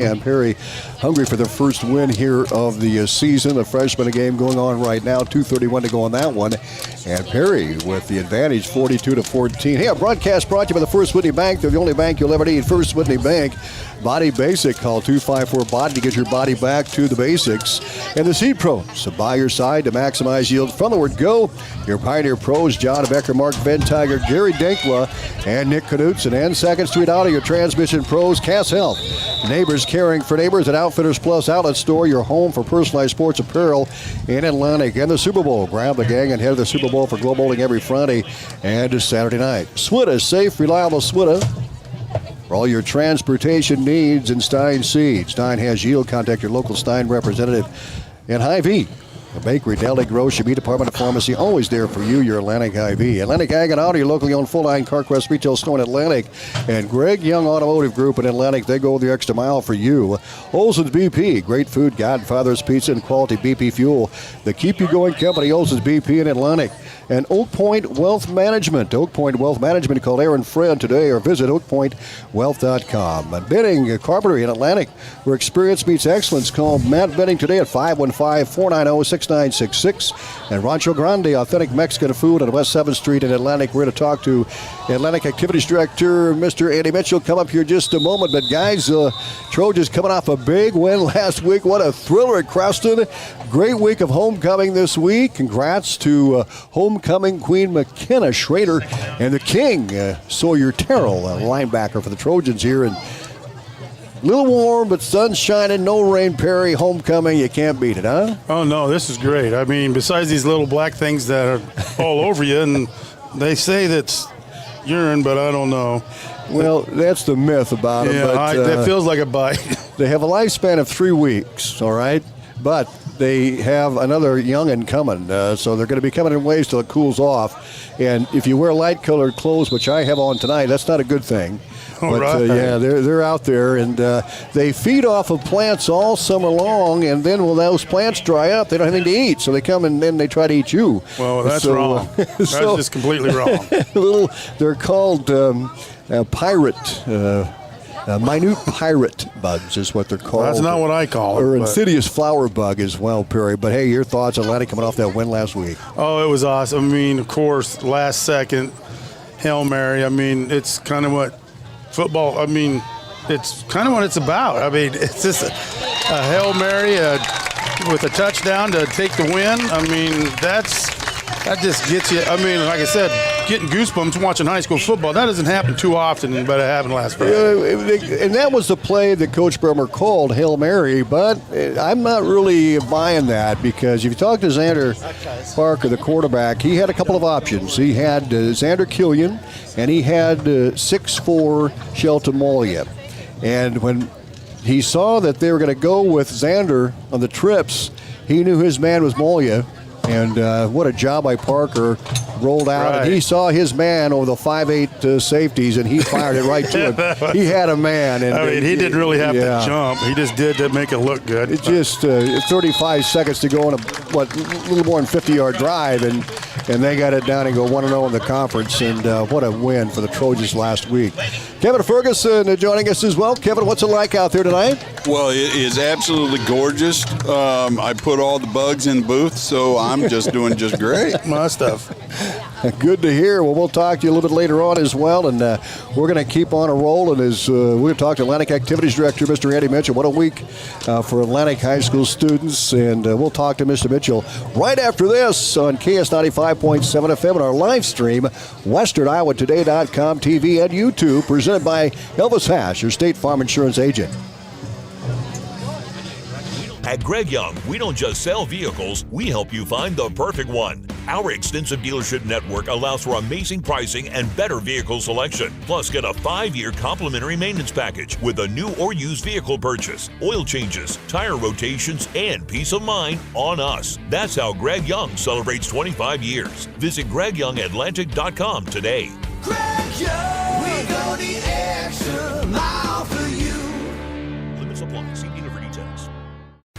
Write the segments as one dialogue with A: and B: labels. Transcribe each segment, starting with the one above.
A: And Perry hungry for their first win here of the season. The freshman game going on right now. 2:31 to go on that one. And Perry with the advantage, 42-14. Hey, our broadcast brought to you by the First Whitney Bank. They're the only bank you'll ever need. First Whitney Bank. Body Basic. Call 254-BODY to get your body back to the basics. And the Seed Pros. So buy your side to maximize yield. From the word go, your Pioneer Pros, John Becker, Mark Van Tiger, Gary Dinkla, and Nick Knutson. And Second Street Auto, your Transmission Pros, Cass Health. Neighbors caring for neighbors at Outfitters Plus Outlet Store, your home for personalized sports apparel in Atlantic. And the Super Bowl. Grab the gang and head to the Super Bowl for Glow Bowling every Friday and Saturday night. Swida, safe, reliable Swida. For all your transportation needs in Stein Seed. Stein has yield. Contact your local Stein representative. And Hy-Vee, a bakery, deli, grocery, meat department, and pharmacy, always there for you, your Atlantic Hy-Vee. Atlantic Ag and Auto, your locally owned full-line CarQuest retail store in Atlantic. And Greg Young Automotive Group in Atlantic, they go the extra mile for you. Olson's BP, great food, Godfather's Pizza, and quality BP fuel. The keep you going company, Olson's BP in Atlantic. And Oak Point Wealth Management. Oak Point Wealth Management. Call Aaron Fred today or visit oakpointwealth.com. And Benning Carpentry in Atlantic, where experience meets excellence. Call Matt Benning today at 515-490-6966. And Rancho Grande, authentic Mexican food on West 7th Street in Atlantic. We're going to talk to Atlantic Activities Director, Mr. Andy Mitchell, come up here just a moment. But guys, Trojans coming off a big win last week. What a thriller at Creston. Great week of homecoming this week. Congrats to homecoming Queen McKenna Schrader and the King, Sawyer Terrell, linebacker for the Trojans here. And a little warm, but sun shining, no rain, Perry, homecoming. You can't beat it, huh?
B: Oh, no, this is great. I mean, besides these little black things that are all over you, and they say that's urine, but I don't know.
A: Well, that's the myth about it.
B: Yeah, that feels like a bite.
A: They have a lifespan of 3 weeks, all right? But they have another young'un coming, so they're going to be coming in waves till it cools off. And if you wear light-colored clothes, which I have on tonight, that's not a good thing. But yeah, they're out there, and they feed off of plants all summer long, and then when those plants dry up, they don't have anything to eat, so they come and then they try to eat you.
B: Well, that's wrong. That's just completely wrong.
A: They're called pirate. Minute pirate bugs is what they're called.
B: That's not what I call it.
A: Or insidious flower bug as well, Perry. But, hey, your thoughts on Atlantic coming off that win last week?
B: Oh, it was awesome. I mean, of course, last second, Hail Mary. I mean, it's kind of what football, I mean, it's kind of what it's about. I mean, it's just a Hail Mary with a touchdown to take the win. I mean, that just gets you, I mean, like I said, getting goosebumps watching high school football. That doesn't happen too often, but it happened last Friday.
A: And that was the play that Coach Bremer called Hail Mary, but I'm not really buying that because if you talk to Xander Parker, the quarterback, he had a couple of options. He had Xander Killian, and he had 6'4" Shelton Molia. And when he saw that they were going to go with Xander on the trips, he knew his man was Molia. And what a job by Parker. Rolled out, and he saw his man over the 5'8" safeties, and he fired it right to him. He had a man. And
B: I mean, he didn't really have to jump. He just did to make it look good.
A: It's just 35 seconds to go on a little more than 50-yard drive, and they got it down and go 1-0 in the conference. And what a win for the Trojans last week. Kevin Ferguson joining us as well. Kevin, what's it like out there tonight?
C: Well, it is absolutely gorgeous. I put all the bugs in the booth, so I'm just doing just great.
B: My stuff.
A: Good to hear. Well, we'll talk to you a little bit later on as well, and we're going to keep on a roll. And as we're going to talk to Atlantic Activities Director, Mr. Andy Mitchell. What a week for Atlantic high school students, and we'll talk to Mr. Mitchell right after this on KS 95.7 FM and our live stream, WesternIowaToday.com TV and YouTube, presented by Elvis Hash, your State Farm Insurance agent.
D: At Greg Young, we don't just sell vehicles, we help you find the perfect one. Our extensive dealership network allows for amazing pricing and better vehicle selection. Plus, get a 5-year complimentary maintenance package with a new or used vehicle purchase, oil changes, tire rotations, and peace of mind on us. That's how Greg Young celebrates 25 years. Visit GregYoungAtlantic.com today.
E: Greg Young, we go the extra mile for you.
D: Limits apply. See dealer for details.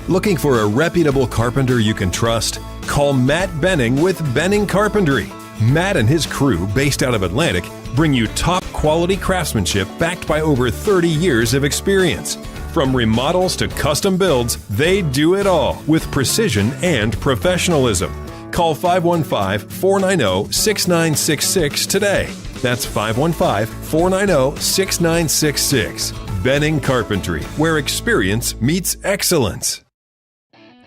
F: Looking for a reputable carpenter you can trust? Call Matt Benning with Benning Carpentry. Matt and his crew, based out of Atlantic, bring you top quality craftsmanship backed by over 30 years of experience. From remodels to custom builds, they do it all with precision and professionalism. Call 515-490-6966 today. That's 515-490-6966. Benning Carpentry, where experience meets excellence.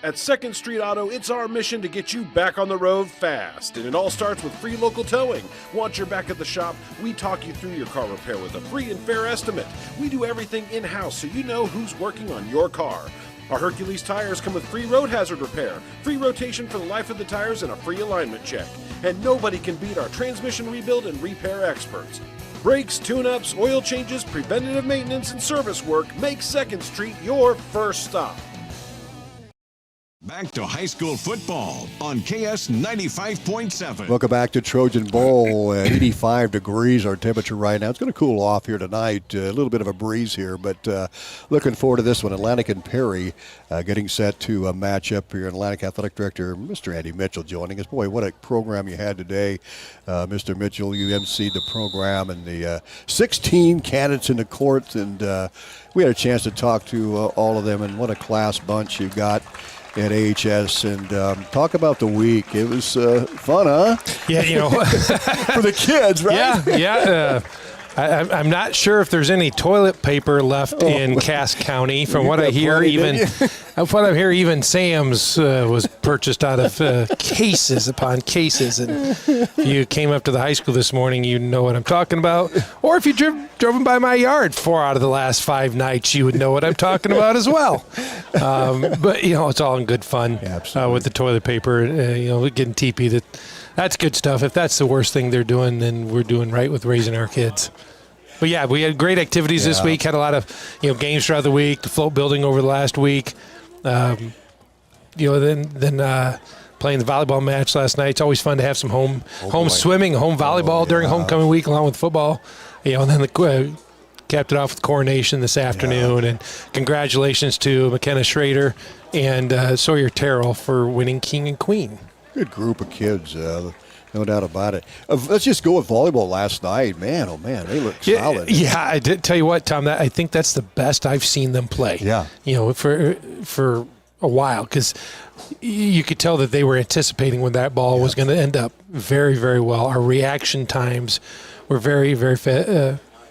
G: At 2nd Street Auto, it's our mission to get you back on the road fast. And it all starts with free local towing. Once you're back at the shop, we talk you through your car repair with a free and fair estimate. We do everything in-house so you know who's working on your car. Our Hercules tires come with free road hazard repair, free rotation for the life of the tires, and a free alignment check. And nobody can beat our transmission rebuild and repair experts. Brakes, tune-ups, oil changes, preventative maintenance, and service work make 2nd Street your first stop.
H: Back to high school football on KS 95.7.
A: Welcome back to Trojan Bowl. 85 degrees our temperature right now. It's going to cool off here tonight. A little bit of a breeze here, but looking forward to this one. Atlantic and Perry getting set to match up here. Atlantic Athletic Director Mr. Andy Mitchell joining us. Boy, what a program you had today. Mr. Mitchell, you emceed the program, and the 16 candidates in the court, and we had a chance to talk to all of them, and what a class bunch you got at AHS, and talk about the week. It was fun, huh?
I: Yeah,
A: for the kids, right?
I: Yeah. I'm not sure if there's any toilet paper left in Cass County. From what I hear, even Sam's was purchased out of cases upon cases. And if you came up to the high school this morning, you know what I'm talking about. Or if you drove by my yard 4 out of the last 5 nights, you would know what I'm talking about as well. But it's all in good fun with the toilet paper. Getting TP. That's good stuff. If that's the worst thing they're doing, then we're doing right with raising our kids. But yeah, we had great activities this week. Had a lot of games throughout the week. The float building over the last week. Then playing the volleyball match last night. It's always fun to have some home swimming, home volleyball during homecoming week, along with football. And then capped it off with coronation this afternoon. And congratulations to McKenna Schrader and Sawyer Terrell for winning King and Queen.
A: Good group of kids, no doubt about it. Let's just go with volleyball last night. Man, oh man, they look solid.
I: Yeah, I did tell you what, Tom, I think that's the best I've seen them play.
A: Yeah.
I: For a while, because you could tell that they were anticipating when that ball was going to end up very, very well. Our reaction times were very, very,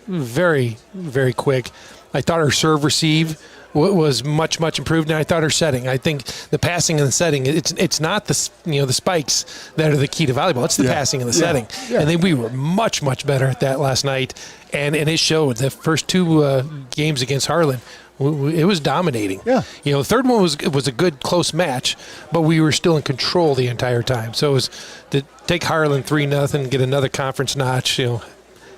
I: very, very quick. I thought our serve receive was much, much improved, and I thought her setting. I think the passing and the setting, it's not the spikes that are the key to volleyball. It's the passing and the setting. Yeah. And then we were much, much better at that last night, and it showed. The first 2 games against Harlan, it was dominating.
A: Yeah.
I: The third one was a good close match, but we were still in control the entire time. So it was to take Harlan 3-0, get another conference notch.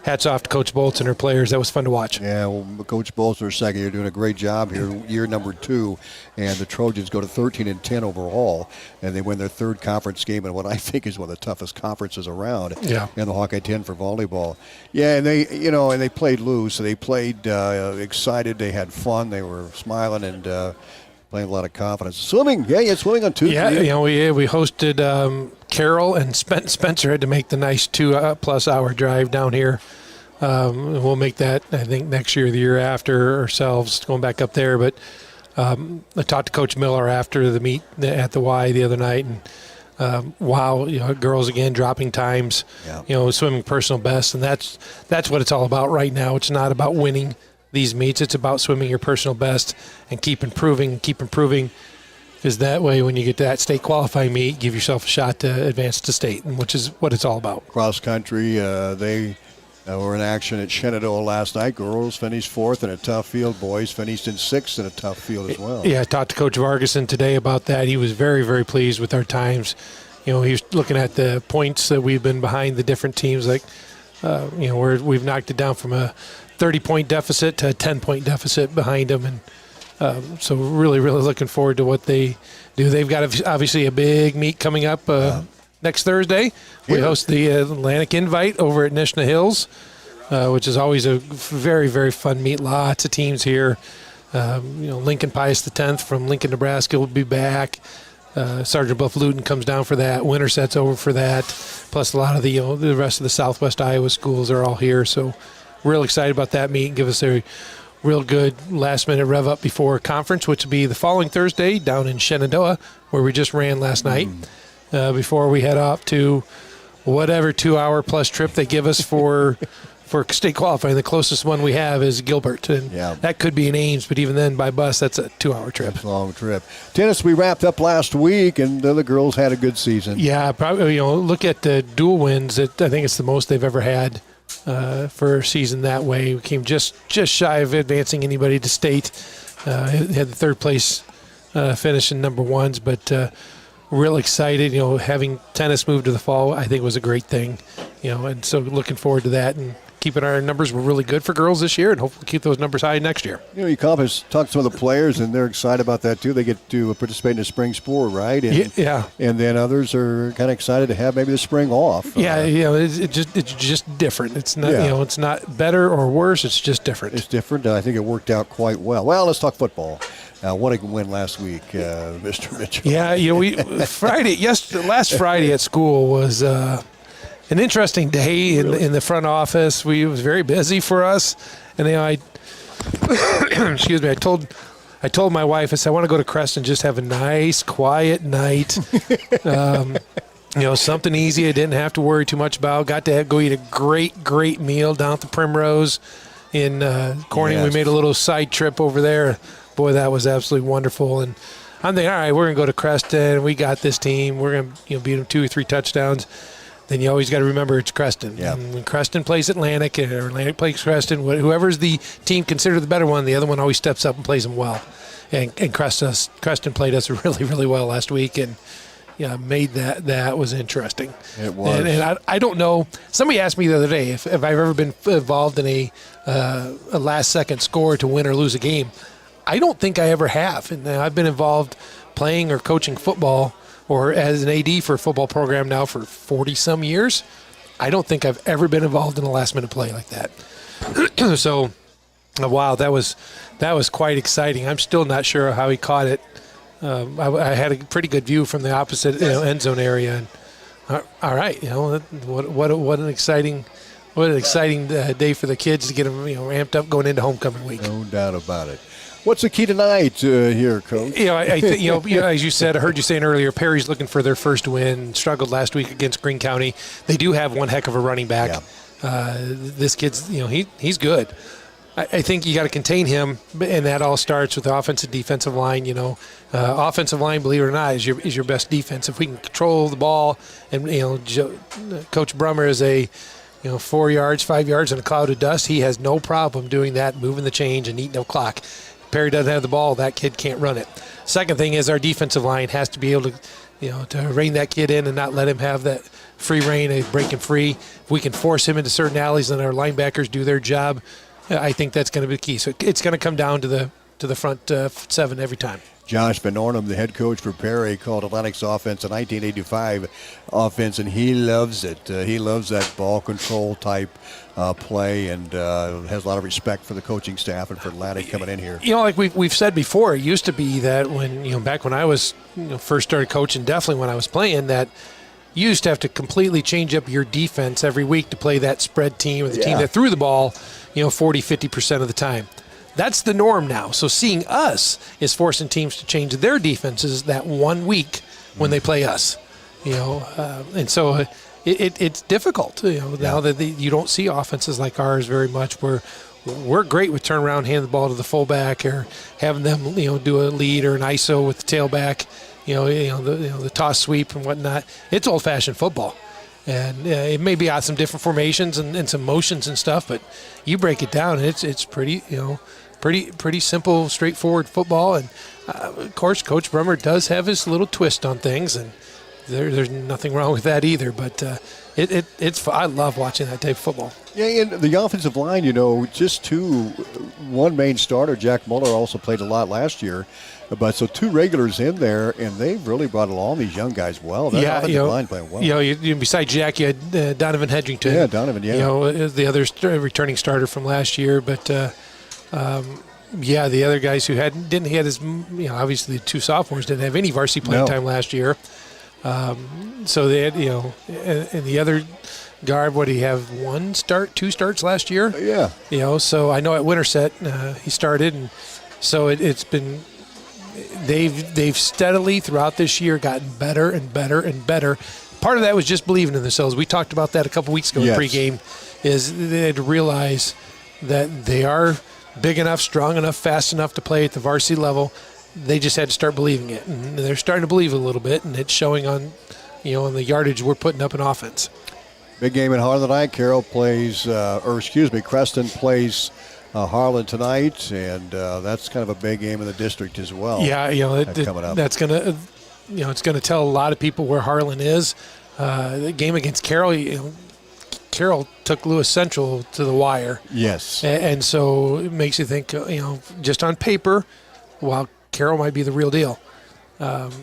I: Hats off to Coach Bolts and her players. That was fun to watch. Yeah,
A: well, Coach Bolts, for a second, you're doing a great job here, year number 2, and the Trojans go to 13-10 overall, and they win their 3rd conference game in what I think is one of the toughest conferences around.
I: Yeah.
A: In the Hawkeye 10 for volleyball. Yeah, and they played loose. So they played excited. They had fun. They were smiling and playing a lot of confidence. Swimming, swimming on Tuesday.
I: Yeah, we hosted Carol and Spencer had to make the nice 2+ hour drive down here. We'll make that, I think, next year or the year after ourselves, going back up there. But I talked to Coach Miller after the meet at the Y the other night, and girls again dropping times, swimming personal best, and that's what it's all about right now. It's not about winning these meets. It's about swimming your personal best and keep improving, because that way when you get to that state qualifying meet, give yourself a shot to advance to state, which is what it's all about.
A: Cross country, they were in action at Shenandoah last night. Girls finished 4th in a tough field. Boys finished in 6th in a tough field as well.
I: Yeah, I talked to Coach Ferguson today about that. He was very, very pleased with our times. He was looking at the points that we've been behind the different teams. We've knocked it down from a 30-point deficit to a 10-point deficit behind them, and so really, really looking forward to what they do. They've got obviously a big meet coming up next Thursday. We host the Atlantic Invite over at Nishna Hills, which is always a very, very fun meet. Lots of teams here. Lincoln Pius X from Lincoln, Nebraska will be back. Sergeant Bluff Luton comes down for that. Winterset's over for that. Plus a lot of the rest of the Southwest Iowa schools are all here. So real excited about that meet. Give us real good last-minute rev-up before conference, which will be the following Thursday down in Shenandoah, where we just ran last night, before we head off to whatever 2-hour-plus trip they give us for state qualifying. The closest one we have is Gilbert, and that could be in Ames, but even then by bus, that's a 2-hour trip.
A: That's a long trip. Tennis, we wrapped up last week, and the girls had a good season.
I: Yeah, probably. Look at the dual wins. I think it's the most they've ever had for a season that way. We came just shy of advancing anybody to state. Had the third place finish in number ones, but real excited. Having tennis move to the fall, I think was a great thing. And so looking forward to that, and keeping our numbers were really good for girls this year, and hopefully keep those numbers high next year.
A: UConn has talked to some of the players, and they're excited about that too. They get to participate in the spring sport, right? And,
I: yeah.
A: And then others are kind of excited to have maybe the spring off.
I: Yeah, it's just different. It's not it's not better or worse. It's just different.
A: It's different. I think it worked out quite well. Well, let's talk football. What a win last week, Mr. Mitchell.
I: Yeah, last Friday at school was an interesting day in the front office. It was very busy for us, and excuse me. I told my wife, I said, I want to go to Creston, just have a nice, quiet night. Something easy I didn't have to worry too much about. Got to go eat a great meal down at the Primrose in Corning.
A: Yes.
I: We made a little side trip over there. Boy, that was absolutely wonderful. And I'm thinking, all right, we're going to go to Creston. We got this team. We're going to beat them 2 or 3 touchdowns. Then you always got to remember it's Creston.
A: Yeah.
I: And when Creston plays Atlantic, or Atlantic plays Creston, whoever's the team considered the better one, the other one always steps up and plays them well. And Creston played us really, really well last week, and made that was interesting.
A: It was.
I: And I don't know. Somebody asked me the other day if I've ever been involved in a last-second score to win or lose a game. I don't think I ever have. And I've been involved playing or coaching football or as an AD for a football program now for 40-some years. I don't think I've ever been involved in a last-minute play like that. So, wow, that was quite exciting. I'm still not sure how he caught it. I had a pretty good view from the opposite end zone area. And, all right, what an exciting day for the kids to get them ramped up going into homecoming week.
A: No doubt about it. What's the key tonight here, Coach?
I: I think as you said, I heard you saying earlier, Perry's looking for their first win. Struggled last week against Greene County. They do have one heck of a running back. Yeah. This kid's, he's good. I think you got to contain him, and that all starts with the offensive defensive line. Offensive line, believe it or not, is your best defense. If we can control the ball, and Coach Brummer is a 4 yards, 5 yards in a cloud of dust. He has no problem doing that, moving the chains and eating the clock. Perry doesn't have the ball, that kid can't run it. Second thing is our defensive line has to be able to, to rein that kid in and not let him have that free rein and break him free. If we can force him into certain alleys and our linebackers do their job, I think that's going to be the key. So it's going to come down to the front seven every time.
A: Josh Van Ornum, the head coach for Perry, called Atlantic's offense a 1985 offense, and he loves it. He loves that ball control type play, and has a lot of respect for the coaching staff and for Atlantic coming in here.
I: Like we've said before, it used to be that when back when I was first started coaching, definitely when I was playing, that you used to have to completely change up your defense every week to play that spread team or the team that threw the ball 40-50% of the time. That's the norm now. So seeing us is forcing teams to change their defenses that 1 week when they play us. And so it's difficult. Now that you don't see offenses like ours very much. We're great with turnaround, hand the ball to the fullback, or having them do a lead or an ISO with the tailback. The toss sweep and whatnot. It's old-fashioned football. And it may be out some different formations and some motions and stuff, but you break it down, and it's pretty pretty simple, straightforward football. And of course, Coach Brummer does have his little twist on things, and there's nothing wrong with that either. But it's I love watching that type of football.
A: Yeah, and the offensive line, just one main starter, Jack Muller, also played a lot last year. But so 2 regulars in there, and they've really brought along these young guys well. That offensive line playing well. Besides Jack, you had Donovan Hedrington. Yeah, Donovan,
I: the other returning starter from last year. But, the other guys who didn't have as, obviously the 2 sophomores didn't have any varsity playing time last year. So they had, and the other guard, what, did he have two starts last year?
A: Yeah.
I: So I know at Winterset he started, and so it's been, they've steadily throughout this year gotten better and better and better. Part of that was just believing in themselves. We talked about that a couple weeks ago in pregame, is they had to realize that they are big enough, strong enough, fast enough to play at the varsity level. They just had to start believing it, and they're starting to believe it a little bit, and it's showing on, on the yardage we're putting up in offense.
A: Big game in Harlan tonight. Creston plays Harlan tonight, and that's kind of a big game in the district as well.
I: Yeah,
A: coming up.
I: That's gonna, it's gonna tell a lot of people where Harlan is. The game against Carroll, Carroll took Lewis Central to the wire.
A: Yes,
I: and so it makes you think, just on paper, while Carroll might be the real deal. And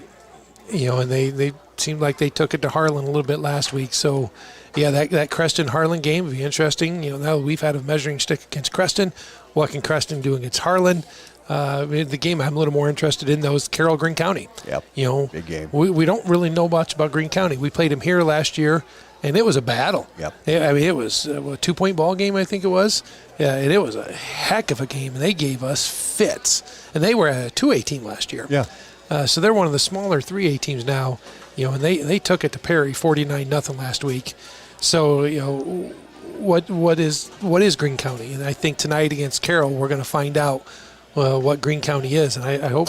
I: they seemed like they took it to Harlan a little bit last week. So, yeah, that Creston-Harlan game would be interesting. Now we've had a measuring stick against Creston. What can Creston do against Harlan? The game I'm a little more interested in, though, is Carroll-Greene County.
A: Yep, big game.
I: We don't really know much about Greene County. We played them here last year, and it was a battle.
A: Yep.
I: It was a 2-point ball game, I think it was. Yeah, and it was a heck of a game, and they gave us fits. And they were a 2A team last year.
A: Yeah.
I: So they're one of the smaller 3A teams now, and they took it to Perry 49-0 last week. So, what is Greene County? And I think tonight against Carroll, we're going to find out what Greene County is. And I hope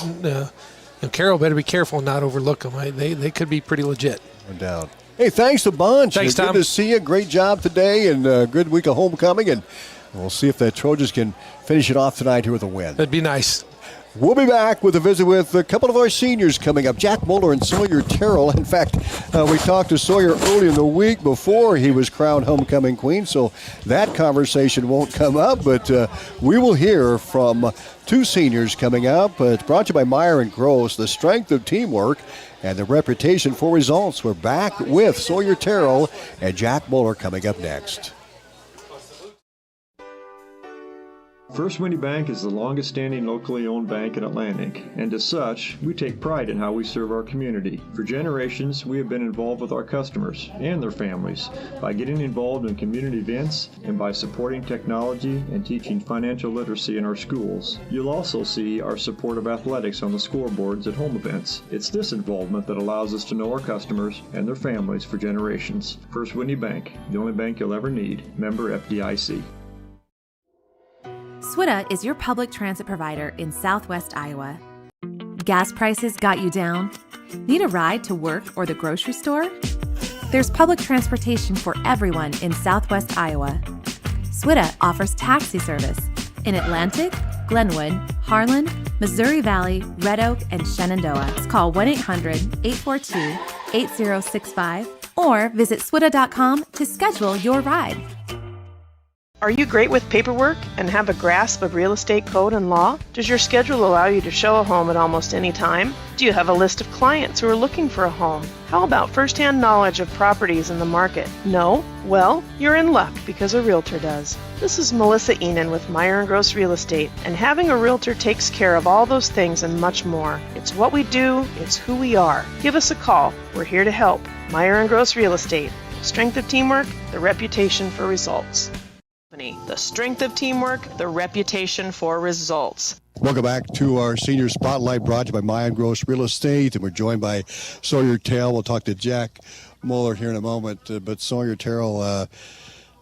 I: Carroll better be careful and not overlook them. They could be pretty legit.
A: No doubt. Hey, thanks a bunch.
I: Thanks, Tom.
A: Good to see you. Great job today, and a good week of homecoming. And we'll see if the Trojans can finish it off tonight here with a win.
I: That'd be nice.
A: We'll be back with a visit with a couple of our seniors coming up. Jack Muller and Sawyer Terrell. In fact, we talked to Sawyer early in the week before he was crowned homecoming queen, so that conversation won't come up. But we will hear from two seniors coming up. It's brought to you by Meyer and Gross, the strength of teamwork and the reputation for results. We're back with Sawyer Terrell and Jack Muller coming up next.
J: First Winnie Bank is the longest-standing locally owned bank in Atlantic, and as such, we take pride in how we serve our community. For generations, we have been involved with our customers and their families by getting involved in community events and by supporting technology and teaching financial literacy in our schools. You'll also see our support of athletics on the scoreboards at home events. It's this involvement that allows us to know our customers and their families for generations. First Winnie Bank, the only bank you'll ever need. Member FDIC.
K: SWITA is your public transit provider in Southwest Iowa. Gas prices got you down? Need a ride to work or the grocery store? There's public transportation for everyone in Southwest Iowa. SWITA offers taxi service in Atlantic, Glenwood, Harlan, Missouri Valley, Red Oak, and Shenandoah. Call 1-800-842-8065 or visit swita.com to schedule your ride.
L: Are you great with paperwork and have a grasp of real estate code and law? Does your schedule allow you to show a home at almost any time? Do you have a list of clients who are looking for a home? How about first-hand knowledge of properties in the market? No? Well, you're in luck because a realtor does. This is Melissa Enan with Meyer & Gross Real Estate, and having a realtor takes care of all those things and much more. It's what we do, it's who we are. Give us a call. We're here to help. Meyer & Gross Real Estate. Strength of teamwork, the reputation for results. The strength of teamwork, the reputation for results.
A: Welcome back to our senior spotlight brought to you by Meyer and Gross Real Estate, and we're joined by Sawyer Terrell. We'll talk to Jack Muller here in a moment, but Sawyer Terrell,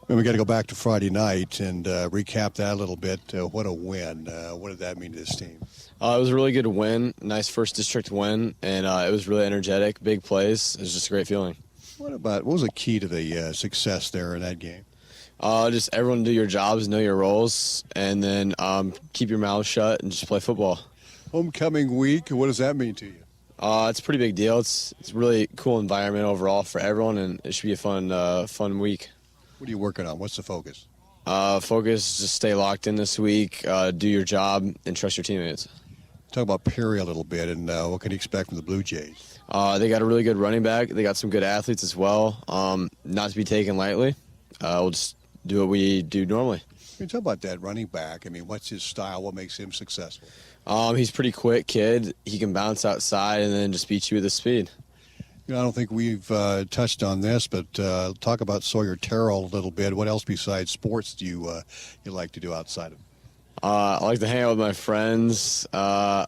A: we got to go back to Friday night and recap that a little bit. What a win! What did that mean to this team?
M: It was a really good win, nice first district win, and it was really energetic, big plays. It was just a great feeling. What
A: was the key to the success there in that game?
M: Just everyone do your jobs, know your roles, and then keep your mouth shut and just play football.
A: Homecoming week, what does that mean to you?
M: It's a pretty big deal. It's a really cool environment overall for everyone, and it should be a fun week.
A: What are you working on? What's the focus?
M: Focus, just stay locked in this week, do your job, and trust your teammates.
A: Talk about Perry a little bit, and what can you expect from the Blue Jays?
M: They got a really good running back. They got some good athletes as well, not to be taken lightly. We'll just do what we do normally.
A: Can you talk about that running back? I mean, what's his style? What makes him successful?
M: He's a pretty quick kid. He can bounce outside and then just beat you with his speed.
A: I don't think we've touched on this, but talk about Sawyer Terrell a little bit. What else besides sports do you like to do outside of?
M: I like to hang out with my friends. I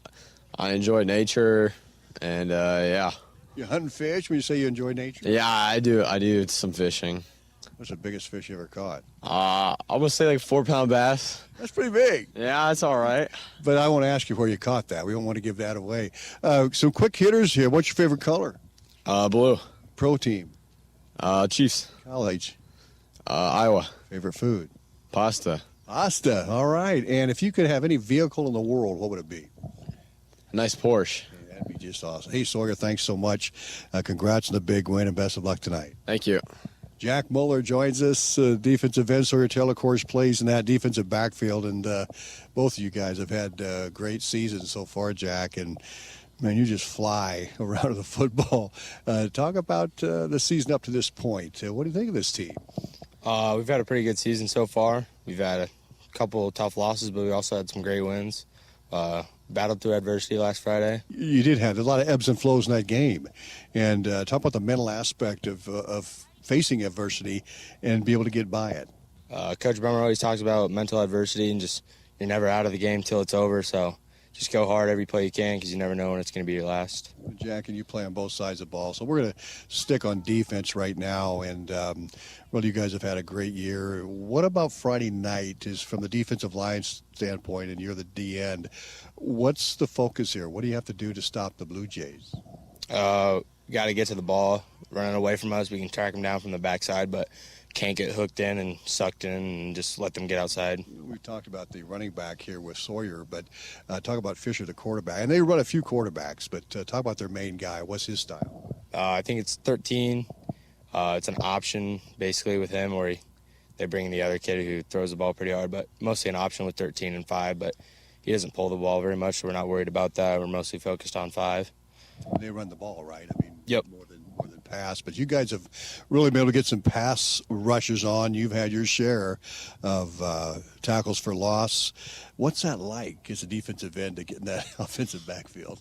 M: enjoy nature, and yeah.
A: You hunt and fish when you say you enjoy nature?
M: Yeah, I do. I do some fishing.
A: What's the biggest fish you ever caught?
M: I would say like 4-pound bass.
A: That's pretty big.
M: Yeah, that's all right.
A: But I want to ask you where you caught that. We don't want to give that away. Some quick hitters here. What's your favorite color?
M: Blue.
A: Pro team?
M: Chiefs.
A: College?
M: Iowa.
A: Favorite food?
M: Pasta.
A: Pasta. All right. And if you could have any vehicle in the world, what would it be?
M: A nice Porsche.
A: Yeah, that'd be just awesome. Hey, Sawyer, thanks so much. Congrats on the big win and best of luck tonight.
M: Thank you.
A: Jack Muller joins us, defensive end. Sawyer Taylor, of course, plays in that defensive backfield, and both of you guys have had great seasons so far, Jack, and man, you just fly around the football. Talk about the season up to this point. What do you think of this team?
N: We've had a pretty good season so far. We've had a couple of tough losses, but we also had some great wins. Battled through adversity last Friday.
A: You did have a lot of ebbs and flows in that game, and talk about the mental aspect of facing adversity and be able to get by it.
N: Coach Bremer always talks about mental adversity and just you're never out of the game till it's over. So just go hard every play you can because you never know when it's going to be your last.
A: Jack, and you play on both sides of the ball. So we're going to stick on defense right now. And, well, you guys have had a great year. What about Friday night is from the defensive line standpoint, and you're the D end. What's the focus here? What do you have to do to stop the Blue Jays?
N: Got to get to the ball. Running away from us, we can track them down from the backside, but can't get hooked in and sucked in and just let them get outside.
A: We've talked about the running back here with Sawyer, but talk about Fisher, the quarterback. And they run a few quarterbacks, but talk about their main guy. What's his style?
N: I think it's 13. It's an option, basically, with him, where they bring in the other kid who throws the ball pretty hard, but mostly an option with 13 and 5, but he doesn't pull the ball very much, so we're not worried about that. We're mostly focused on 5.
A: They run the ball, right? I mean,
N: yep.
A: More than pass. But you guys have really been able to get some pass rushers on. You've had your share of tackles for loss. What's that like as a defensive end to get in that offensive backfield?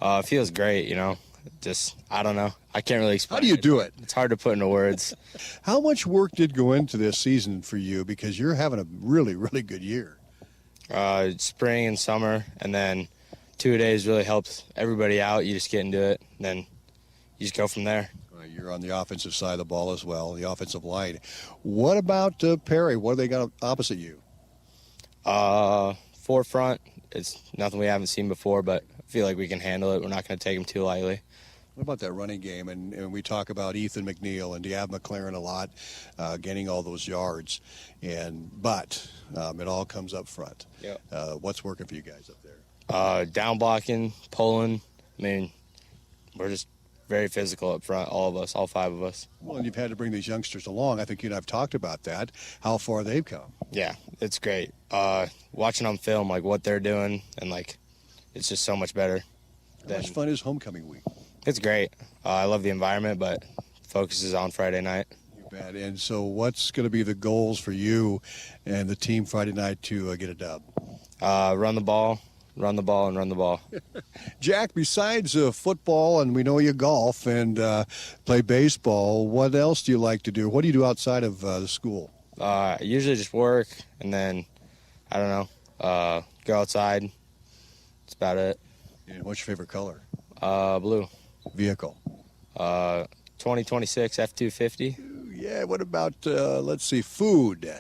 N: It feels great, you know. Just, I don't know. I can't really explain.
A: How do you do it?
N: It's hard to put into words.
A: How much work did go into this season for you? Because you're having a really, really good year.
N: Spring and summer, and then 2 days really helps everybody out. You just get into it, and then you just go from there.
A: You're on the offensive side of the ball as well, the offensive line. What about Perry? What do they got opposite you?
N: Forefront. It's nothing we haven't seen before, but I feel like we can handle it. We're not going to take them too lightly.
A: What about that running game? And we talk about Ethan McNeil and Deav McLaren a lot, getting all those yards. But it all comes up front.
N: Yep.
A: What's working for you guys up there?
N: Down blocking, pulling. I mean, we're just very physical up front, all of us, all 5 of us.
A: Well, and you've had to bring these youngsters along. I think you and I have talked about that, how far they've come.
N: Yeah, it's great. Watching on film, like, what they're doing, and, like, it's just so much better.
A: How much fun is homecoming week?
N: It's great. I love the environment, but focus is on Friday night.
A: You bet. And so what's going to be the goals for you and the team Friday night to get a dub?
N: Run the ball, and run the ball.
A: Jack, besides football, and we know you golf and play baseball, what else do you like to do? What do you do outside of the school?
N: I usually just work, and then, I don't know, go outside. That's about it.
A: And what's your favorite color?
N: Blue.
A: Vehicle?
N: 2026 F-250.
A: Yeah, what about, let's see, food?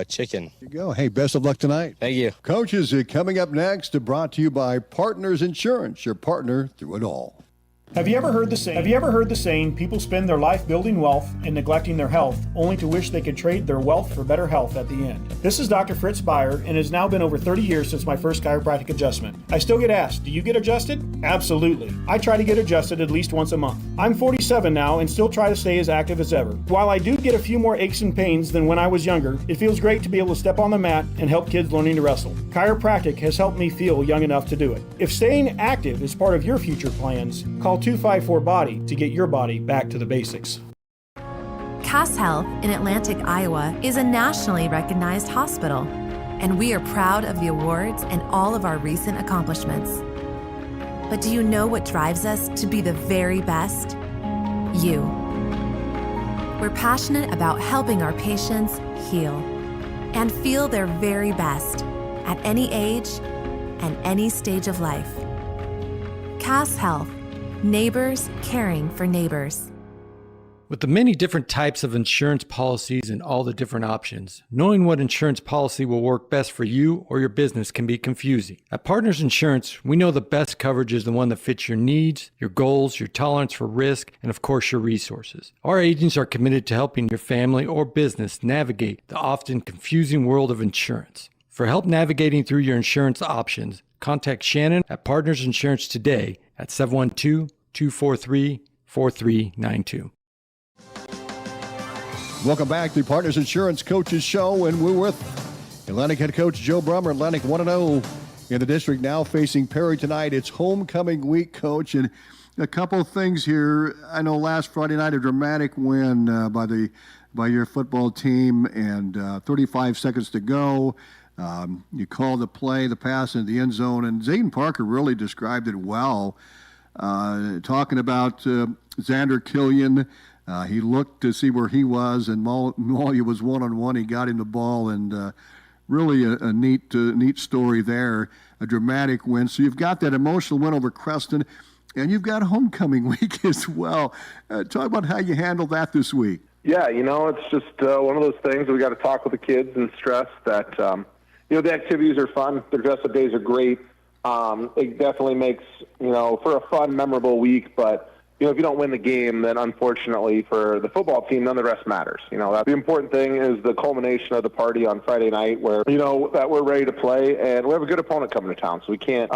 N: Chicken.
A: There you go. Hey, best of luck tonight.
N: Thank you.
A: Coaches, coming up next, brought to you by Partners Insurance, your partner through it all.
O: Have you ever heard the saying, people spend their life building wealth and neglecting their health, only to wish they could trade their wealth for better health at the end? This is Dr. Fritz Beyer, and it has now been over 30 years since my first chiropractic adjustment. I still get asked, do you get adjusted? Absolutely. I try to get adjusted at least once a month. I'm 47 now and still try to stay as active as ever. While I do get a few more aches and pains than when I was younger, it feels great to be able to step on the mat and help kids learning to wrestle. Chiropractic has helped me feel young enough to do it. If staying active is part of your future plans, call 254-BODY to get your body back to the basics.
K: Cass Health in Atlantic, Iowa is a nationally recognized hospital, and we are proud of the awards and all of our recent accomplishments. But do you know what drives us to be the very best? you. We're passionate about helping our patients heal and feel their very best at any age and any stage of life. Cass Health, neighbors caring for neighbors.
P: With the many different types of insurance policies and all the different options, knowing what insurance policy will work best for you or your business can be confusing. At Partners Insurance, we know the best coverage is the one that fits your needs, your goals, your tolerance for risk, and of course your resources. Our agents are committed to helping your family or business navigate the often confusing world of insurance. For help navigating through your insurance options, contact Shannon at Partners Insurance today at 712-243-4392.
A: Welcome back to Partners Insurance Coaches Show, and we're with Atlantic head coach Joe Brummer. Atlantic 1-0 in the district, now facing Perry tonight. It's homecoming week, Coach, and a couple of things here. I know last Friday night a dramatic win by your football team, and 35 seconds to go. You called the play, the pass into the end zone, and Zayden Parker really described it well, talking about Xander Killian. He looked to see where he was, and Malia was one-on-one. He got him the ball, and really a neat story there, a dramatic win. So you've got that emotional win over Creston, and you've got homecoming week as well. Talk about how you handled that this week.
Q: Yeah, it's just one of those things that we got to talk with the kids and stress that, the activities are fun. The dress-up days are great. It definitely makes, for a fun, memorable week, but if you don't win the game, then unfortunately for the football team, none of the rest matters. The important thing is the culmination of the party on Friday night where, that we're ready to play, and we have a good opponent coming to town, so we can't,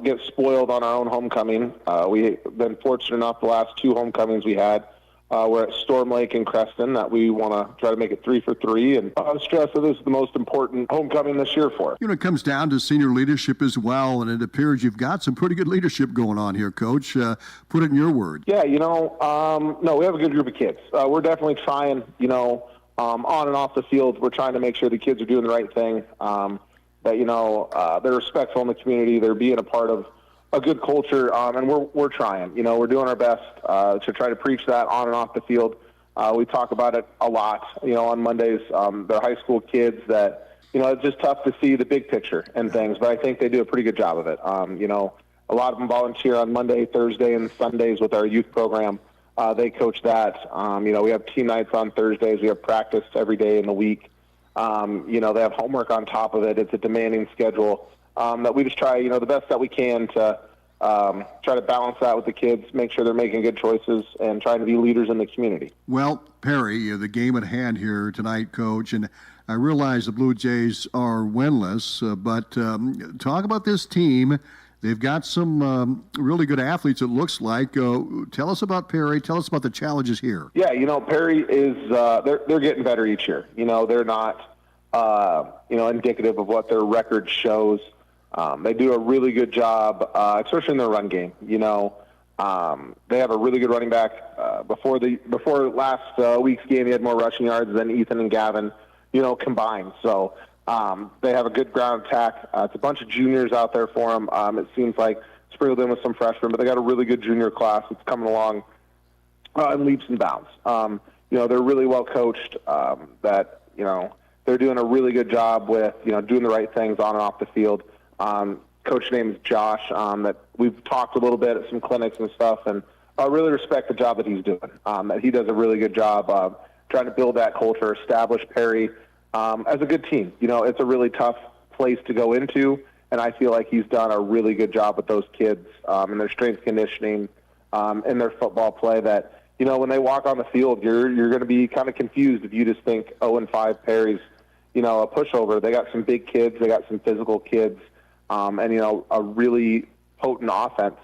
Q: get spoiled on our own homecoming. We've been fortunate enough the last two homecomings we had. We're at Storm Lake and Creston that we want to try to make it 3 for 3, and stress that this is the most important homecoming this year for us.
A: It comes down to senior leadership as well, and it appears you've got some pretty good leadership going on here, Coach. Put it in your words.
Q: Yeah, no, we have a good group of kids. We're definitely trying, on and off the field, we're trying to make sure the kids are doing the right thing, that, they're respectful in the community, they're being a part of a good culture, and we're trying. We're doing our best to try to preach that on and off the field. We talk about it a lot, on Mondays. They're high school kids that, it's just tough to see the big picture and things, but I think they do a pretty good job of it. A lot of them volunteer on Monday, Thursday, and Sundays with our youth program. They coach that. We have team nights on Thursdays. We have practice every day in the week. They have homework on top of it. It's a demanding schedule. That we just try, the best that we can to try to balance that with the kids, make sure they're making good choices, and trying to be leaders in the community.
A: Well, Perry, the game at hand here tonight, Coach, and I realize the Blue Jays are winless, but talk about this team. They've got some really good athletes, it looks like. Tell us about Perry. Tell us about the challenges here.
Q: Yeah, Perry is they're getting better each year. They're not indicative of what their record shows. They do a really good job, especially in their run game. They have a really good running back. Before last week's game, he had more rushing yards than Ethan and Gavin, combined. So they have a good ground attack. It's a bunch of juniors out there for them. It seems like sprinkled in with some freshmen, but they got a really good junior class that's coming along in leaps and bounds. They're really well coached. They're doing a really good job with doing the right things on and off the field. Coach name is Josh, that we've talked a little bit at some clinics and stuff, and I really respect the job that he's doing. That he does a really good job of trying to build that culture, establish Perry as a good team. It's a really tough place to go into, and I feel like he's done a really good job with those kids and their strength conditioning and their football play that, when they walk on the field, you're going to be kind of confused if you just think 0-5 Perry's, a pushover. They got some big kids. They got some physical kids. And a really potent offense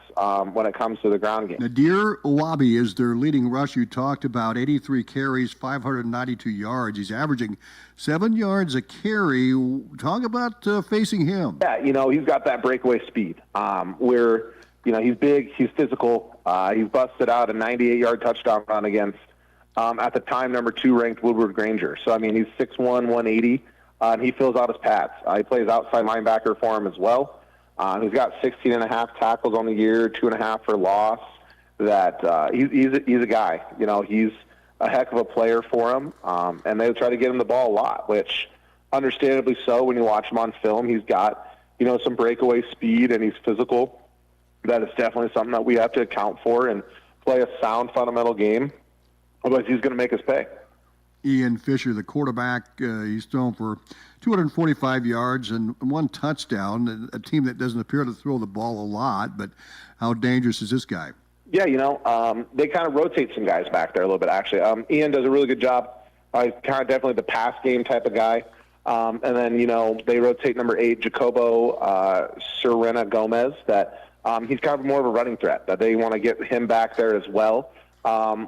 Q: when it comes to the ground game.
A: Nadir Owabi is their leading rusher. You talked about 83 carries, 592 yards. He's averaging 7 yards a carry. Talk about facing him.
Q: Yeah, he's got that breakaway speed where, he's big, he's physical. He's busted out a 98-yard touchdown run against, at the time, number 2 ranked Woodward Granger. So, he's 6'1", 180. And he fills out his pads. He plays outside linebacker for him as well. He's got 16.5 tackles on the year, 2.5 for loss. that he's a guy. He's a heck of a player for him, and they try to get him the ball a lot, which understandably so. When you watch him on film, he's got some breakaway speed and he's physical. That is definitely something that we have to account for and play a sound fundamental game. Otherwise, he's going to make us pay.
A: Ian Fisher, the quarterback, he's thrown for 245 yards and 1 touchdown, a team that doesn't appear to throw the ball a lot, but how dangerous is this guy?
Q: Yeah, they kind of rotate some guys back there a little bit, actually. Ian does a really good job. He's kind of definitely the pass game type of guy. And then, they rotate number 8, Jacobo Serena Gomez, that he's kind of more of a running threat, that they want to get him back there as well.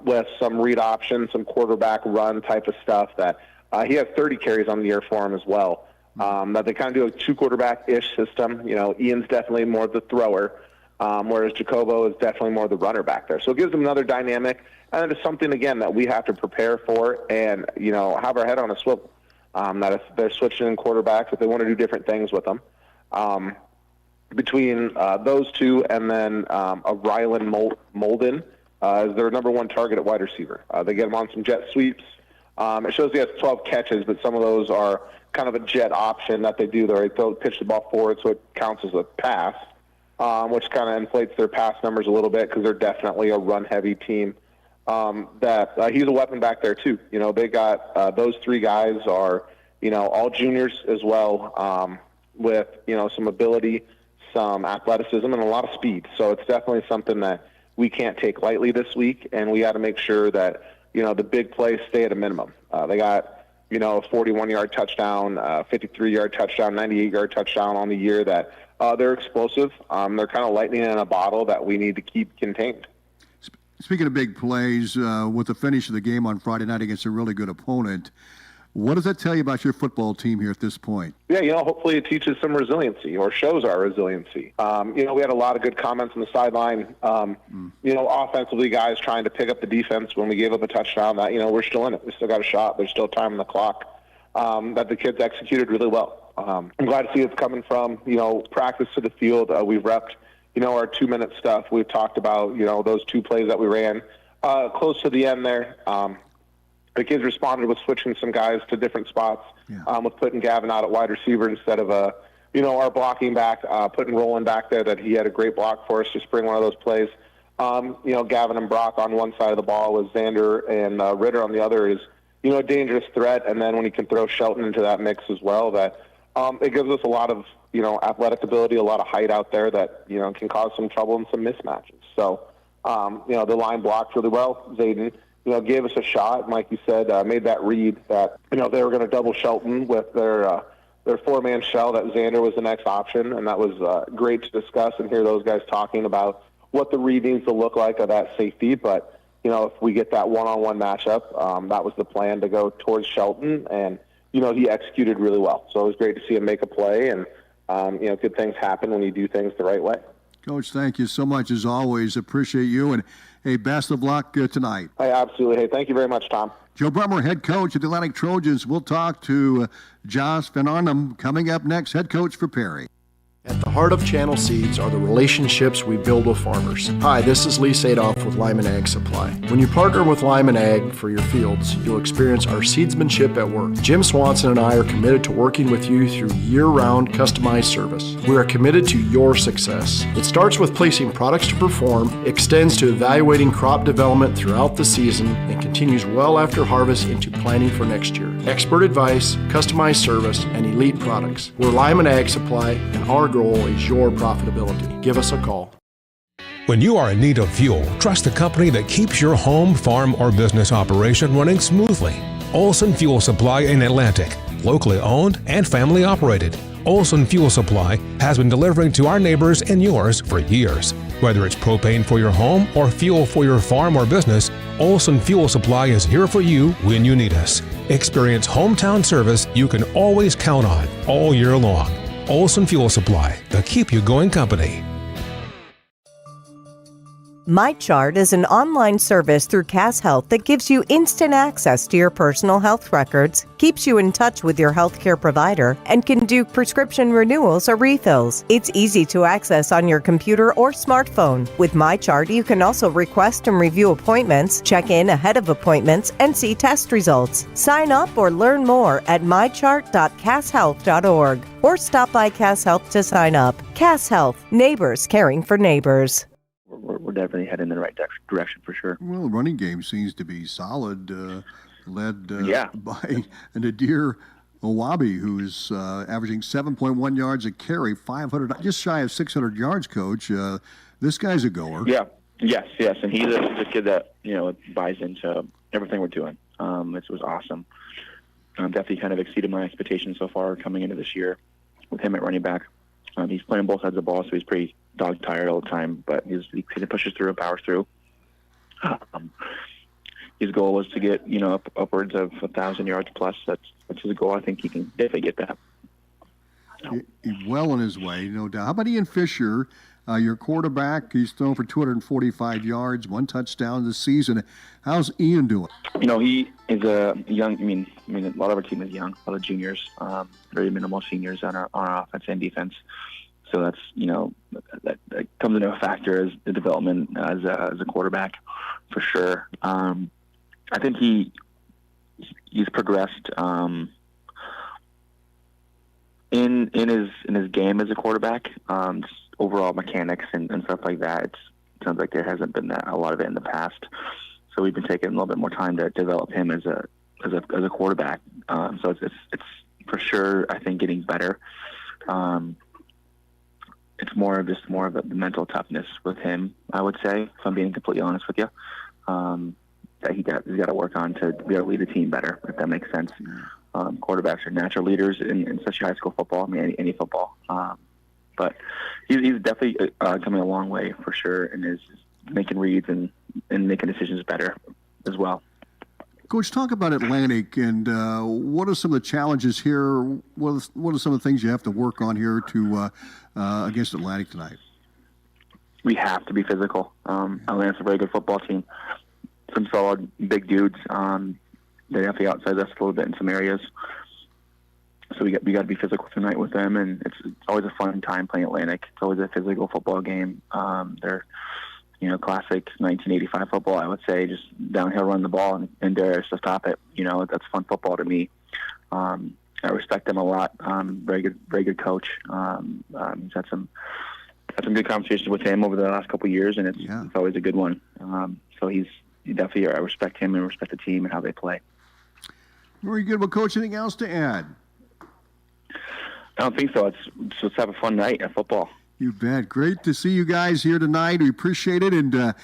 Q: With some read option, some quarterback run type of stuff that he has 30 carries on the year for him as well. That they kind of do a 2 quarterback-ish system. Ian's definitely more the thrower, whereas Jacobo is definitely more the runner back there. So it gives them another dynamic, and it's something, again, that we have to prepare for and, have our head on a swivel. That if they're switching in quarterbacks, if they want to do different things with them. Between those two and then a Rylan Molden, is their number 1 target at wide receiver. They get him on some jet sweeps. It shows he has 12 catches, but some of those are kind of a jet option that they do. They'll pitch the ball forward, so it counts as a pass, which kind of inflates their pass numbers a little bit because they're definitely a run-heavy team. He's a weapon back there, too. They got those 3 guys are, all juniors as well with, some ability, some athleticism, and a lot of speed. So it's definitely something that we can't take lightly this week, and we got to make sure that, the big plays stay at a minimum. They got, a 41-yard touchdown, 53-yard touchdown, 98-yard touchdown on the year that they're explosive. They're kind of lightning in a bottle that we need to keep contained.
A: Speaking of big plays, with the finish of the game on Friday night against a really good opponent, what does that tell you about your football team here at this point?
Q: Yeah, hopefully it teaches some resiliency or shows our resiliency. We had a lot of good comments on the sideline. Offensively, guys trying to pick up the defense when we gave up a touchdown. That we're still in it. We still got a shot. There's still time on the clock. That the kids executed really well. I'm glad to see it's coming from practice to the field. We've repped our 2-minute stuff. We've talked about those 2 plays that we ran close to the end there. The kids responded with switching some guys to different spots, with putting Gavin out at wide receiver instead of our blocking back, putting Roland back there. That he had a great block for us to spring one of those plays. Gavin and Brock on one side of the ball with Xander and Ritter on the other is a dangerous threat. And then when he can throw Shelton into that mix as well, that it gives us a lot of athletic ability, a lot of height out there that can cause some trouble and some mismatches. So the line blocked really well. Zayden gave us a shot, and like you said, made that read that, they were going to double Shelton with their 4-man shell, that Xander was the next option, and that was great to discuss and hear those guys talking about what the read needs to look like of that safety. But, if we get that one-on-one matchup, that was the plan, to go towards Shelton, and, he executed really well. So it was great to see him make a play, and, good things happen when you do things the right way.
A: Coach, thank you so much, as always. Appreciate you, and hey, best of luck tonight.
Q: Hey, absolutely. Hey, thank you very much, Tom.
A: Joe Brummer, head coach of the Atlantic Trojans. We'll talk to Josh Van Arnhem coming up next, head coach for Perry.
R: At the heart of Channel Seeds are the relationships we build with farmers. Hi, this is Lee Sadoff with Lyman Ag Supply. When you partner with Lyman Ag for your fields, you'll experience our seedsmanship at work. Jim Swanson and I are committed to working with you through year-round customized service. We are committed to your success. It starts with placing products to perform, extends to evaluating crop development throughout the season, and continues well after harvest into planning for next year. Expert advice, customized service, and elite products. We're Lyman Ag Supply, and our goal is your profitability. Give us a call.
S: When you are in need of fuel, trust the company that keeps your home, farm, or business operation running smoothly. Olson Fuel Supply in Atlantic. Locally owned and family operated. Olson Fuel Supply has been delivering to our neighbors and yours for years. Whether it's propane for your home or fuel for your farm or business, Olson Fuel Supply is here for you when you need us. Experience hometown service you can always count on all year long. Olson Fuel Supply, the keep you going company.
T: MyChart is an online service through Cass Health that gives you instant access to your personal health records, keeps you in touch with your healthcare provider, and can do prescription renewals or refills. It's easy to access on your computer or smartphone. With MyChart, you can also request and review appointments, check in ahead of appointments, and see test results. Sign up or learn more at mychart.casshealth.org or stop by Cass Health to sign up. Cass Health, neighbors caring for neighbors.
U: We're definitely heading in the right direction for sure.
A: Well, the running game seems to be solid, led by Nadir Owabi, who's averaging 7.1 yards a carry, 500, just shy of 600 yards, Coach. This guy's a goer.
U: Yeah, yes, and he's a kid that buys into everything we're doing. It was awesome. Definitely kind of exceeded my expectations so far coming into this year with him at running back. He's playing both sides of the ball, so he's pretty dog tired all the time, but he pushes through and powers through. His goal was to get upwards of 1,000 yards plus. That's his goal. I think he can definitely get that.
A: He's well on his way, no doubt. How about Ian Fisher, your quarterback? He's thrown for 245 yards, 1 touchdown this season. How's Ian doing?
U: He is a young. I mean, a lot of our team is young. A lot of juniors, very minimal seniors on our offense and defense. So that's that comes into a factor as the development as a quarterback, for sure. I think he's progressed in his game as a quarterback. Just overall mechanics and stuff like that. It sounds like there hasn't been a lot of it in the past. So we've been taking a little bit more time to develop him as a quarterback. So it's for sure, I think, getting better. It's more of the mental toughness with him, I would say, if I'm being completely honest with you, that he's got to work on to be able to lead the team better, if that makes sense. Quarterbacks are natural leaders in especially high school football, I mean, any football. But he's definitely coming a long way, for sure, and is making reads and making decisions better as well.
A: Coach, talk about Atlantic, and what are some of the challenges here? What are some of the things you have to work on here to against Atlantic tonight?
U: We have to be physical. Atlantic's a very good football team. Some solid big dudes. They definitely outside us a little bit in some areas. So we got to be physical tonight with them, and it's always a fun time playing Atlantic. It's always a physical football game. They're classic 1985 football, I would say, just downhill, run the ball and dare us to stop it. That's fun football to me. I respect them a lot. Very good coach. He's had some good conversations with him over the last couple of years, and it's always a good one. So he definitely, I respect him and respect the team and how they play.
A: Very good. Well, Coach, anything else to add?
U: I don't think so. Let's have a fun night at football.
A: You bet. Great to see you guys here tonight. We appreciate it, and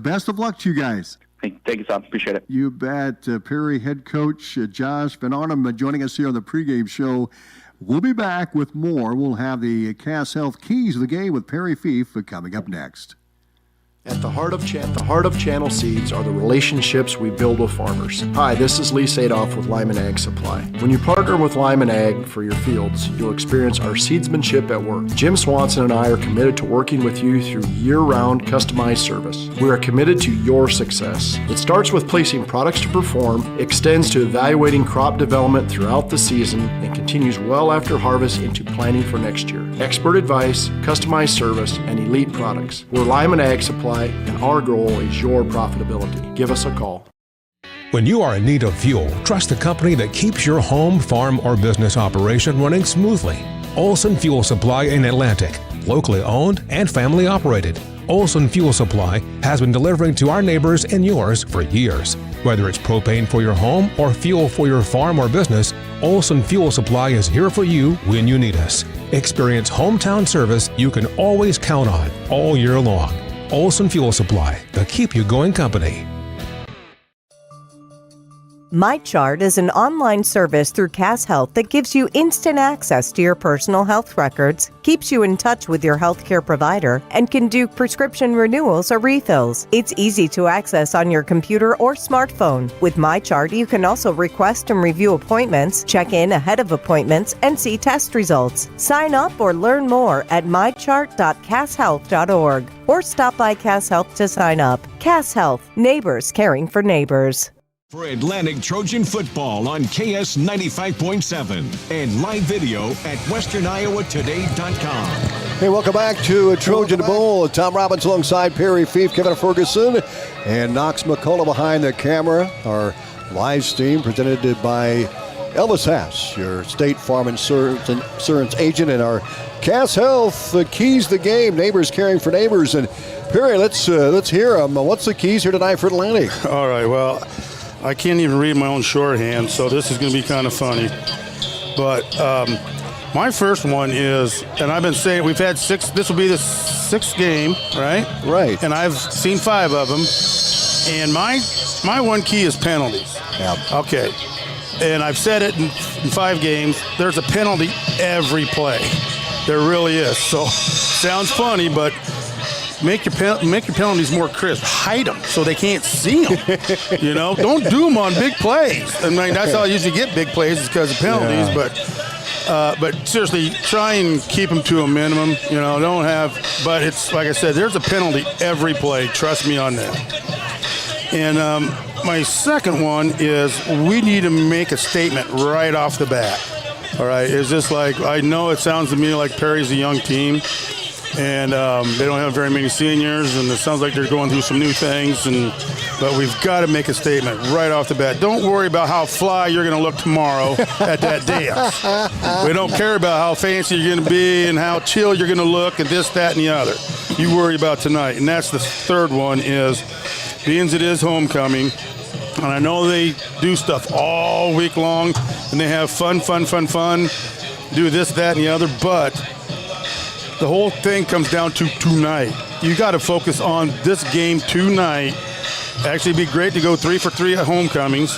A: best of luck to you guys.
U: Thank you, Sam. Appreciate it.
A: You bet. Perry head coach Josh Van Arnhem joining us here on the pregame show. We'll be back with more. We'll have the Cass Health keys of the game with Perry Fief coming up next.
R: At the heart of Channel Seeds are the relationships we build with farmers. Hi, this is Lee Sadoff with Lyman Ag Supply. When you partner with Lyman Ag for your fields, you'll experience our seedsmanship at work. Jim Swanson and I are committed to working with you through year-round customized service. We are committed to your success. It starts with placing products to perform, extends to evaluating crop development throughout the season, and continues well after harvest into planning for next year. Expert advice, customized service, and elite products. We're Lyman Ag Supply, and our goal is your profitability. Give us a call.
S: When you are in need of fuel, trust the company that keeps your home, farm, or business operation running smoothly. Olson Fuel Supply in Atlantic, locally owned and family operated. Olson Fuel Supply has been delivering to our neighbors and yours for years. Whether it's propane for your home or fuel for your farm or business, Olson Fuel Supply is here for you when you need us. Experience hometown service you can always count on all year long. Olson Fuel Supply, the keep you going company.
T: MyChart is an online service through Cass Health that gives you instant access to your personal health records, keeps you in touch with your healthcare provider, and can do prescription renewals or refills. It's easy to access on your computer or smartphone. With MyChart, you can also request and review appointments, check in ahead of appointments, and see test results. Sign up or learn more at mychart.casshealth.org or stop by Cass Health to sign up. Cass Health, neighbors caring for neighbors.
H: For Atlantic Trojan football on KS 95.7 and live video at westerniowatoday.com.
A: Hey, welcome back to Trojan Bowl. Tom Robbins alongside Perry Fief, Kevin Ferguson, and Knox McCullough behind the camera. Our live stream presented by Elvis Haas, your State Farm Insurance agent, and our Cass Health, the keys to the game, neighbors caring for neighbors. And Perry, let's hear them. What's the keys here tonight for Atlantic?
B: All right, well, I can't even read my own shorthand, so this is going to be kind of funny. But my first one is, and I've been saying we've had 6, this will be the 6th game, right?
A: Right.
B: And I've seen 5 of them. And my one key is penalties.
A: Yeah.
B: Okay. And I've said it in 5 games, there's a penalty every play. There really is. So, sounds funny, but make your penalties more crisp. Hide them so they can't see them. Don't do them on big plays. I mean, that's how I usually get big plays is because of penalties. Yeah. But seriously, try and keep them to a minimum. Don't have. But it's like I said, there's a penalty every play. Trust me on that. And my second one is we need to make a statement right off the bat. All right, it's just like I know it sounds to me like Perry's a young team. And they don't have very many seniors, and it sounds like they're going through some new things. But we've got to make a statement right off the bat. Don't worry about how fly you're going to look tomorrow at that dance. We don't care about how fancy you're going to be and how chill you're going to look and this, that, and the other. You worry about tonight. And that's the third one is, being it is homecoming, and I know they do stuff all week long, and they have fun, do this, that, and the other, but the whole thing comes down to tonight. You got to focus on this game tonight. Actually, it'd be great to go 3 for 3 at homecomings,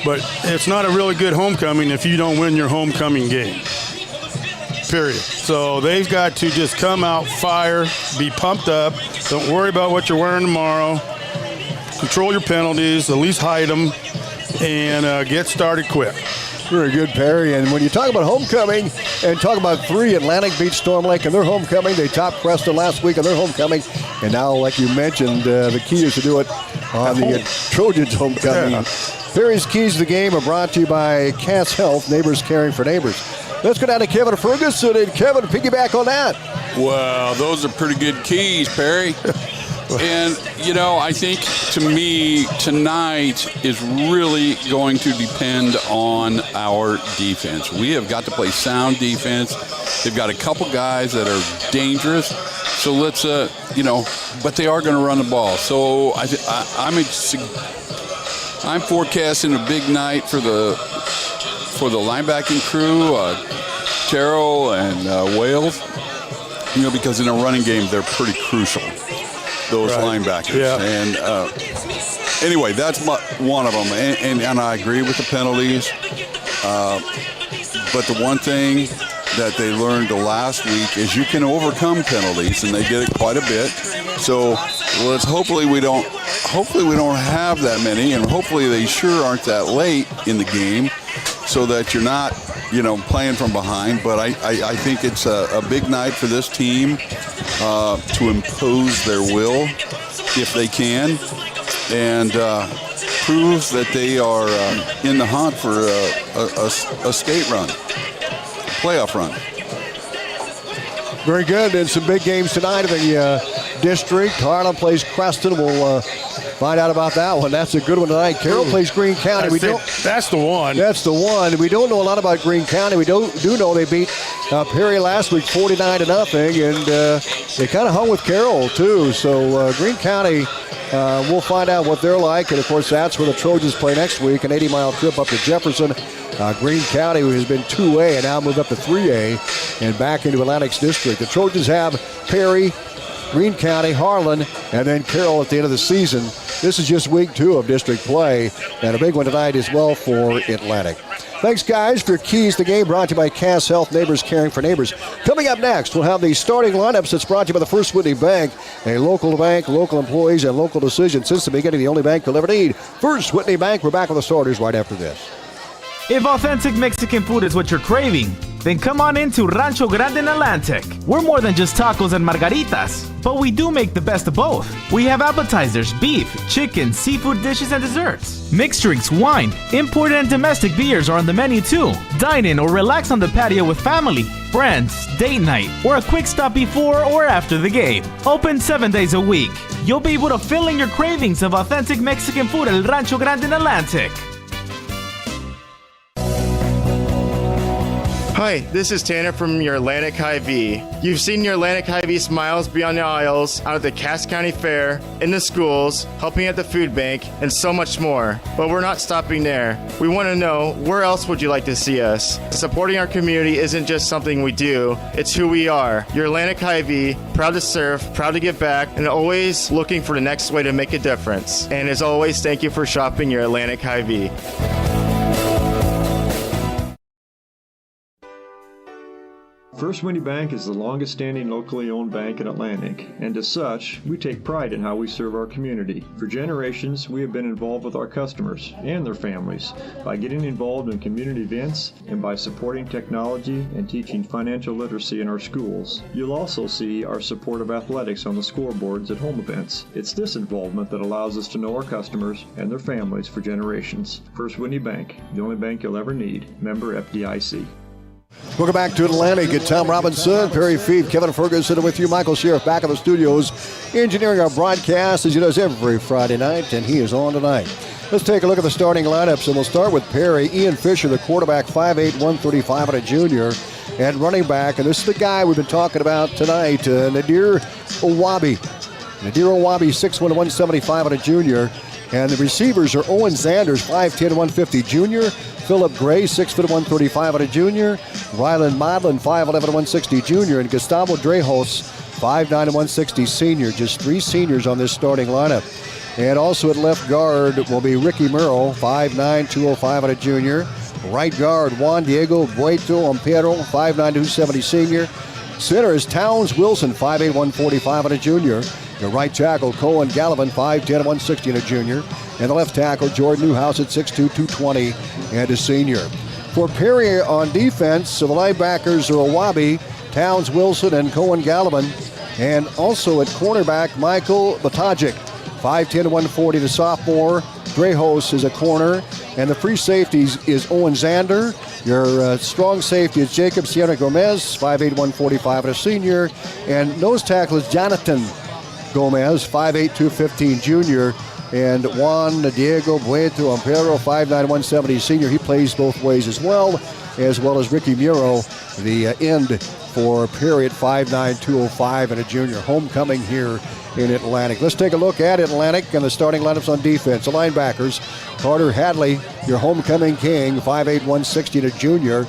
B: but it's not a really good homecoming if you don't win your homecoming game. Period. So they've got to just come out, fire, be pumped up. Don't worry about what you're wearing tomorrow. Control your penalties, at least hide them, and get started quick.
A: Very good, Perry. And when you talk about homecoming and talk about 3, Atlantic beat Storm Lake in their homecoming. They topped Preston last week in their homecoming. And now, like you mentioned, the key is to do it on the Trojans homecoming. Yeah. Perry's Keys to the Game are brought to you by Cass Health, neighbors caring for neighbors. Let's go down to Kevin Ferguson. And Kevin, piggyback on that.
C: Well, those are pretty good keys, Perry. And, I think to me, tonight is really going to depend on our defense. We have got to play sound defense. They've got a couple guys that are dangerous. So let's, but they are going to run the ball. So I'm forecasting a big night for the linebacking crew, Terrell and Wales, because in a running game, they're pretty crucial. Those linebackers. Yeah. And anyway, that's one of them. And I agree with the penalties. But the one thing that they learned the last week is you can overcome penalties, and they did it quite a bit. So hopefully we don't have that many, and hopefully they sure aren't that late in the game so that you're not, playing from behind. But I think it's a big night for this team to impose their will if they can, and proves that they are in the hunt for a state run, playoff run.
A: Very good. And some big games tonight in the district. Harlan plays Creston. We'll find out about that one. That's a good one tonight. Carroll plays Greene County.
B: That's the one.
A: That's the one. We don't know a lot about Greene County. We do know they beat Perry last week 49-0, and they kind of hung with Carroll too. So Greene County, we'll find out what they're like. And of course, that's where the Trojans play next week, an 80-mile trip up to Jefferson. Greene County, who has been 2A and now moved up to 3A and back into Atlantic's district. The Trojans have Perry Greene County, Harlan, and then Carroll at the end of the season. This is just week 2 of district play, and a big one tonight as well for Atlantic. Thanks, guys, for your keys to the game. Brought to you by Cass Health, neighbors caring for neighbors. Coming up next, we'll have the starting lineups that's brought to you by the First Whitney Bank, a local bank, local employees, and local decisions. Since the beginning, the only bank you'll ever need. First Whitney Bank. We're back with the starters right after this.
E: If authentic Mexican food is what you're craving, then come on into Rancho Grande in Atlantic. We're more than just tacos and margaritas, but we do make the best of both. We have appetizers, beef, chicken, seafood dishes, and desserts. Mixed drinks, wine, imported and domestic beers are on the menu too. Dine in or relax on the patio with family, friends, date night, or a quick stop before or after the game. Open 7 days a week. You'll be able to fill in your cravings of authentic Mexican food at Rancho Grande in Atlantic.
V: Hi, this is Tanner from your Atlantic Hy-Vee. You've seen your Atlantic Hy-Vee smiles beyond the aisles, out at the Cass County Fair, in the schools, helping at the food bank, and so much more. But we're not stopping there. We want to know, where else would you like to see us? Supporting our community isn't just something we do, it's who we are. Your Atlantic Hy-Vee, proud to serve, proud to give back, and always looking for the next way to make a difference. And as always, thank you for shopping your Atlantic Hy-Vee.
J: First Whitney Bank is the longest standing locally owned bank in Atlantic, and as such, we take pride in how we serve our community. For generations, we have been involved with our customers and their families by getting involved in community events and by supporting technology and teaching financial literacy in our schools. You'll also see our support of athletics on the scoreboards at home events. It's this involvement that allows us to know our customers and their families for generations. First Whitney Bank, the only bank you'll ever need. Member FDIC.
A: Welcome back to Atlantic. It's Tom Robinson, Perry Fief, Kevin Ferguson with you. Michael Sheriff back in the studios, engineering our broadcast as he does every Friday night, and he is on tonight. Let's take a look at the starting lineups, and we'll start with Perry. Ian Fisher, the quarterback, 5'8", 135, and a junior. And running back, and this is the guy we've been talking about tonight, Nadir Owabi. Nadir Owabi, 6'1", 175, and a junior. And the receivers are Owen Zanders, 5'10", 150, junior. Philip Gray, 6', 135, and a junior. Rylan Modlin, 5'11", 160, junior. And Gustavo Drejos, 5'9", 160, senior. Just 3 seniors on this starting lineup. And also at left guard will be Ricky Murrow, 5'9", 205, and a junior. Right guard, Juan Diego Bueto Ampero, 5'9", 270, senior. Center is Towns Wilson, 5'8", 145, and a junior. The right tackle, Cohen Gallivan, 5'10", 160, and a junior. And the left tackle, Jordan Newhouse at 6'2", 220, and a senior. For Perry on defense, so the linebackers are Owabi, Towns Wilson, and Cohen Gallivan. And also at cornerback, Michael Batajic, 5'10", 140, the sophomore. Drejos is a corner. And the free safeties is Owen Zander. Your strong safety is Jacob Sierra Gomez, 5'8", 145, and a senior. And nose tackle is Jonathan Gomez, 5'8", 215, junior. And Juan Diego Bueto Ampero, 5'9", 170, senior. He plays both ways as well as Ricky Muro, the end for Perry at 5'9", 205, and a junior. Homecoming here in Atlantic. Let's take a look at Atlantic and the starting lineups on defense. The linebackers, Carter Hadley, your homecoming king, 5'8", 160, and a junior.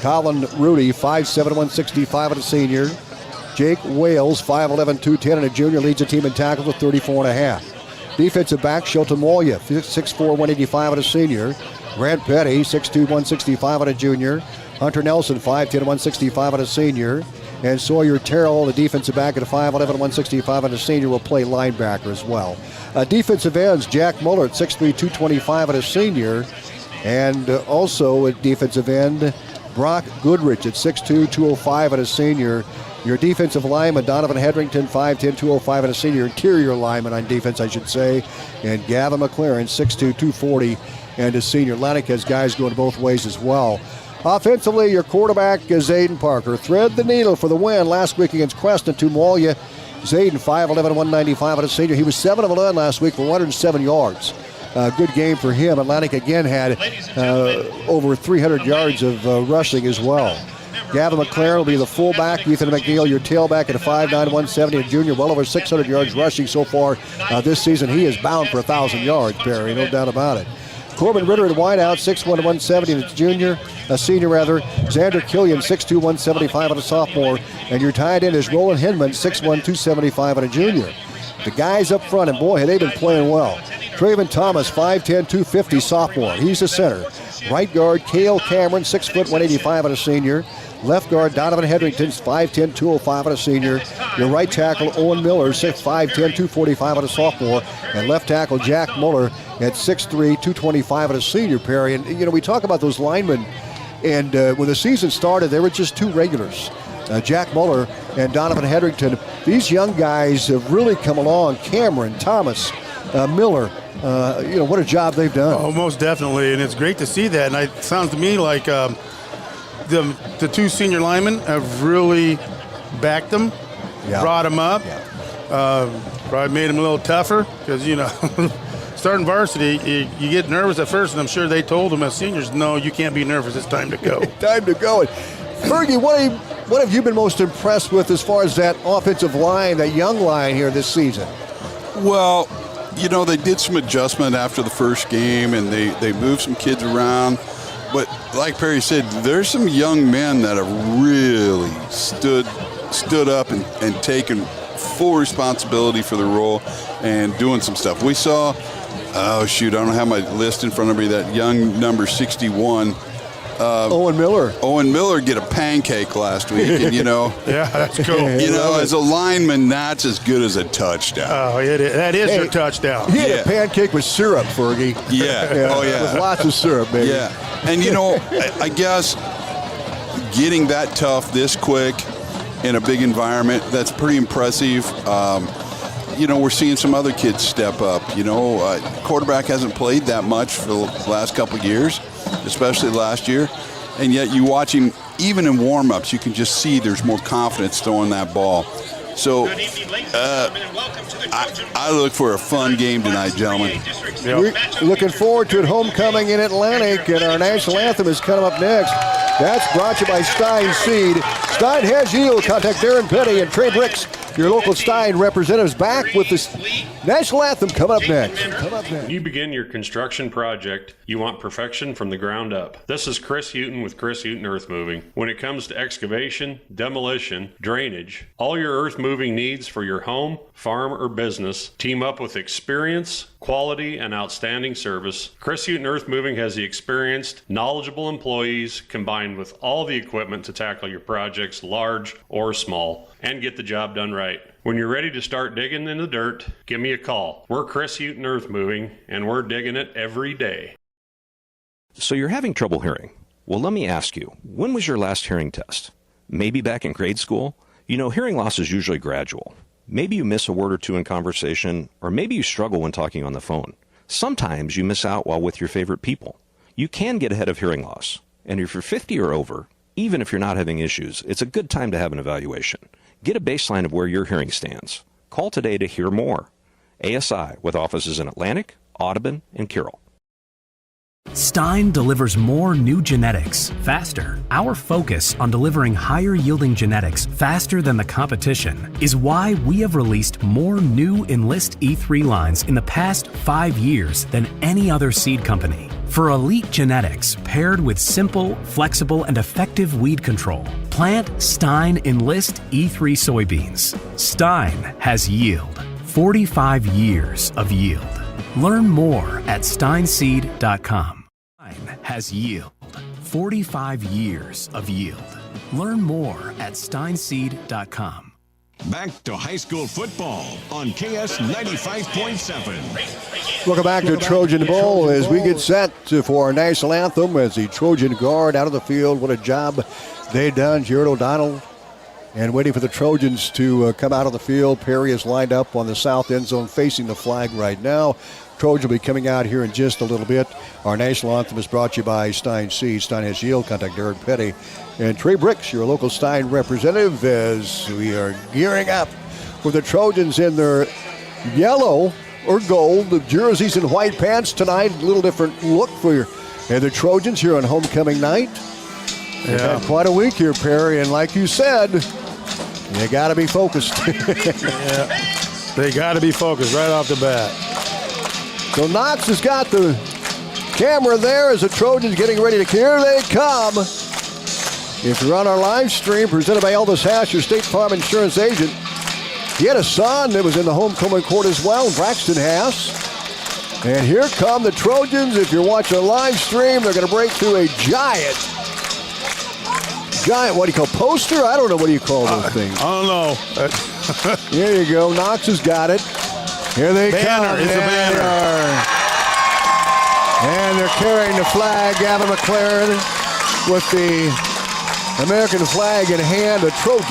A: Colin Rudy, 5'7", 165, and a senior. Jake Wales, 5'11", 210, and a junior, leads the team in tackles with 34.5. Defensive back, Shelton Moya, 6'4", 185, and a senior. Grant Petty, 6'2", 165, and a junior. Hunter Nelson, 5'10", 165, and a senior. And Sawyer Terrell, the defensive back at 5'11", 165, and a senior, will play linebacker as well. Defensive ends, Jack Muller at 6'3", 225, and a senior. And also at defensive end, Brock Goodrich at 6'2", 205, and a senior. Your defensive lineman, Donovan Hedrington, 5'10", 205, and a senior. Interior lineman on defense, I should say. And Gavin McLaren, 6'2", 240, and a senior. Atlantic has guys going both ways as well. Offensively, your quarterback is Aiden Parker. Thread the needle for the win last week against Creston Tumalia. Zayden, 5'11", 195, and a senior. He was 7 of 11 last week for 107 yards. Good game for him. Atlantic again had over 300 yards of rushing as well. Gavin McLaren will be the fullback. Ethan McNeil, your tailback, at a 5'9", 170, a junior, well over 600 yards rushing so far this season. He is bound for 1,000 yards, Perry, no doubt about it. Corbin Ritter at wideout, 6'1", 170, and a senior. Xander Killian, 6'2", 175, and a sophomore. And your tight end is Roland Hinman, 6'1", 275, and a junior. The guys up front, and boy, they've been playing well. Traven Thomas, 5'10", 250, sophomore. He's the center. Right guard, Cale Cameron, 6 foot, 185, and a senior. Left guard, Donovan Hedrington, 5'10", 205, and a senior. Your right tackle, Owen Miller, 5'10", 245, and a sophomore. And left tackle, Jack Muller, at 6'3", 225, and a senior, Perry. And, we talk about those linemen, and when the season started, there were just two regulars, Jack Muller and Donovan Hedrington. These young guys have really come along. Cameron, Thomas, Miller, what a job they've done.
B: Oh, most definitely, and it's great to see that. And it sounds to me like the two senior linemen have really backed them, brought them up, probably made them a little tougher because, starting varsity, you get nervous at first, and I'm sure they told them as seniors, no, you can't be nervous. It's time to go.
A: Time to go. And Fergie, what have you been most impressed with as far as that offensive line, that young line here this season?
C: Well, they did some adjustment after the first game, and they moved some kids around. But like Perry said, there's some young men that have really stood up and taken full responsibility for the role and doing some stuff. We saw, I don't have my list in front of me, that young number 61,
A: Owen
C: Miller get a pancake last week, and
B: yeah, that's cool.
C: As a lineman, that's as good as a touchdown.
B: Oh, that is your touchdown.
A: He had a pancake with syrup, Fergie.
C: Yeah. Oh yeah,
A: with lots of syrup, baby.
C: Yeah, and I guess getting that tough this quick in a big environment, that's pretty impressive. We're seeing some other kids step up. Quarterback hasn't played that much for the last couple of years, especially last year. And yet you watch him, even in warm-ups, you can just see there's more confidence throwing that ball. So I look for a fun game tonight, gentlemen.
A: We're looking forward to it. Homecoming in Atlantic, and our national anthem is coming up next. That's brought to you by Stein Seed. Stein has yield. Contact Darren Petty and Trey Bricks, your local Stein representatives, back with this national anthem coming up next.
D: When you begin your construction project, you want perfection from the ground up. This is Chris Houghton with Chris Houghton Earth Moving. When it comes to excavation, demolition, drainage, all your earth moving needs for your home, farm, or business, team up with experience, quality, and outstanding service. Chris Houghton Earth Moving has the experienced, knowledgeable employees combined with all the equipment to tackle your projects, large or small, and get the job done right. When you're ready to start digging in the dirt, give me a call. We're Chris Houghton Earth Moving, and we're digging it every day.
F: So you're having trouble hearing. Well, let me ask you, when was your last hearing test? Maybe back in grade school? Hearing loss is usually gradual. Maybe you miss a word or two in conversation, or maybe you struggle when talking on the phone. Sometimes you miss out while with your favorite people. You can get ahead of hearing loss. And if you're 50 or over, even if you're not having issues, it's a good time to have an evaluation. Get a baseline of where your hearing stands. Call today to hear more. ASI, with offices in Atlantic, Audubon, and Carroll.
W: Stein delivers more new genetics faster. Our focus on delivering higher yielding genetics faster than the competition is why we have released more new Enlist E3 lines in the past 5 years than any other seed company. For elite genetics paired with simple, flexible, and effective weed control, plant Stein Enlist E3 soybeans. Stein has yield. 45 years of yield. Learn more at steinseed.com. Stein has yield. 45 years of yield. Learn more at steinseed.com.
H: Back to high school football on KS 95.7.
A: Welcome back to Trojan Bowl as we get set for our national anthem as the Trojan Guard out of the field. What a job they've done. Jared O'Donnell and waiting for the Trojans to come out of the field. Perry is lined up on the south end zone facing the flag right now. Trojan will be coming out here in just a little bit. Our national anthem is brought to you by Stein Seed. Stein has yield. Contact Derek Petty and Trey Bricks, your local Stein representative, as we are gearing up for the Trojans in their yellow or gold jerseys and white pants tonight. A little different look for the Trojans here on homecoming night. They've had quite a week here, Perry, and like you said, you got to be focused.
B: They got to be focused right off the bat.
A: So Knox has got the Camera there as the Trojans getting ready to, here they come. If you're on our live stream, presented by Elvis Hash, your State Farm Insurance agent. He had a son that was in the homecoming court as well, Braxton Haas. And here come the Trojans. If you're watching a live stream, they're going to break through a giant, what do you call, poster? I don't know, what do you call those things?
B: I don't know.
A: Here you go. Knox has got it. Here they come.
B: It's a banner.
A: And they're carrying the flag. Gavin McLaren with the American flag in hand. The Trojans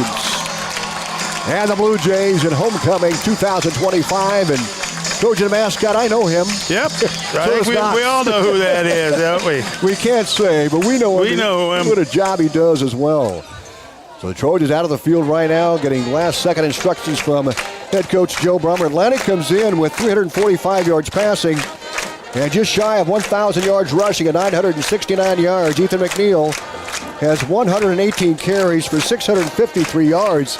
A: and the Blue Jays in homecoming 2025. And Trojan mascot, I know him.
B: Yep. I think we all know who that is, don't we?
A: We can't say, but we know him.
B: We know him.
A: What a job he does as well. So the Trojans out of the field right now, getting last-second instructions from head coach Joe Brummer. Atlantic comes in with 345 yards passing and just shy of 1,000 yards rushing at 969 yards. Ethan McNeil has 118 carries for 653 yards.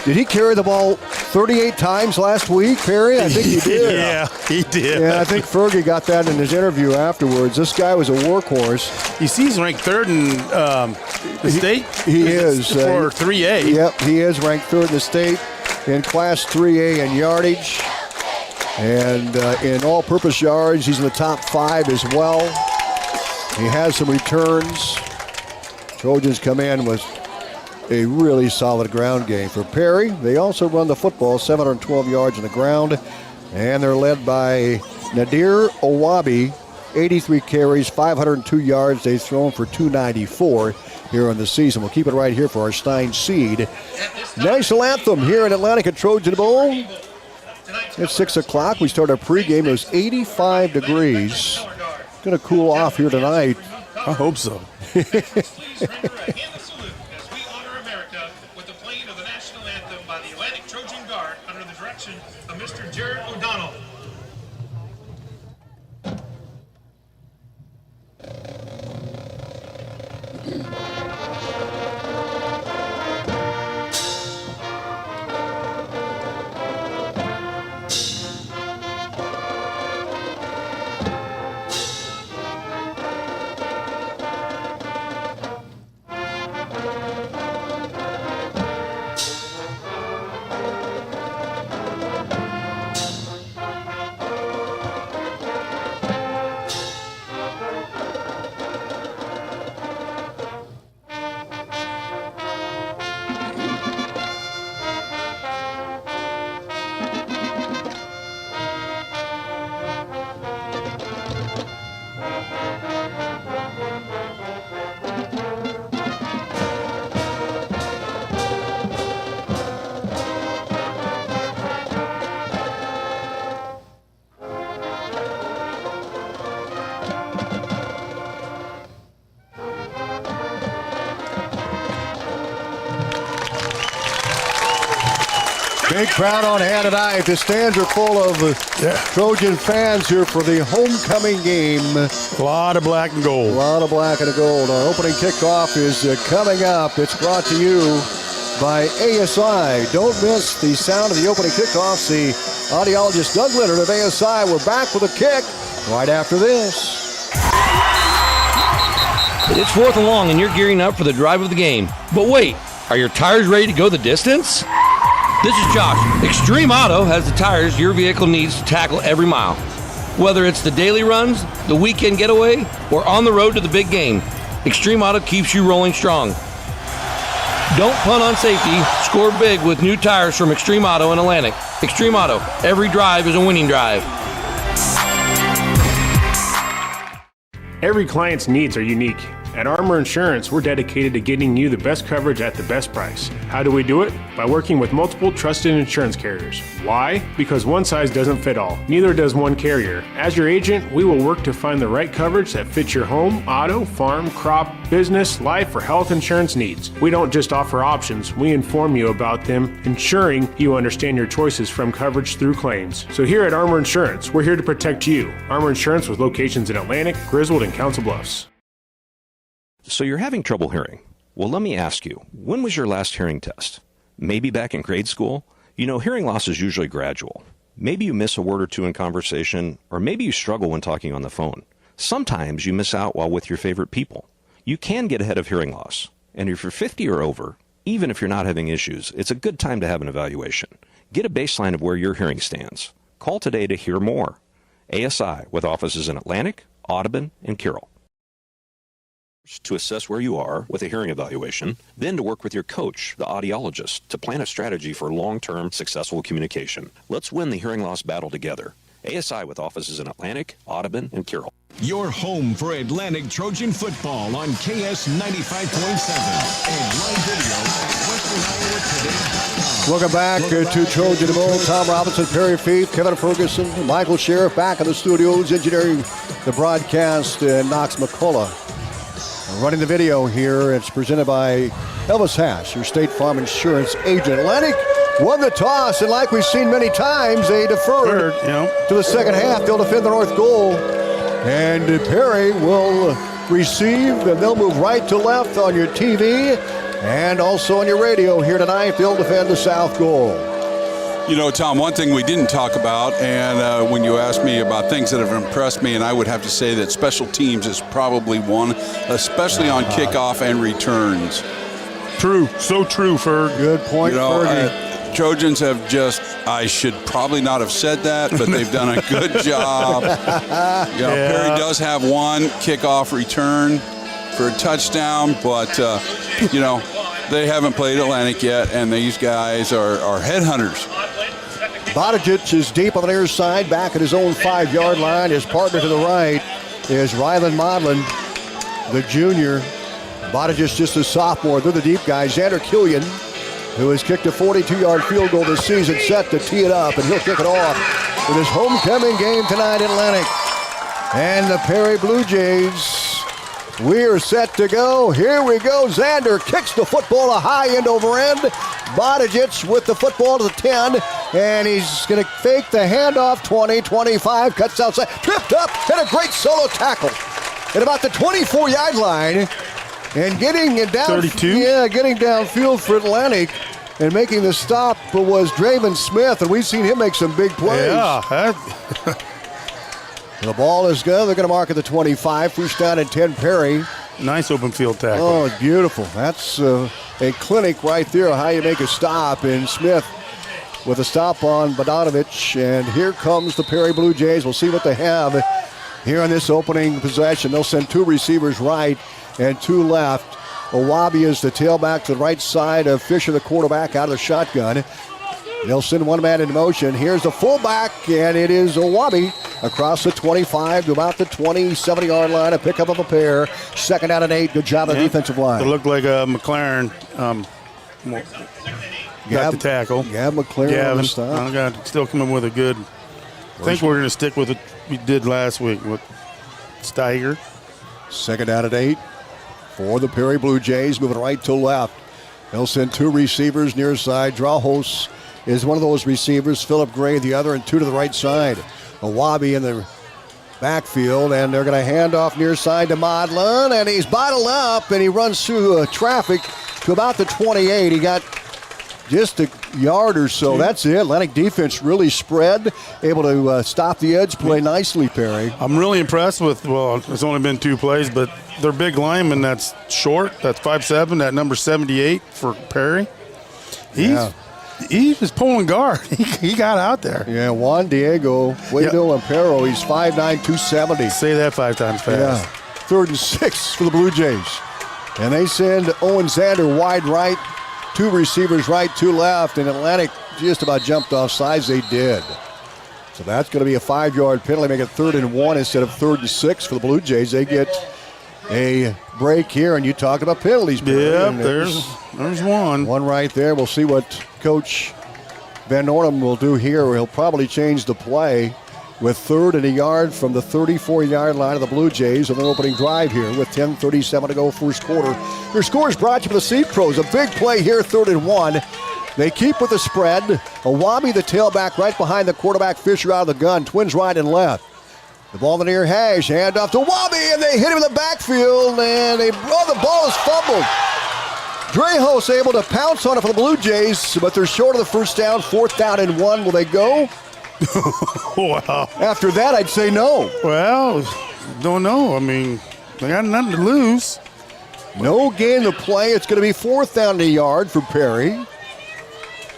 A: Did he carry the ball 38 times last week, Perry? I think he did.
B: Yeah, he did.
A: Yeah, I think Fergie got that in his interview afterwards. This guy was a workhorse.
B: You see he's ranked third in the state?
A: He is.
B: For 3A.
A: Yep, he is ranked third in the state in Class 3A in yardage. And in all-purpose yards, he's in the top 5 as well. He has some returns. Trojans come in with a really solid ground game for Perry. They also run the football, 712 yards on the ground, and they're led by Nadir Owabi, 83 carries, 502 yards. They've thrown for 294 here in the season. We'll keep it right here for our Stein Seed National Anthem here in Atlantic at Trojan Bowl. It's 6 o'clock. We start our pregame. It was 85 degrees. Going to cool off here tonight.
B: I hope so.
A: Big crowd on hand tonight. The stands are full of Trojan fans here for the homecoming game.
B: A lot of black and gold.
A: A lot of black and gold. Our opening kickoff is coming up. It's brought to you by ASI. Don't miss the sound of the opening kickoffs. The audiologist Doug Leonard of ASI. We're back with a kick right after this.
G: It's 4th and long, and you're gearing up for the drive of the game. But wait, are your tires ready to go the distance? This is Josh. Extreme Auto has the tires your vehicle needs to tackle every mile. Whether it's the daily runs, the weekend getaway, or on the road to the big game, Extreme Auto keeps you rolling strong. Don't punt on safety. Score big with new tires from Extreme Auto in Atlantic. Extreme Auto. Every drive is a winning drive.
I: Every client's needs are unique. At Armor Insurance, we're dedicated to getting you the best coverage at the best price. How do we do it? By working with multiple trusted insurance carriers. Why? Because one size doesn't fit all. Neither does one carrier. As your agent, we will work to find the right coverage that fits your home, auto, farm, crop, business, life, or health insurance needs. We don't just offer options, we inform you about them, ensuring you understand your choices from coverage through claims. So here at Armor Insurance, we're here to protect you. Armor Insurance with locations in Atlantic, Griswold, and Council Bluffs.
F: So you're having trouble hearing. Well, let me ask you, when was your last hearing test? Maybe back in grade school? You know, hearing loss is usually gradual. Maybe you miss a word or two in conversation, or maybe you struggle when talking on the phone. Sometimes you miss out while with your favorite people. You can get ahead of hearing loss. And if you're 50 or over, even if you're not having issues, it's a good time to have an evaluation. Get a baseline of where your hearing stands. Call today to hear more. ASI, with offices in Atlantic, Audubon, and Carroll. To assess where you are with a hearing evaluation, then to work with your coach, the audiologist, to plan a strategy for long-term successful communication. Let's win the hearing loss battle together. ASI, with offices in Atlantic, Audubon, and Carroll.
H: Your home for Atlantic Trojan football on KS 95.7 and live video at WesternIowaToday.com.
A: Welcome back to Trojan Bowl. Tom Robinson, Perry Fief, Kevin Ferguson, Michael Sheriff back in the studios, engineering the broadcast, Knox McCullough. Running the video here. It's presented by Elvis Hash, your State Farm Insurance agent. Atlantic won the toss, and like we've seen many times, they deferred to the second half. They'll defend the north goal, and Perry will receive, and they'll move right to left on your TV and also on your radio here tonight. They'll defend the south goal.
C: You know, Tom, one thing we didn't talk about, and when you asked me about things that have impressed me, and I would have to say that special teams is probably one, especially on kickoff and returns.
B: True, so true, Ferg.
A: Good point, Fergie.
C: Trojans have just, I should probably not have said that, but they've done a good job. Perry does have one kickoff return for a touchdown, but, they haven't played Atlantic yet, and these guys are headhunters.
A: Bodijic is deep on the near side, back at his own 5-yard line. His partner to the right is Rylan Modlin, the junior. Bodijic just a sophomore. They're the deep guys. Xander Killian, who has kicked a 42-yard field goal this season, set to tee it up, and he'll kick it off with his homecoming game tonight in Atlantic. And the Perry Blue Jays, we are set to go. Here we go. Xander kicks the football a high end over end. Bodijic with the football to the 10, and he's going to fake the handoff. 20, 25, cuts outside, tripped up, and a great solo tackle at about the 24-yard line, and getting it down.
B: 32?
A: Yeah, getting downfield for Atlantic and making the stop was Draven Smith, and we've seen him make some big plays.
B: Yeah.
A: The ball is good. They're going to mark at the 25. First down and 10, Perry.
B: Nice open field tackle.
A: Oh, it's beautiful. That's a clinic right there, how you make a stop. And Smith with a stop on Bogdanovich. And here comes the Perry Blue Jays. We'll see what they have here on this opening possession. They'll send two receivers right and two left. Owabi is the tailback to the right side of Fisher, the quarterback, out of the shotgun. They'll send one man in motion. Here's the fullback, and it is Owabi across the 25 to about the 27-yard line. A pickup of a pair. Second down and 8. Good job on the defensive line.
B: It looked like McLaren got the tackle.
A: Gab McLaren on the stop.
B: Still coming with a good. I think we're going to stick with what we did last week with Steiger.
A: Second down and 8 for the Perry Blue Jays, moving right to left. They'll send two receivers near side. Drahos is one of those receivers. Philip Gray the other, and two to the right side. Owabi in the backfield, and they're going to hand off near side to Modlin, and he's bottled up, and he runs through traffic to about the 28. He got just a yard or so. That's it. Atlantic defense really spread, able to stop the edge play nicely, Perry.
B: I'm really impressed with, it's only been 2 plays, but their big lineman that's short, that's 5'7", that number 78 for Perry. He was pulling guard. He got out there.
A: Yeah, Juan Diego Guido Ampero. He's 5'9", 270.
B: Say that 5 times fast.
A: Yeah. 3rd and 6 for the Blue Jays. And they send Owen Xander wide right, 2 receivers right, 2 left, and Atlantic just about jumped off sides. They did. So that's going to be a 5-yard penalty, make it 3rd and 1 instead of 3rd and 6 for the Blue Jays. They get a break here, and you talked about penalties.
B: Yeah, there's one.
A: One right there. We'll see what Coach Van Ornum will do here. He'll probably change the play with 3rd and a yard from the 34-yard line of the Blue Jays on their opening drive here with 10:37 to go first quarter. Your score is brought to you by the Seed Pros. A big play here, 3rd and 1. They keep with the spread. Owabi, the tailback, right behind the quarterback. Fisher out of the gun. Twins right and left. The ball in the near hash. Hand off to Owabi, and they hit him in the backfield, and the ball is fumbled. Drahos able to pounce on it for the Blue Jays, but they're short of the first down. 4th down and 1. Will they go?
B: Wow.
A: After that, I'd say no.
B: Well, don't know. I mean, they got nothing to lose.
A: No gain to play. It's going to be 4th down the yard for Perry.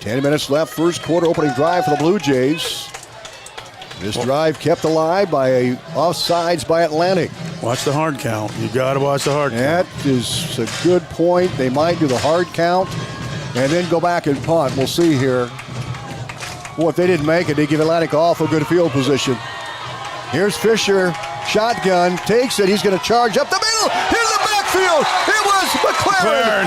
A: 10 minutes left, first quarter opening drive for the Blue Jays. This drive kept alive by a offsides by Atlantic.
B: Watch the hard count. You got to watch the hard count.
A: That is a good point. They might do the hard count and then go back and punt. We'll see here. Well, if they didn't make it, they give Atlantic awful good field position. Here's Fisher, shotgun, takes it. He's going to charge up the middle. Here's the backfield. It was McLaren.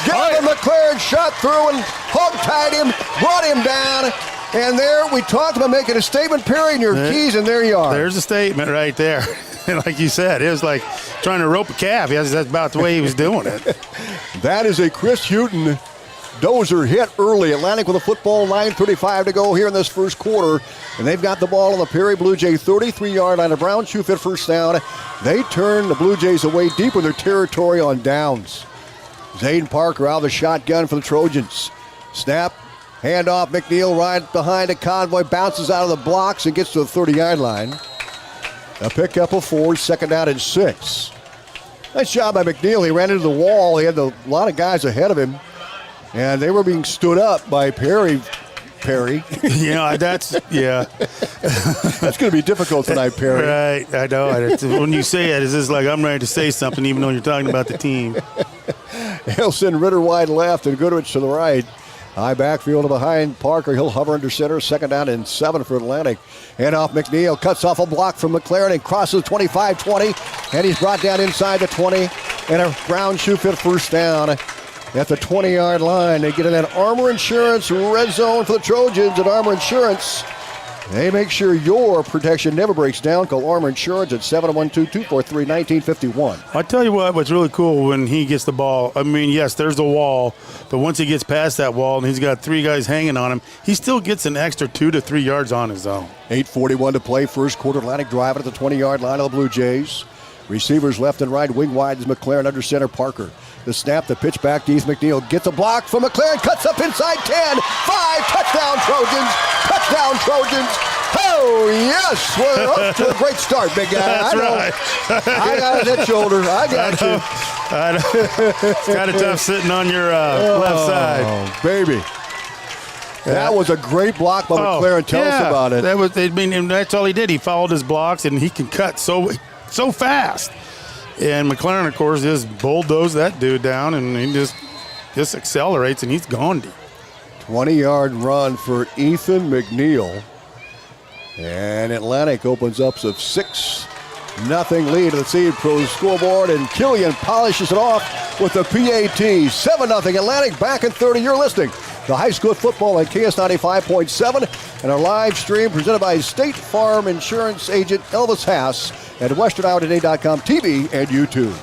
A: Gavin McLaren shot through and hog-tied him, brought him down. And there, we talked about making a statement, Perry, and your keys, and there you are.
B: There's a statement right there. Like you said, it was like trying to rope a calf. That's about the way he was doing it.
A: That is a Chris Houghton dozer hit early. Atlantic with a football, 9:35 to go here in this first quarter. And they've got the ball on the Perry Blue Jay 33-yard line. A Brown shoe fit first down. They turn the Blue Jays away deep in their territory on downs. Zayden Parker out of the shotgun for the Trojans. Snap. Handoff, McNeil right behind a convoy, bounces out of the blocks and gets to the 30-yard line. A pickup of 4, 2nd down and 6. Nice job by McNeil. He ran into the wall. He had a lot of guys ahead of him, and they were being stood up by Perry.
B: Yeah, that's
A: That's going to be difficult tonight, Perry.
B: Right, I know. When you say it, it's just like I'm ready to say something, even though you're talking about the team.
A: He'll send Ritter wide left and Goodrich to the right. High backfield behind Parker. He'll hover under center. 2nd down and 7 for Atlantic. And off McNeil. Cuts off a block from McLaren and crosses 25-20. And he's brought down inside the 20. And a Brown shoe fit first down at the 20-yard line. They get in that Armor Insurance red zone for the Trojans. At Armor Insurance, they make sure your protection never breaks down. Call Armor Insurance at 712-243-1951.
B: I tell you what's really cool when he gets the ball. I mean, yes, there's a wall, but once he gets past that wall and he's got 3 guys hanging on him, he still gets an extra 2 to 3 yards on his own.
A: 8:41 to play, first quarter. Atlantic driving at the 20-yard line of the Blue Jays. Receivers left and right, wing wide is McLaren, under center Parker. The snap, the pitch back to East McNeil. Gets a block from McLaren, cuts up inside 10, 5, touchdown Trojans, touchdown Trojans. Oh, yes, we're up to a great start, big guy.
B: That's right.
A: I got that shoulder, I got you.
B: It's kind of tough sitting on your left side.
A: Oh, baby. That was a great block by McLaren. Tell us about it.
B: That's all he did. He followed his blocks, and he can cut so fast. And McLaren, of course, just bulldozed that dude down, and he just accelerates, and he's gone deep.
A: 20-yard run for Ethan McNeil. And Atlantic opens up a 6-0 lead to the Seed Pros scoreboard, and Killian polishes it off with the PAT. 7-0 Atlantic back in 30. You're listening to High School Football at KS 95.7, and our live stream presented by State Farm Insurance agent Elvis Haas at WesternIowaToday.com TV and YouTube.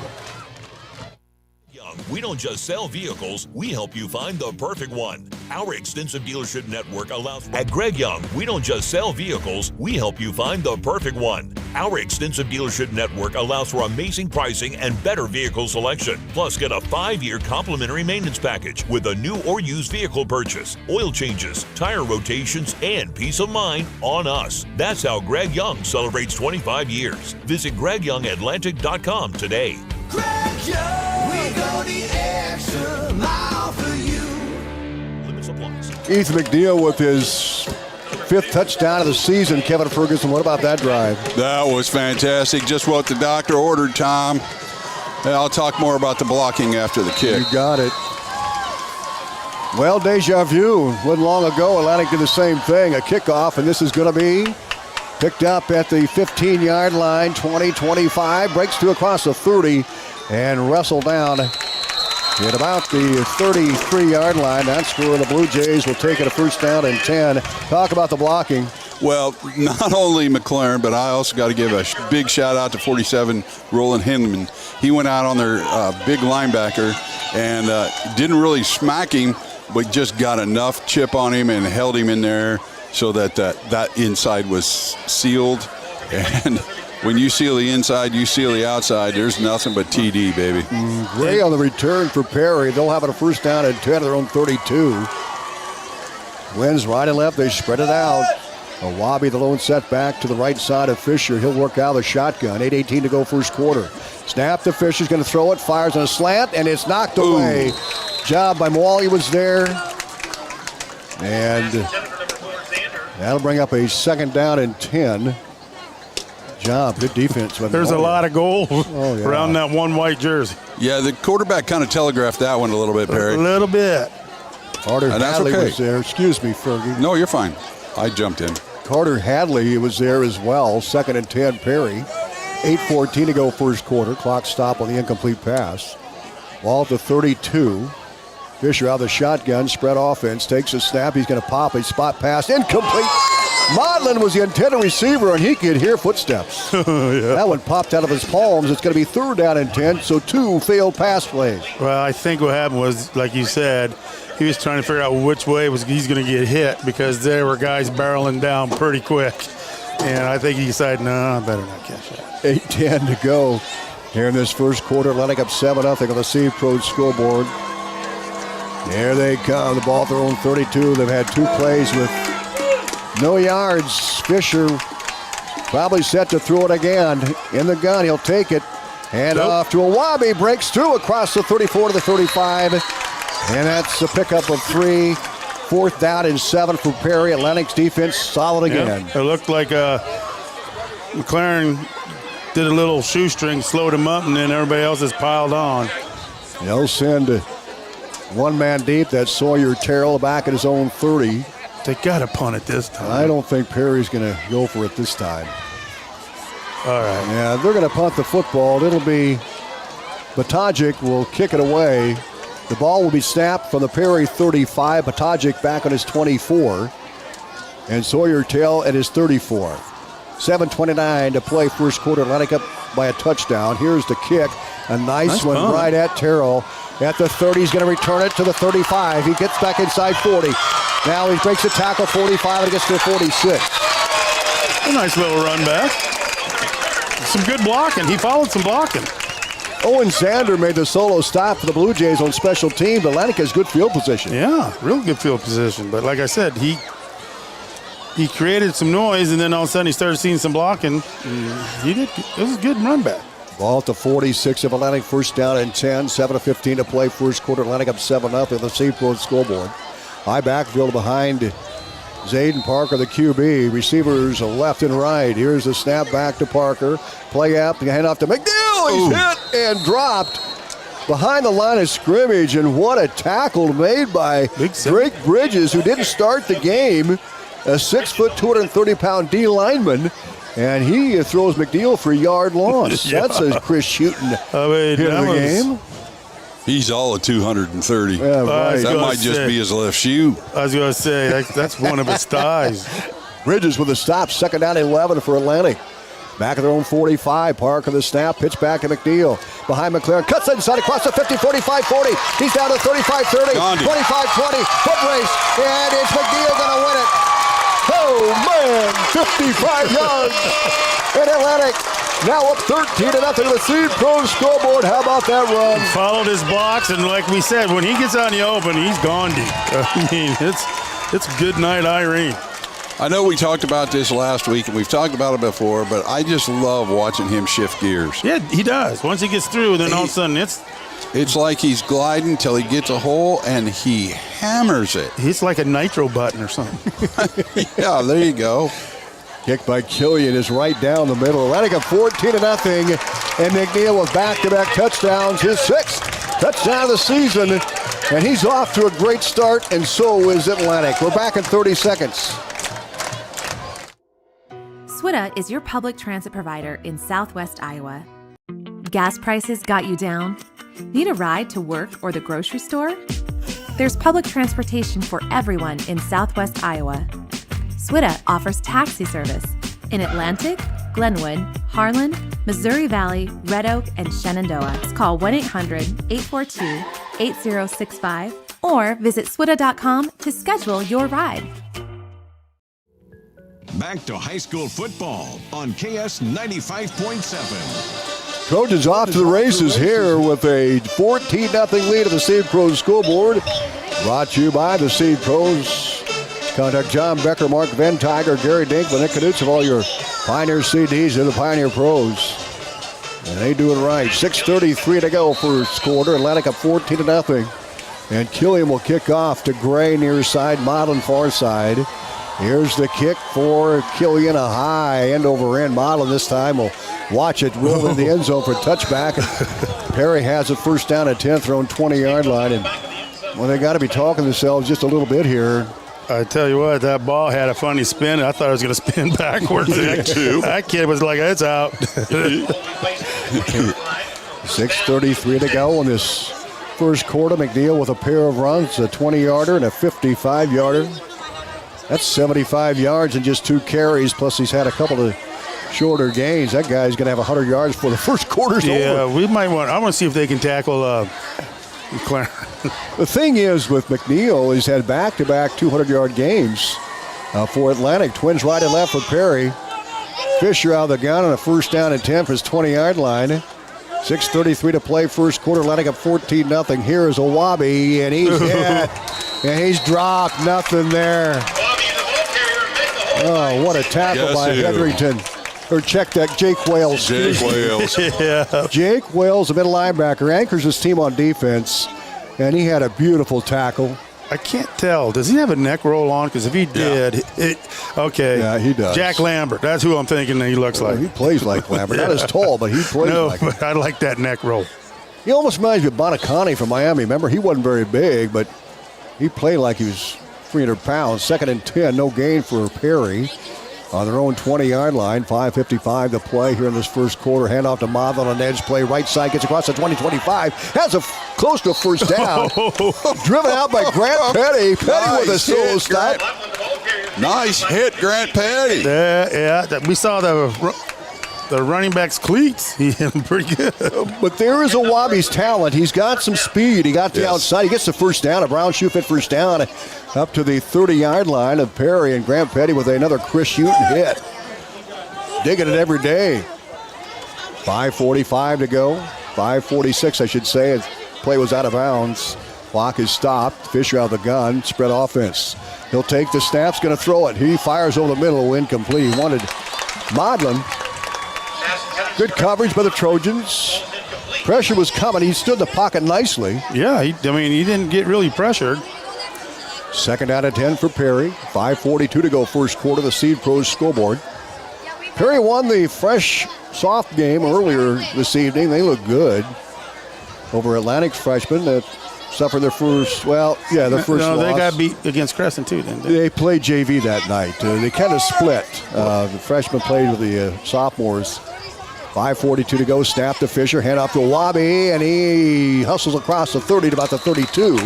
L: We don't just sell vehicles, we help you find the perfect one. Our extensive dealership network allows... At Greg Young, we don't just sell vehicles, we help you find the perfect one. Our extensive dealership network allows for amazing pricing and better vehicle selection. Plus, get a 5-year complimentary maintenance package with a new or used vehicle purchase, oil changes, tire rotations, and peace of mind on us. That's how Greg Young celebrates 25 years. Visit GregYoungAtlantic.com today.
M: Greg Young, we go the extra mile for you.
L: Limits applies.
A: Ethan McNeil with his 5th touchdown of the season. Kevin Ferguson, what about that drive?
C: That was fantastic. Just what the doctor ordered, Tom. I'll talk more about the blocking after the kick.
A: You got it. Well, deja vu. Wasn't long ago, Atlantic did the same thing. A kickoff, and this is going to be picked up at the 15-yard line, 20-25. Breaks through across the 30 and wrestled down at about the 33-yard line. That's where the Blue Jays will take it a first down and 10. Talk about the blocking.
C: Well, not only McLaren, but I also got to give a big shout out to 47, Roland Hinman. He went out on their big linebacker and didn't really smack him, but just got enough chip on him and held him in there so that that inside was sealed. And when you seal the inside, you seal the outside. There's nothing but TD, baby.
A: Gray on the return for Perry. They'll have it a first down and 10 of their own 32. Wins right and left. They spread it out. Awabi, the lone setback to the right side of Fisher. He'll work out of the shotgun. 8:18 to go first quarter. Snap to Fisher's going to throw it. Fires on a slant, and it's knocked away. Job by Mwali was there. And that'll bring up a 2nd down and 10. Job, good defense.
B: There's a lot of gold around that one white jersey.
C: Yeah, the quarterback kind of telegraphed that one a little bit, Perry.
B: A little bit.
A: Carter Hadley was there. Excuse me, Fergie.
C: No, you're fine. I jumped in.
A: Carter Hadley was there as well. 2nd and 10, Perry. 8:14 to go first quarter. Clock stop on the incomplete pass. Ball at the 32. Fisher out of the shotgun. Spread offense. Takes a snap. He's going to pop a spot pass. Incomplete. Modlin was the intended receiver, and he could hear footsteps. That one popped out of his palms. It's going to be 3rd down and 10, so 2 failed pass plays.
B: Well, I think what happened was, like you said, he was trying to figure out which way he's going to get hit because there were guys barreling down pretty quick. And I think he decided, no, I better not catch that.
A: 8:10 to go here in this first quarter. Atlantic up 7-0 on the Steve Pros scoreboard. There they come. The ball at their own 32. They've had 2 plays with no yards. Fisher probably set to throw it again. In the gun, he'll take it. Hand off to Awabi. Breaks through across the 34 to the 35. And that's a pickup of 3. 4th down and 7 for Perry. Atlantic's defense solid again.
B: Yeah, it looked like McLaren did a little shoestring, slowed him up, and then everybody else has piled on.
A: They'll send 1 man deep. That's Sawyer Terrell back at his own 30.
B: They got to punt it this time.
A: I don't think Perry's going to go for it this time.
B: All right.
A: Yeah, they're going to punt the football. It'll be Batajic will kick it away. The ball will be snapped from the Perry 35. Batajic back on his 24. And Sawyer Terrell at his 34. 7:29 to play first quarter. Atlantic up by a touchdown. Here's the kick. A nice one
B: punt.
A: right at Terrell. At the 30, he's going to return it to the 35. He gets back inside 40. Now he breaks the tackle 45 and gets to 46.
B: A nice little run back. Some good blocking. He followed some blocking.
A: Owen Zander made the solo stop for the Blue Jays on special teams. Atlantic has good field position.
B: Yeah, real good field position. But like I said, he created some noise, and then all of a sudden he started seeing some blocking. It was a good run back.
A: Ball at the 46 of Atlantic, 1st down and 10. 7:15 to play first quarter. Atlantic up 7-0 at the Steve Pros scoreboard. High backfield behind Zayden Parker, the QB. Receivers left and right. Here's the snap back to Parker. Play up, hand off to McNeil. He's hit and dropped behind the line of scrimmage. And what a tackle made by Drake Bridges, who didn't start the game. A 6', 230-pound D lineman. And he throws McNeil for a yard loss.
C: Yeah.
A: That's a Chris Houghton hit of the game.
C: He's all of 230.
A: Yeah, right.
C: That might just be his left shoe.
B: I was going to say, that's one of his thighs.
A: Bridges with a stop, 2nd down 11 for Atlantic. Back at their own 45. Parker the snap, pitch back to McNeil. Behind McLaren, cuts inside across the 50, 45, 40. He's down to 35, 30, 25, 20. Foot race, and it's McNeil going to win it. Oh, man, 55 yards. And Atlantic now up 13-0 to the Steve Pros scoreboard. How about that run?
B: Followed his blocks, and like we said, when he gets on the open, he's gone deep. I mean, it's good night, Irene.
C: I know we talked about this last week, and we've talked about it before, but I just love watching him shift gears.
B: Yeah, he does. Once he gets through, then all of a sudden
C: it's like he's gliding till he gets a hole, and he hammers it.
B: He's like a nitro button or something.
C: Yeah, there you go.
A: Kick by Killian is right down the middle. Atlantic up 14-0, and McNeil with back-to-back touchdowns, his 6th touchdown of the season, and he's off to a great start, and so is Atlantic. We're back in 30 seconds.
K: SWITA is your public transit provider in Southwest Iowa. Gas prices got you down? Need a ride to work or the grocery store? There's public transportation for everyone in Southwest Iowa. SWITA offers taxi service in Atlantic, Glenwood, Harlan, Missouri Valley, Red Oak, and Shenandoah. Call 1-800-842-8065 or visit swita.com to schedule your ride.
H: Back to high school football on KS 95.7.
A: Trojans off to the races here with a 14-0 lead of the Steve Pros scoreboard. Brought to you by the Steve Pros Contact John Becker, Mark Van Tiger, Gary Dink, Nick Knutz of all your Pioneer CDs and the Pioneer Pros. And they do it right. 6:33 to go first quarter. Atlantic up 14-0. And Killian will kick off to Gray near side, Modlin far side. Here's the kick for Killian, a high end over end. Modlin this time will watch it roll in the end zone for a touchback. Perry has it first down at 10, thrown 20-yard line. And well, they got to be talking themselves just a little bit here.
B: I tell you what, that ball had a funny spin. I thought it was going to spin backwards. That kid was like, it's out.
A: 6:33 to go in this first quarter. McNeil with a pair of runs, a 20-yarder and a 55-yarder. That's 75 yards and just 2 carries, plus he's had a couple of shorter gains. That guy's going to have 100 yards before the first quarter's over.
B: Yeah, I want to see if they can tackle Clarence.
A: The thing is with McNeil, he's had back-to-back 200-yard games for Atlantic. Twins right and left for Perry. Fisher out of the gun on a first down and 10 for his 20-yard line. 6:33 to play first quarter. Atlantic up 14-0. Here is Owabi, and he's hit. And he's dropped. Nothing there. Oh, what a tackle by Hetherington. Or check that, Jake Wales.
C: Jake Wales.
A: Yeah. Jake Wales, the middle linebacker, anchors his team on defense, and he had a beautiful tackle.
B: I can't tell. Does he have a neck roll on? Because if he did, okay.
A: Yeah, he does.
B: Jack Lambert. That's who I'm thinking he looks like.
A: He plays like Lambert. Not as tall, but he plays like him.
B: But I like that neck roll.
A: He almost reminds me of Bonacani from Miami. Remember, he wasn't very big, but he played like he was 300 pounds. 2nd and 10, no gain for Perry. On their own 20-yard line, 5:55 to play here in this first quarter. Handoff to Modlin on an edge play. Right side gets across the 20-25. Has a close to a first down. Driven out by Grant Petty. Petty with a solo stop.
C: Nice hit, Grant Petty.
B: Yeah, we saw the running back's cleats. He hit him pretty good.
A: But there is Owabi's talent. He's got some speed. He got the outside. He gets the first down. A Brown shoe fit first down up to the 30-yard line of Perry, and Grant Petty with another Chris Houghton hit. Digging it every day. 5:45 to go. 5:46, I should say. Play was out of bounds. Clock is stopped. Fisher out of the gun. Spread offense. He'll take the snap. Going to throw it. He fires over the middle. Incomplete. He wanted Modlin. Good coverage by the Trojans. Pressure was coming. He stood in the pocket nicely.
B: Yeah, he didn't get really pressured.
A: 2nd out of 10 for Perry. 5:42 to go first quarter. The Seed Pros scoreboard. Perry won the fresh soft game earlier this evening. They look good over Atlantic's freshmen that suffered their first, their first loss.
B: They got beat against Crescent too, didn't they?
A: They played JV that night. They kind of split. The freshmen played with the sophomores. 5:42 to go. Snap to Fisher. Hand off to Owabi, and he hustles across the 30 to about the 32.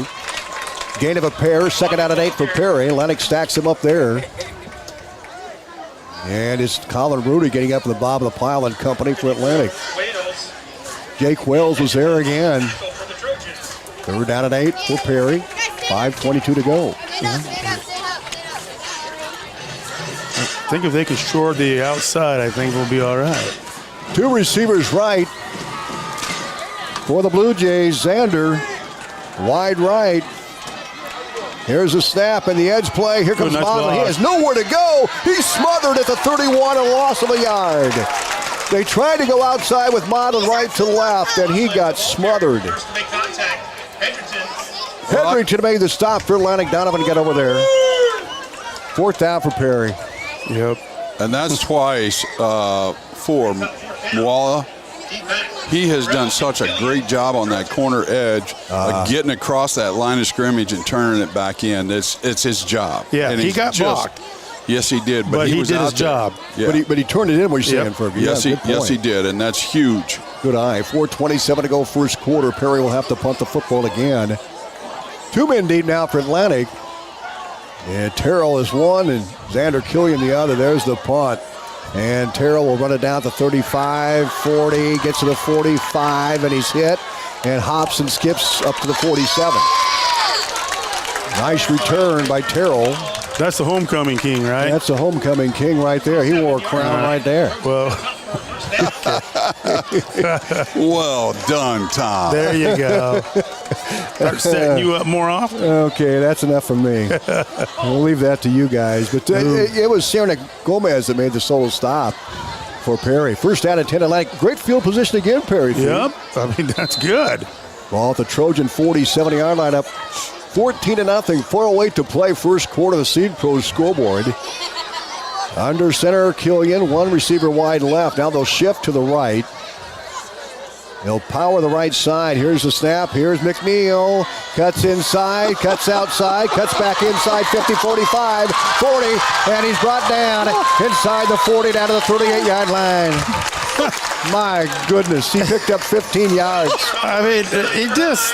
A: Gain of a pair. 2nd out of 8 for Perry. Atlantic stacks him up there. And it's Colin Rudy getting up in the bottom of the pile and company for Atlantic. Jake Wells was there again. 3rd down and 8 for Perry. 5:22 to go.
B: I think if they can shore the outside, I think we'll be all right.
A: 2 receivers right for the Blue Jays. Xander, wide right. Here's a snap and the edge play. Here comes Modlin. He has nowhere to go. He's smothered at the 31, a loss of a yard. They tried to go outside with Modlin right to left, and he got smothered. Hetherington made the stop for Atlantic. Donovan got over there. 4th down for Perry.
B: Yep.
C: And that's twice for Mwala. He has done such a great job on that corner edge, getting across that line of scrimmage and turning it back in. It's his job.
B: Yeah,
C: and
B: he got blocked.
C: Yes, he did. But
B: he
C: was
B: did
C: out
B: his job.
C: Yeah.
A: But he turned it in, what you're saying, Ferguson.
C: Yes, he did, and that's huge.
A: Good eye. 4:27 to go first quarter. Perry will have to punt the football again. 2 men deep now for Atlantic. And Terrell is one, and Xander Killian the other. There's the punt. And Terrell will run it down to 35, 40, gets to the 45, and he's hit. And hops and skips up to the 47. Nice return by Terrell.
B: That's the homecoming king, right?
A: That's the homecoming king right there. He wore a crown right there.
B: Well,
C: well done, Tom.
B: There you go. Start setting you up more often.
A: Okay, that's enough from me. We'll leave that to you guys. But it was Serena Gomez that made the solo stop for Perry. First down and 10 Atlantic. Great field position again, Perry.
B: Yep. I mean, that's good.
A: Ball at the Trojan 40-70-yard line up 14-0. 4:08 to play first quarter of the Seed Pro scoreboard. Under center, Killian. One receiver wide left. Now they'll shift to the right. They'll power the right side. Here's the snap. Here's McNeil. Cuts inside, cuts outside, cuts back inside, 50, 45, 40, and he's brought down inside the 40 down to the 38-yard line. My goodness, he picked up 15 yards.
B: I mean, it just,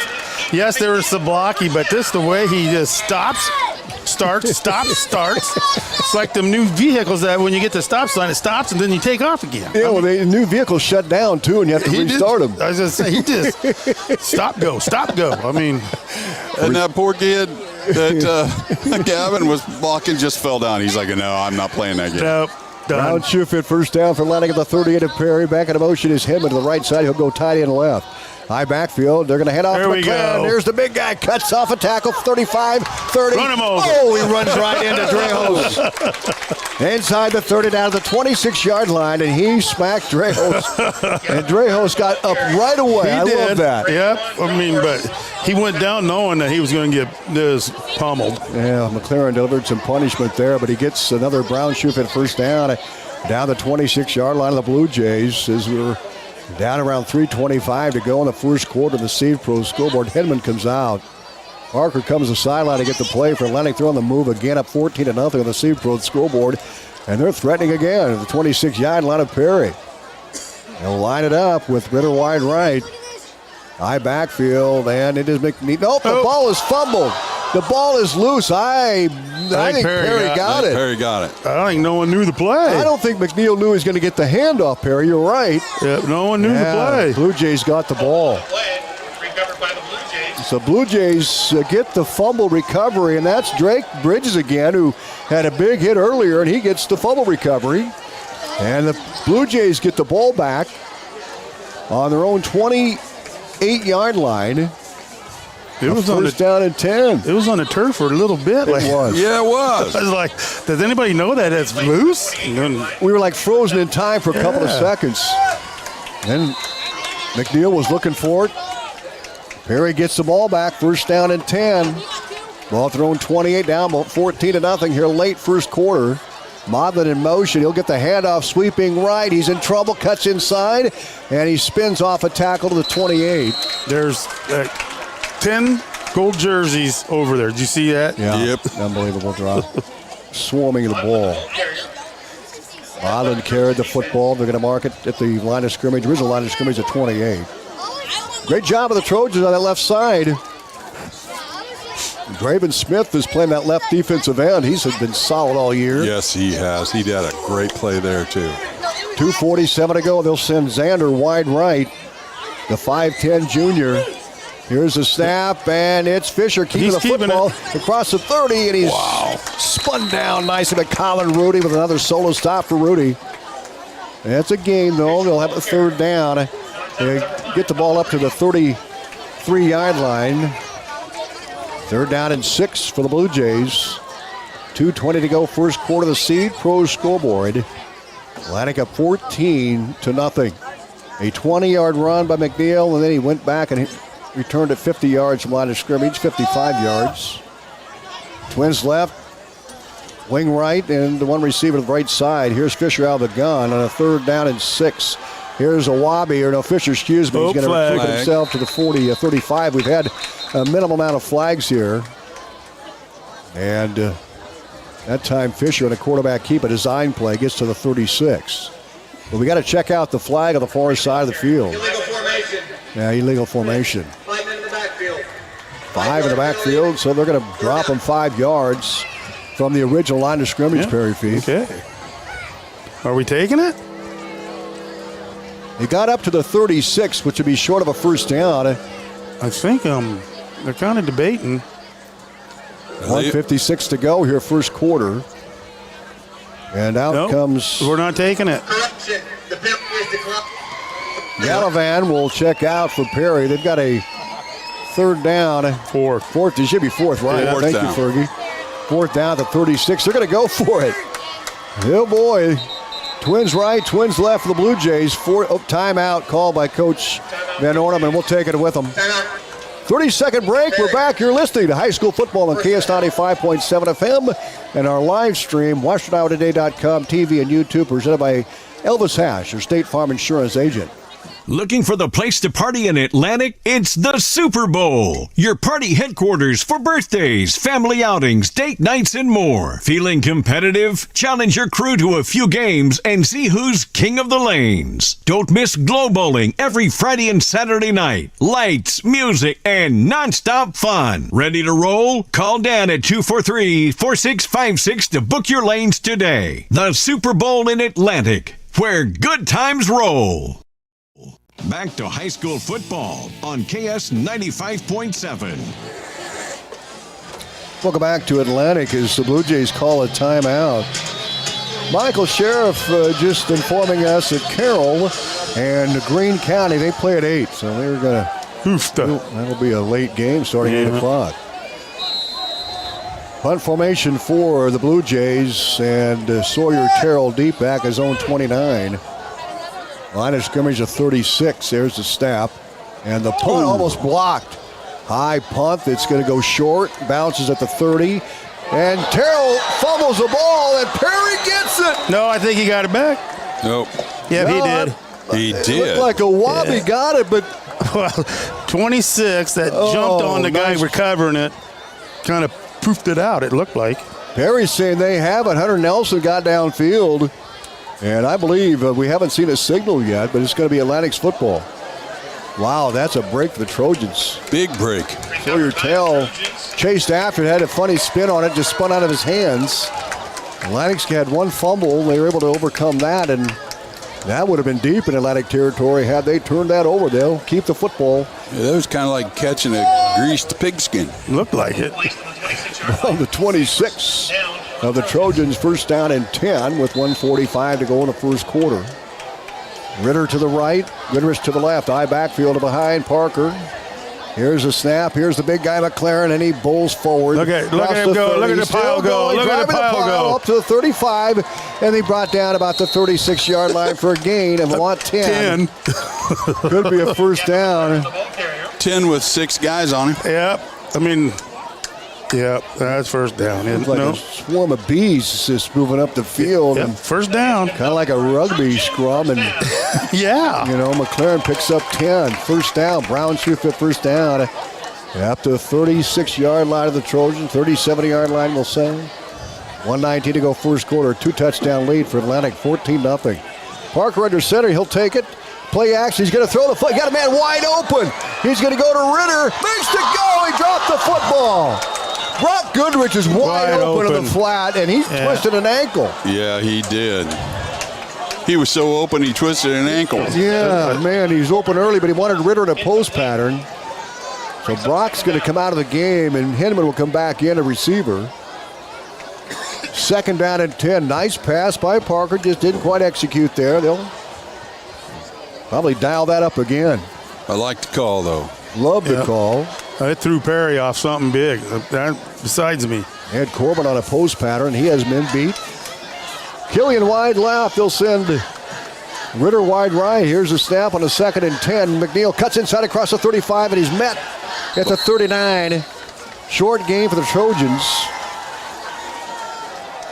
B: yes, there was some blocking, but this the way he just starts. It's like them new vehicles that when you get the stop sign, it stops and then you take off again.
A: Yeah, well, the new vehicles shut down too, and you have to restart them.
B: I was just saying, he just stop, go. I mean,
C: and that poor kid that Gavin was blocking just fell down. He's like, no, I'm not playing that game.
B: Nope.
A: Brown Shufit first down for Atlantic at the 38 of Perry. Back in motion is Hedman to the right side. He'll go tight end left. High backfield. They're going to head off to McLaren. There's the big guy. Cuts off a tackle. 35, 30.
B: Run him over.
A: Oh, he runs right into Drejos. Inside the 30 down to the 26-yard line, and he smacked Drejos. And Drejos got up right away. I love that.
B: Yep. I mean, but he went down knowing that he was going to get this pummeled.
A: Yeah, McLaren delivered some punishment there, but he gets another Brown Shufit first down the 26-yard line of the Blue Jays as we're down around 3:25 to go in the first quarter of the Seed Pro scoreboard. Hedman comes out. Parker comes to the sideline to get the play for Atlantic. They're on the move again, up 14-0 on the Seed Pro scoreboard. And they're threatening again at the 26-yard line of Perry. They'll line it up with Ritter wide right. High backfield, and it is McNeil. Nope, the ball is fumbled. The ball is loose. I think Perry got it.
C: Perry got it.
B: I think no one knew the play.
A: I don't think McNeil knew he was going to get the handoff, Perry. You're right.
B: Yeah, no one knew the play.
A: Blue Jays got the ball. So Blue Jays get the fumble recovery, and that's Drake Bridges again, who had a big hit earlier, and he gets the fumble recovery. And the Blue Jays get the ball back on their own 28-yard line.
B: It was
A: first down and 10.
B: It was on the turf for a little bit.
A: It was.
C: Yeah, it was.
B: I was like, does anybody know that it's loose?
A: We were like frozen in time for a couple of seconds. Then McNeil was looking for it. Perry gets the ball back, first down and 10. Ball thrown 28 down, 14-0 here late first quarter. Modlin in motion. He'll get the handoff, sweeping right. He's in trouble, cuts inside, and he spins off a tackle to the 28.
B: There's 10 gold jerseys over there. Did you see that?
A: Yeah.
C: Yep.
A: Unbelievable drop. Swarming the ball. Modlin carried the football. They're going to mark it at the line of scrimmage. Original line of scrimmage at 28. Great job of the Trojans on that left side. Draven Smith is playing that left defensive end. He's been solid all year.
C: Yes, he has. He did a great play there, too.
A: 2:47 to go. They'll send Xander wide right. The 5'10 junior. Here's the snap, and it's Fisher keeping the football across the 30, and he's spun down nicely by Colin Rudy with another solo stop for Rudy. That's a gain, though. They'll have a third down. They get the ball up to the 33-yard line. Third down and 6 for the Blue Jays. 2:20 to go, first quarter of the Seed Pro scoreboard. Atlantic up 14-0. A 20-yard run by McNeil, and then he went back and returned at 50 yards from line of scrimmage, 55 yards. Twins left, wing right, and the one receiver to the right side. Here's Fisher out of the gun on a third down and 6. Here's a Wabi, or no, Fisher, excuse me. He's going to recruit himself to the 35. We've had a minimal amount of flags here. And that time Fisher and a quarterback keep a design play, gets to the 36. But we got to check out the flag on the far side of the field.
M: Illegal formation.
A: Yeah, illegal formation.
M: 5 men in the backfield.
A: 5 in the backfield, so they're going to drop him 5 yards from the original line of scrimmage, Perry Fief.
B: Okay. Are we taking it?
A: He got up to the 36, which would be short of a first down.
B: I think they're kind of debating.
A: 1:56 to go here, first quarter. And out comes...
B: We're not taking it.
M: Correction. The penalty is declined.
A: Gallivan will check out for Perry. They've got a third down.
B: Fourth.
A: It should be fourth, right?
C: Yeah,
A: Thank you, Fergie. Fourth down to 36. They're going to go for it. Oh, boy. Twins right, twins left for the Blue Jays. Timeout called by Coach Van Ornum, and we'll take it with them. 30-second break. We're back. You're listening to High School Football on KS 95.7 FM and our live stream, WashingtonIowaToday.com, TV, and YouTube, presented by Elvis Hash, your State Farm Insurance agent.
H: Looking for the place to party in Atlantic? It's the Super Bowl, your party headquarters for birthdays, family outings, date nights, and more. Feeling competitive? Challenge your crew to a few games and see who's king of the lanes. Don't miss Glow Bowling every Friday and Saturday night. Lights, music, and nonstop fun. Ready to roll? Call Dan at 243-4656 to book your lanes today. The Super Bowl in Atlantic, where good times roll. Back to high school football on KS 95.7.
A: Welcome back to Atlantic as the Blue Jays call a timeout. Michael Sheriff just informing us that Carroll and Greene County, they play at 8, so they're going to, that'll be a late game starting 8 o'clock. Punt formation for the Blue Jays, and Sawyer Terrell deep back his own 29. Line of scrimmage of 36. There's the snap. And the punt almost blocked. High punt that's going to go short. Bounces at the 30. And Terrell fumbles the ball, and Perry gets it.
B: No, I think he got it back.
C: Nope.
B: Yeah, he did.
C: He
A: It
C: did.
A: looked like a Wabi got it, but...
B: Well, 26, that jumped on the guy recovering it. Kind of poofed it out, it looked like.
A: Perry's saying they have it. Hunter Nelson got downfield. And I believe we haven't seen a signal yet, but it's going to be Atlantic's football. Wow, that's a break for the Trojans.
C: Big break.
A: Sawyer Tell chased after it, had a funny spin on it, just spun out of his hands. Atlantic's had one fumble. They were able to overcome that, and that would have been deep in Atlantic territory had they turned that over. They'll keep the football.
C: Yeah, that was kind of like catching a greased pigskin.
B: Looked like it.
A: Well, the 26 of the Trojans, first down and 10 with 1:45 to go in the first quarter. Ritter to the right, Goodrich to the left. Eye backfield to behind Parker. Here's a snap. Here's the big guy McLaren, and he bowls forward.
B: Look at him go. Look at the pile go. Look at the pile go.
A: Up to the 35, and he brought down about the 36-yard line for a gain of about 10. Could be a first down.
C: 10 with 6 guys on him.
B: Yep. Yep, that's first down.
A: It's like a swarm of bees just moving up the field.
B: Yep,
A: and
B: first down.
A: Kind of like a rugby scrum. And
B: yeah.
A: You know, McLaren picks up 10. First down. Brown shoots at first down. Up to the 36-yard line of the Trojans. 37-yard line, we'll say. 1:19 to go first quarter. 2-touchdown lead for Atlantic. 14-0. Parker under center. He'll take it. Play action. He's going to throw the foot. Got a man wide open. He's going to go to Ritter. Makes the go. He dropped the football. Brock Goodrich is wide open in the flat, and he's twisted an ankle.
C: Yeah, he did. He was so open, he twisted an ankle.
A: Yeah, man, he's open early, but he wanted Ritter in a post pattern. So Brock's going to come out of the game, and Hinman will come back in, a receiver. Second down and 10. Nice pass by Parker. Just didn't quite execute there. They'll probably dial that up again.
C: I like the call, though.
A: Love the call.
B: It threw Perry off something big. That besides me.
A: Had Corbin on a post pattern. He has men beat. Killian wide left. They'll send Ritter wide right. Here's a snap on a 2nd and 10. McNeil cuts inside across the 35, and he's met at the 39. Short game for the Trojans.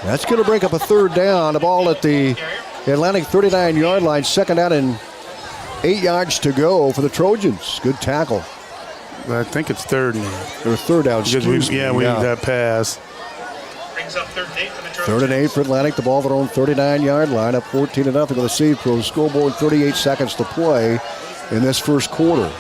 A: That's going to break up a third down. The ball at the Atlantic 39-yard line. Second down and 8 yards to go for the Trojans. Good tackle.
B: I think it's third now.
A: Or third down.
B: We need that pass.
A: Third and 8 for Atlantic. The ball at their own 39-yard line. Up 14-0 with the Seed Pro scoreboard. 38 seconds to play in this first quarter.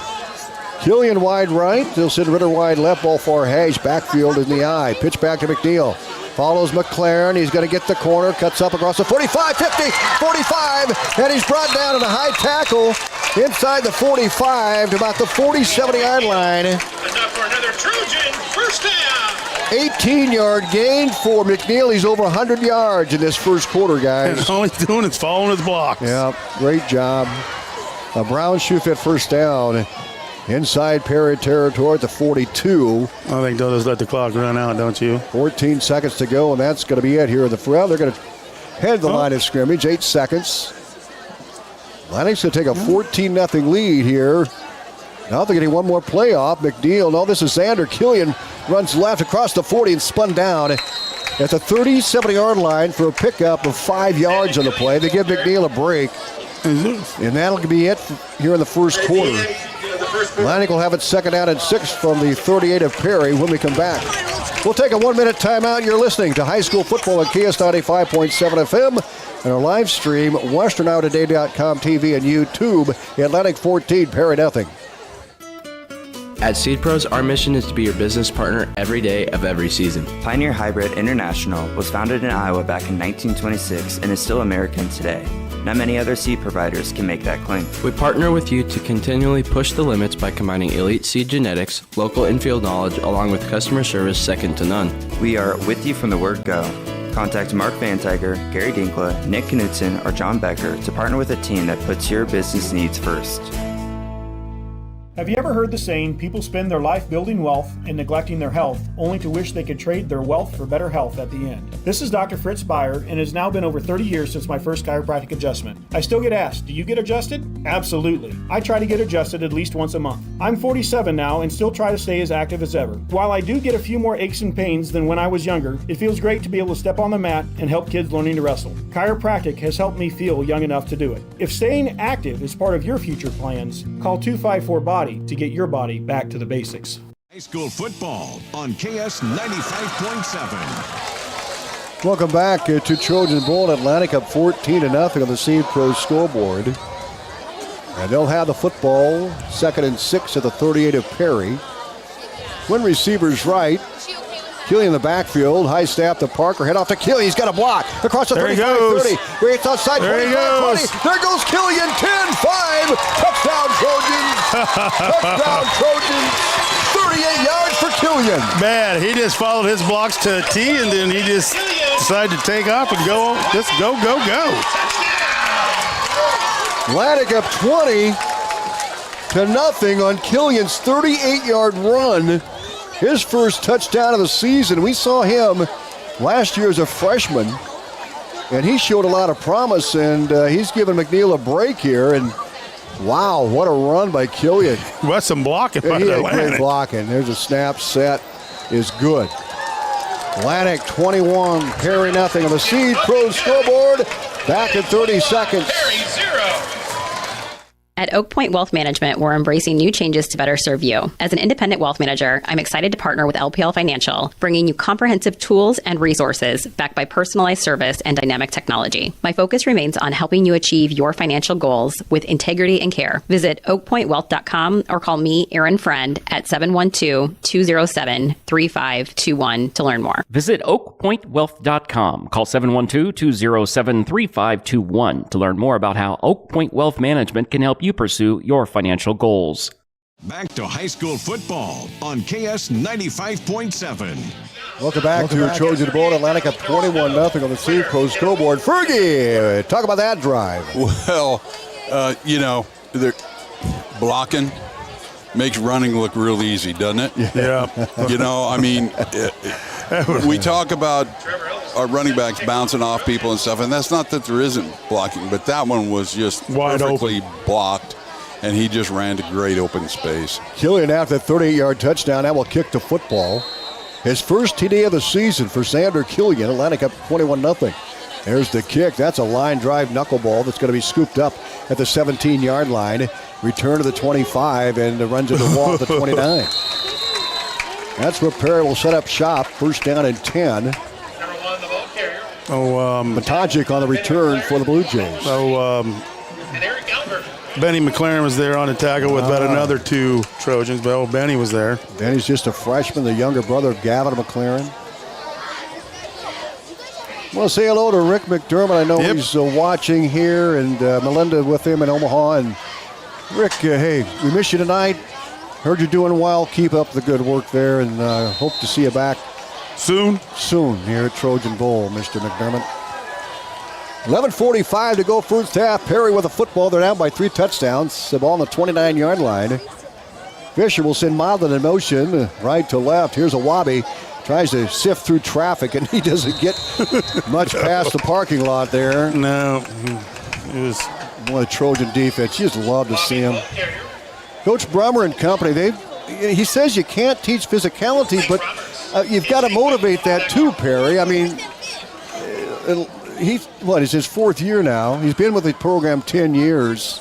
A: Killian wide right. They'll send Ritter wide left. Ball far hash. Backfield in the eye. Pitch back to McNeil. Follows McLaren. He's going to get the corner. Cuts up across the 45, 50, 45. And he's brought down in a high tackle inside the 45 to about the 47-yard line.
M: Enough for another Trojan. First down.
A: 18-yard gain for McNeil. He's over 100 yards in this first quarter, guys.
B: And all he's doing is following his blocks.
A: Yeah, great job. Brown shoot at first down. Inside Perry territory at the 42.
B: I think they'll just let the clock run out, don't you?
A: 14 seconds to go, and that's going to be it here in the front. They're going to head the line of scrimmage. 8 seconds. Atlantic's going to take a 14-0 lead here. Now they're getting one more playoff. McNeil. No, this is Xander. Killian runs left across the 40 and spun down at the 37-yard line for a pickup of 5 yards on the play. They give McNeil a break. And that'll be it here in the first quarter. Atlantic will have it second down and 6 from the 38 of Perry when we come back. We'll take a 1-minute timeout. You're listening to high school football at KS 95.7 FM and our live stream, westerniotoday.com TV and YouTube. Atlantic 14, Perry nothing.
N: At Seed Pros, our mission is to be your business partner every day of every season.
O: Pioneer Hybrid International was founded in Iowa back in 1926 and is still American today. Not many other seed providers can make that claim.
N: We partner with you to continually push the limits by combining elite seed genetics, local infield knowledge, along with customer service second to none.
O: We are with you from the word go. Contact Mark Van Tiger, Gary Dinkla, Nick Knudsen, or John Becker to partner with a team that puts your business needs first.
P: Have you ever heard the saying, people spend their life building wealth and neglecting their health, only to wish they could trade their wealth for better health at the end? This is Dr. Fritz Beyer, and it has now been over 30 years since my first chiropractic adjustment. I still get asked, do you get adjusted? Absolutely. I try to get adjusted at least once a month. I'm 47 now and still try to stay as active as ever. While I do get a few more aches and pains than when I was younger, it feels great to be able to step on the mat and help kids learning to wrestle. Chiropractic has helped me feel young enough to do it. If staying active is part of your future plans, call 254-BODY to get your body back to the basics.
H: High school football on KS 95.7.
A: Welcome back to Trojan Bowl. Atlantic up 14-0 on the Seed Pro scoreboard. And they'll have the football second and 6 at the 38 of Perry. Twin receivers right. Killian in the backfield. High snap to Parker. Head off to Killian. He's got a block. Across the 35-30. It's outside 25-20. There goes Killian. 10-5. Touchdown Trojans. Touchdown Trojans. 38 yards for Killian.
B: Man, he just followed his blocks to a T, and then he just decided to take off and go. Just go.
A: Atlantic up 20-0 on Killian's 38-yard run. His first touchdown of the season. We saw him last year as a freshman, and he showed a lot of promise, and he's given McNeil a break here. And wow, what a run by Killian.
B: What some blocking by
A: Atlantic.
B: Atlantic.
A: Great blocking. There's a snap set is good. Atlantic 21, Perry nothing on the Seed Pro scoreboard. Back in 30 seconds.
X: At Oak Point Wealth Management, we're embracing new changes to better serve you. As an independent wealth manager, I'm excited to partner with LPL Financial, bringing you comprehensive tools and resources backed by personalized service and dynamic technology. My focus remains on helping you achieve your financial goals with integrity and care. Visit oakpointwealth.com or call me, Erin Friend, at 712-207-3521 to learn more.
Y: Visit oakpointwealth.com. Call 712-207-3521 to learn more about how Oak Point Wealth Management can help you pursue your financial goals.
H: Back to high school football on KS 95.7.
A: Welcome back to Trojan Bowl. Atlantic up 21-0 on the Seed Pro scoreboard. Fergie, talk about that drive.
C: Well, they're blocking makes running look real easy, doesn't it?
B: Yeah.
C: We talk about our running backs bouncing off people and stuff, and that's not that there isn't blocking, but that one was just
B: wide
C: perfectly blocked, and he just ran to great open space.
A: Killian after the 38-yard touchdown, that will kick the football. His first TD of the season for Xander Killian. Atlantic up 21-0. There's the kick. That's a line drive knuckleball that's going to be scooped up at the 17-yard line. Return to the 25 and runs into the wall at the 29. That's where Perry will set up shop. First down and 10. Matajic on the return for the Blue Jays.
B: Benny McLaren was there on a tackle with about another two Trojans, but Benny was there.
A: Benny's just a freshman, the younger brother of Gavin McLaren. I want to say hello to Rick McDermott. I know he's watching here, and Melinda with him in Omaha. And Rick, hey, we miss you tonight. Heard you're doing well. Keep up the good work there, and hope to see you back
B: soon
A: here at Trojan Bowl, Mr. McDermott. 11:45 to go first half. Perry with a football. They're down by 3 touchdowns. The ball on the 29-yard line. Fisher will send Modlin in motion, right to left. Here's a Wabi. Tries to sift through traffic, and he doesn't get much past the parking lot there.
B: No. It was
A: one of the Trojan defense. You just love to see him. Coach Brummer and company, he says you can't teach physicality, but you've got to motivate that too, Perry. I mean, it's his 4th year now. He's been with the program 10 years.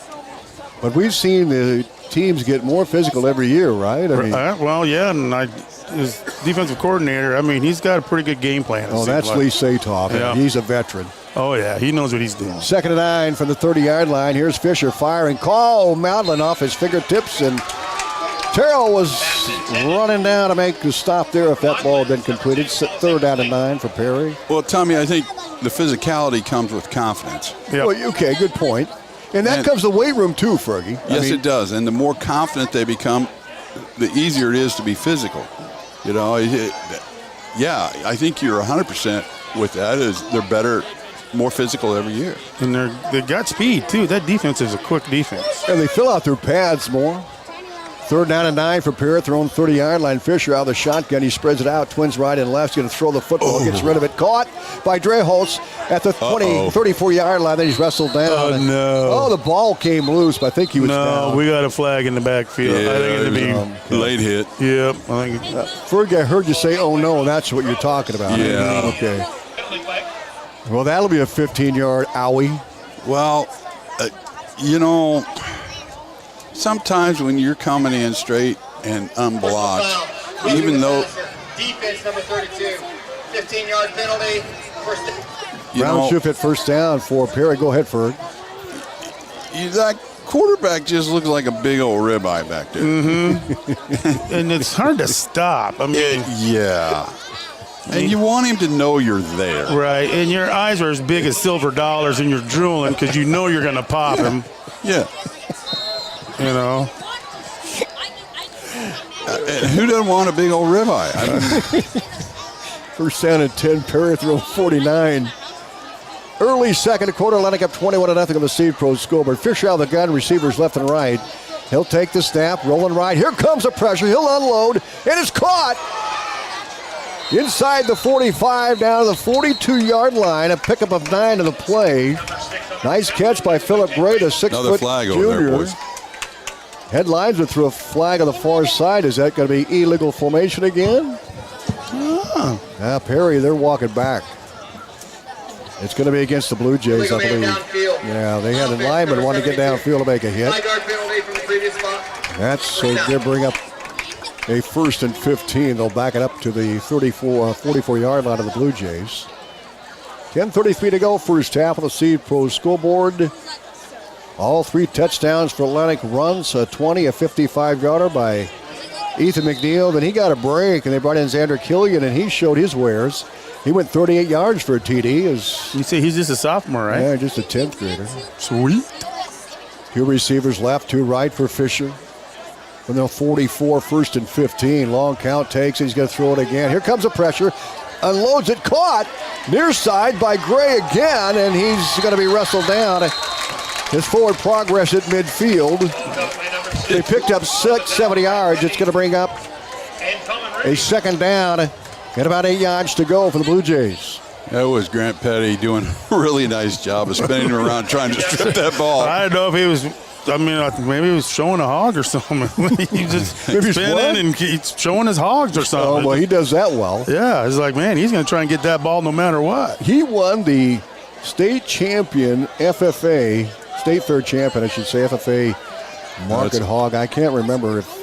A: But we've seen the teams get more physical every year, right? I mean,
B: well, yeah, and his defensive coordinator, I mean, he's got a pretty good game plan.
A: Oh, that's Lee Satoff. Yeah. He's a veteran.
B: Oh, yeah, he knows what he's doing.
A: 2nd and 9 from the 30-yard line. Here's Fisher firing. Call Modlin off his fingertips, and Terrell was running down to make the stop there if that ball had been completed. 3rd down and 9 for Perry.
C: Well, Tommy, I think the physicality comes with confidence.
A: Yep. Well, okay, good point. And that comes the weight room too, Fergie.
C: Yes, it does. And the more confident they become, the easier it is to be physical. You know, I think you're 100% with that. They're better, more physical every year.
B: And they got speed, too. That defense is a quick defense.
A: And they fill out their pads more. 3rd down and 9 for Perry, their own 30-yard line. Fisher out of the shotgun. He spreads it out. Twins right and left. He's going to throw the football. Gets rid of it. Caught by Dreholtz at the 34-yard line. Then he's wrestled down.
B: Oh, no.
A: Oh, the ball came loose, but I think he was down.
B: No, we got a flag in the backfield.
C: Yeah,
B: I think it'd be
C: late hit.
B: Yep. I think
A: Fergie, I heard you say, oh, no. That's what you're talking about.
C: Yeah.
A: Okay. Well, that'll be a 15-yard owie.
C: Well, you know, sometimes when you're coming in straight and unblocked, even though
Q: defense number 32, 15-yard penalty.
A: Brown Schiff at 1st down for Perry. Go ahead, Ferg.
C: That quarterback just looks like a big old ribeye back there.
B: Mm-hmm. And it's hard to stop. I mean,
C: yeah. And you want him to know you're there.
B: Right. And your eyes are as big as silver dollars and you're drooling because you know you're going to pop him.
C: Yeah.
B: You know.
C: Who doesn't want a big old ribeye?
A: 1st down and 10. Perry throw 49. Early second quarter, Atlantic up 21-0 on the Seed Pro scoreboard. Fisher out of the gun, receivers left and right. He'll take the snap, rolling right. Here comes the pressure. He'll unload, and it's caught. Inside the 45, down to the 42-yard line. A pickup of 9 to the play. Nice catch by Philip Gray, the 6-foot
C: flag
A: junior.
C: over there, boys.
A: Headlines are through a flag on the far side. Is that going to be illegal formation again? Now Perry, they're walking back. It's going to be against the Blue Jays, I believe. Yeah, they had a lineman wanting to get downfield to make a hit. That's so they bring up a 1st and 15. They'll back it up to the 44-yard line of the Blue Jays. 10:33 to go, first half of the Seed Pro scoreboard. All 3 touchdowns for Atlantic runs, a 20, a 55-yarder by Ethan McNeil. Then he got a break, and they brought in Xander Killian, and he showed his wares. He went 38 yards for a TD. You
B: see, he's just a sophomore, right?
A: Yeah, just a 10th grader.
B: Sweet.
A: 2 receivers left, 2 right for Fisher. From the 44, 1st and 15. Long count takes it. He's going to throw it again. Here comes the pressure. Unloads it. Caught. Near side by Gray again, and he's going to be wrestled down. His forward progress at midfield. They picked up 70 yards. It's going to bring up a 2nd down and about 8 yards to go for the Blue Jays.
C: That was Grant Petty doing a really nice job of spinning around trying to strip that ball.
B: I don't know if he was, maybe he was showing a hog or something. He's just spinning and he's showing his hogs or something.
A: Oh, well, he does that well.
B: Yeah, it's like, man, he's going to try and get that ball no matter what.
A: He won the state champion FFA, state fair champion, I should say, FFA market hog. I can't remember if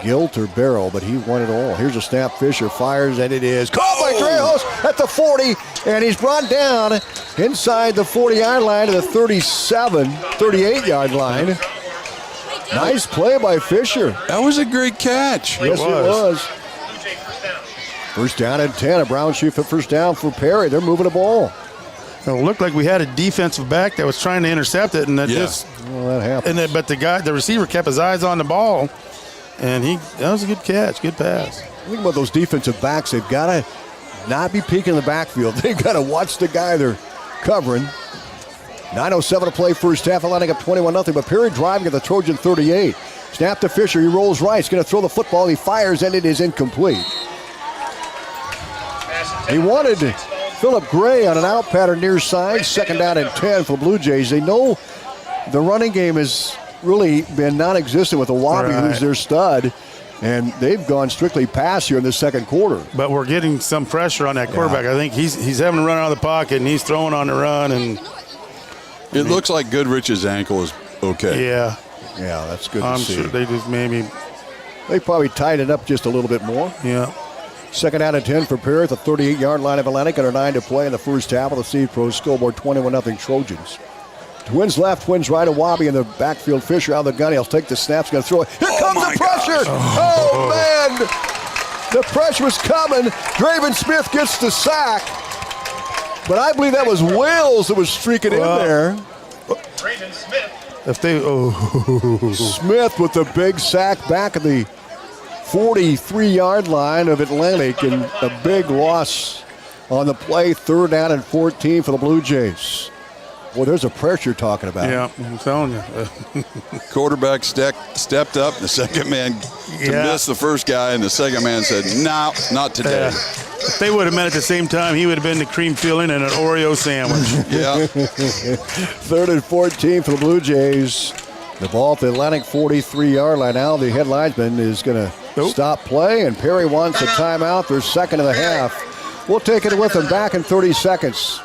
A: Gilt or Barrel, but he won it all. Here's a snap. Fisher fires, and it is caught by Dreholtz at the 40, and he's brought down inside the 40-yard line to the 38-yard line. Nice play by Fisher.
C: That was a great catch.
A: Yes, it was. 1st down and 10. A Brown shoot for 1st down for Perry. They're moving the ball.
B: It looked like we had a defensive back that was trying to intercept it, and that
A: that happened.
B: But the receiver kept his eyes on the ball. And that was a good catch, good pass.
A: Think about those defensive backs. They've got to not be peeking in the backfield. They've got to watch the guy they're covering. 9:07 to play, first half. Atlantic up 21-0, but Perry driving at the Trojan 38. Snap to Fisher. He rolls right. He's going to throw the football. He fires, and it is incomplete. He wanted Philip Gray on an out pattern near side. 2nd down and 10 for the Blue Jays. They know the running game has really been non-existent with Awabi, who's their stud. And they've gone strictly pass here in the second quarter.
B: But we're getting some pressure on that quarterback. I think he's having to run out of the pocket, and he's throwing on the run. And
C: it looks like Goodrich's ankle is okay.
B: Yeah.
A: Yeah, that's good to see.
B: I'm sure they just maybe.
A: They probably tied it up just a little bit more.
B: Yeah.
A: 2nd down and 10 for Perry at the 38-yard line of Atlantic. Under 9 to play in the first half of the Steve Pro scoreboard, 21-0 Trojans. Twins left, twins right. Awabi in the backfield. Fisher out of the gun. He'll take the snaps. Going to throw it. Here comes the pressure. Oh, man. The pressure was coming. Draven Smith gets the sack. But I believe that was Wales that was streaking in there.
Q: Draven Smith.
A: Smith with the big sack back at the 43-yard line of Atlantic, and a big loss on the play. 3rd down and 14 for the Blue Jays. Well, there's a pressure you're talking about.
B: Yeah, I'm telling you.
C: Quarterback stepped up. The second man to miss the first guy, and the second man said, no, not today.
B: If they would have met at the same time, he would have been the cream filling and an Oreo sandwich.
C: Yeah.
A: 3rd and 14 for the Blue Jays. The ball at the Atlantic 43-yard line. Now the head linesman is going to stop play, and Perry wants a timeout. They're 2nd of the half. We'll take it with them back in 30 seconds.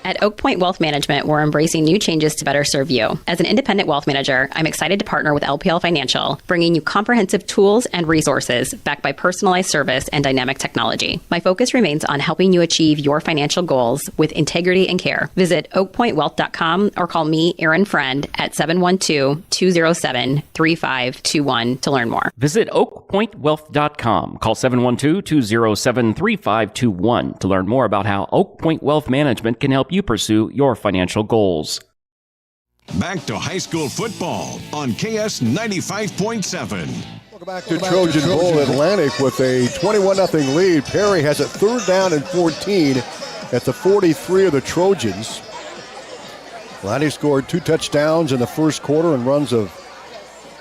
X: At Oak Point Wealth Management, we're embracing new changes to better serve you. As an independent wealth manager, I'm excited to partner with LPL Financial, bringing you comprehensive tools and resources backed by personalized service and dynamic technology. My focus remains on helping you achieve your financial goals with integrity and care. Visit oakpointwealth.com or call me, Erin Friend, at 712-207-3521 to learn more.
Y: Visit oakpointwealth.com. Call 712-207-3521 to learn more about how Oak Point Wealth Management can help you pursue your financial goals.
H: Back to high school football on KS 95.7.
A: Welcome back to Trojan Bowl. Atlantic with a 21-0 lead. Perry has it 3rd down and 14 at the 43 of the Trojans. Atlantic scored 2 touchdowns in the first quarter and runs of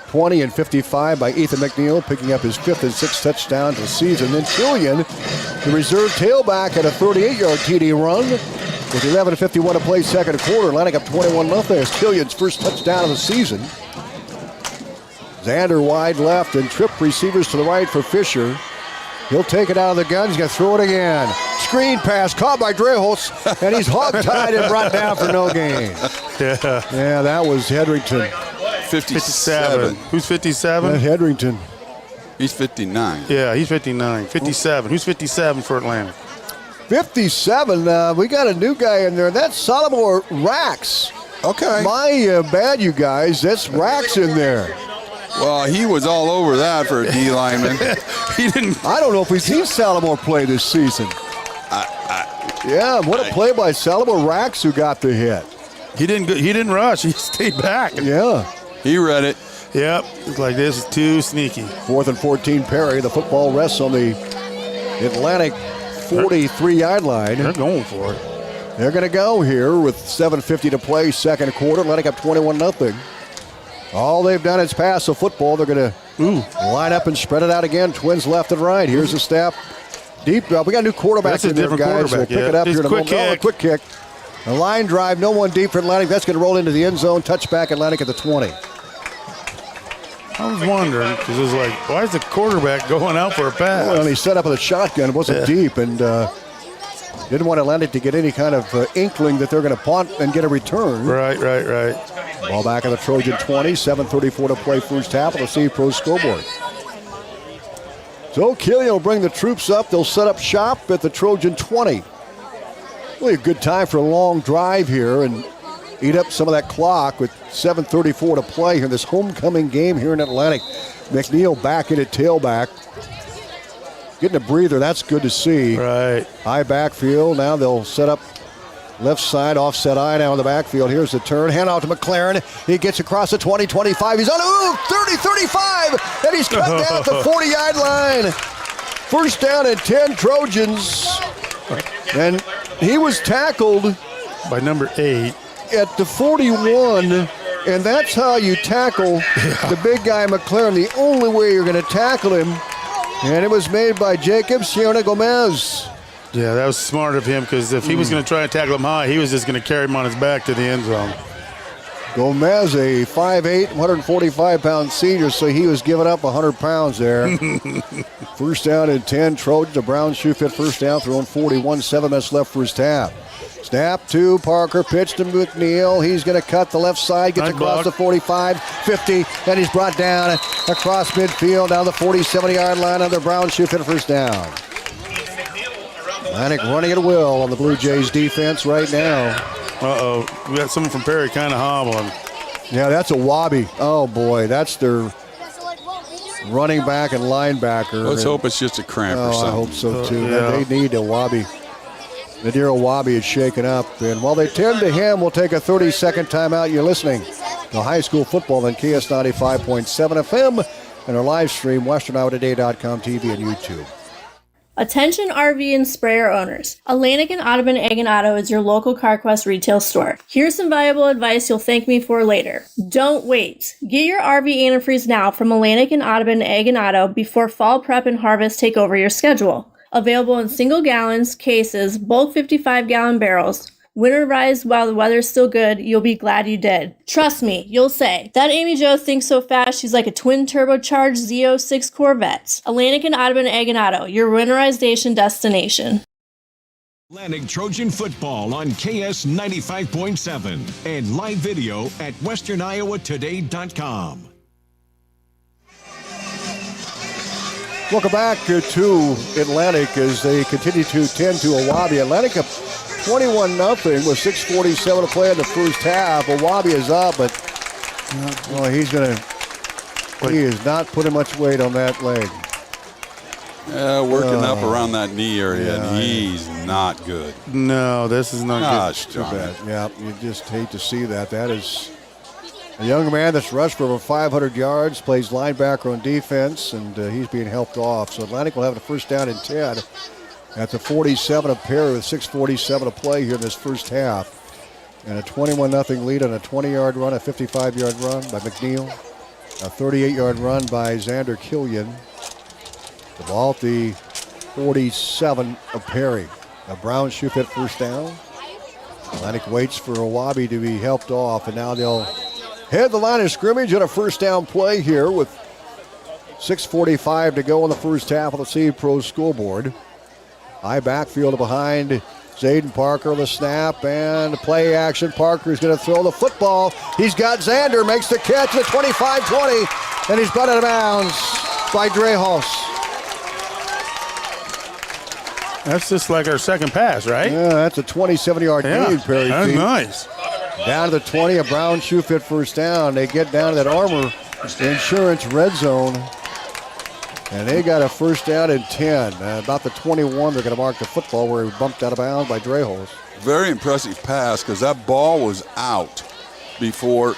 A: 20 and 55 by Ethan McNeil, picking up his 5th and 6th touchdowns of the season. Then Killian, the reserve tailback, at a 38-yard TD run. With 11:51 to play second quarter, Atlantic up 21-0. It's Killian's first touchdown of the season. Xander wide left and trip receivers to the right for Fisher. He'll take it out of the gun. He's going to throw it again. Screen pass caught by Dreholtz, and he's hog-tied and brought down for no gain. Yeah, that was Hedrington.
C: 57.
B: Who's 57?
A: Hedrington.
C: He's 59.
B: Yeah, he's 59. 57. Who's 57 for Atlanta?
A: 57. We got a new guy in there. That's Solomon Rax.
C: Okay.
A: My bad, you guys. That's Rax in there.
C: Well, he was all over that for a D lineman.
B: He didn't.
A: I don't know if we've seen Solomon play this season. Yeah, what a play by Solomon Rax, who got the hit.
B: He didn't rush. He stayed back.
A: Yeah.
C: He read it.
B: Yep. It's like this is too sneaky.
A: 4th and 14, Perry. The football rests on the Atlantic 43-yard line.
B: They're going for it.
A: They're going to go here with 7:50 to play, second quarter. Atlantic up 21-0. All they've done is pass the football. They're going to line up and spread it out again. Twins left and right. Here's the snap. Deep. We got a new quarterback in there, guys. We'll pick it up here in a moment. Oh, a quick kick. A line drive. No one deep for Atlantic. That's going to roll into the end zone. Touchback Atlantic at the 20.
B: I was wondering, because it was like, why is the quarterback going out for a pass?
A: Well, he set up with a shotgun. It wasn't deep, and didn't want Atlantic to get any kind of inkling that they're going to punt and get a return.
B: Right.
A: Ball back at the Trojan 20, 7:34 to play first half of the Steve Pro scoreboard. So Killian will bring the troops up. They'll set up shop at the Trojan 20. Really a good time for a long drive here and eat up some of that clock with 7:34 to play here in this homecoming game here in Atlantic. McNeil back in at tailback. Getting a breather, that's good to see.
B: Right.
A: High backfield. Now they'll set up left side, offset eye now in the backfield. Here's the turn. Hand off to McLaren. He gets across the 20, 25. He's on 30, 35. And he's cut down at the 40-yard line. First down and 10 Trojans. And he was tackled
B: by number 8
A: at the 41 And that's how you tackle the big guy, McLaren, the only way you're going to tackle him. And it was made by Jacob Sierra Gomez.
B: Yeah, that was smart of him because if he was going to try and tackle him high, he was just going to carry him on his back to the end zone.
A: Gomez, a 5'8", 145-pound senior, so he was giving up 100 pounds there. First down and 10. Trojans, a brown shoe fit first down, throwing 41, 7 minutes left for his half. Snap to Parker, pitch to McNeil. He's going to cut the left side, gets across the 45, 50, and he's brought down across midfield, down the 47-yard line on the brown shoe fit first down. Atlantic running at will on the Blue Jays defense right now.
B: Uh-oh, we got someone from Perry kind of hobbling.
A: Yeah, that's a Wabi. Oh, boy, that's their running back and linebacker.
C: Let's hope it's just a cramp or something.
A: I hope so, too. They need a Wabi. Nadira Wabi is shaken up. And while they tend to him, we'll take a 30-second timeout. You're listening to high school football on KS 95.7 FM and our live stream, westerniowatoday.com, TV, and YouTube.
E: Attention RV and sprayer owners. Atlantic and Audubon Ag and Auto is your local CarQuest retail store. Here's some valuable advice you'll thank me for later. Don't wait. Get your RV antifreeze now from Atlantic and Audubon Ag and Auto before fall prep and harvest take over your schedule. Available in single gallons, cases, bulk 55-gallon barrels. Winterized while the weather's still good, you'll be glad you did. Trust me, you'll say, that Amy Jo thinks so fast she's like a twin-turbocharged Z06 Corvette. Atlantic and Audubon Ag and Auto, your winterization destination.
H: Atlantic Trojan football on KS 95.7 and live video at westerniowatoday.com.
A: Welcome back to Atlantic as they continue to tend to Awabi. Atlantic up 21-0 with 6:47 to play in the first half. Awabi is up, but he is not putting much weight on that leg.
C: Working up around that knee area, and he's not good.
B: No, this is not good.
A: Too bad. Yeah, you just hate to see that. That is a young man that's rushed for over 500 yards, plays linebacker on defense, and he's being helped off. So Atlantic will have a first down and 10 at the 47 of Perry with 6:47 to play here in this first half. And a 21-0 lead on a 20-yard run, a 55-yard run by McNeil, a 38-yard run by Xander Killian. The ball at the 47 of Perry. A brown shoe fit first down. Atlantic waits for Awabi to be helped off, and now they'll head the line of scrimmage on a first down play here with 6:45 to go in the first half on the C Pro scoreboard. High backfield behind Zayden Parker, the snap and play action. Parker's going to throw the football. He's got Xander, makes the catch at the 25-20, and he's brought out of bounds by Drehos.
B: That's just like our second pass, right?
A: Yeah, that's a 27-yard gain, Perry.
B: That's nice.
A: Down to the 20, a brown shoe fit first down. They get down to that Armor Insurance red zone, and they got a first down and 10. About the 21, they're going to mark the football where he bumped out of bounds by Drehos.
C: Very impressive pass because that ball was out before.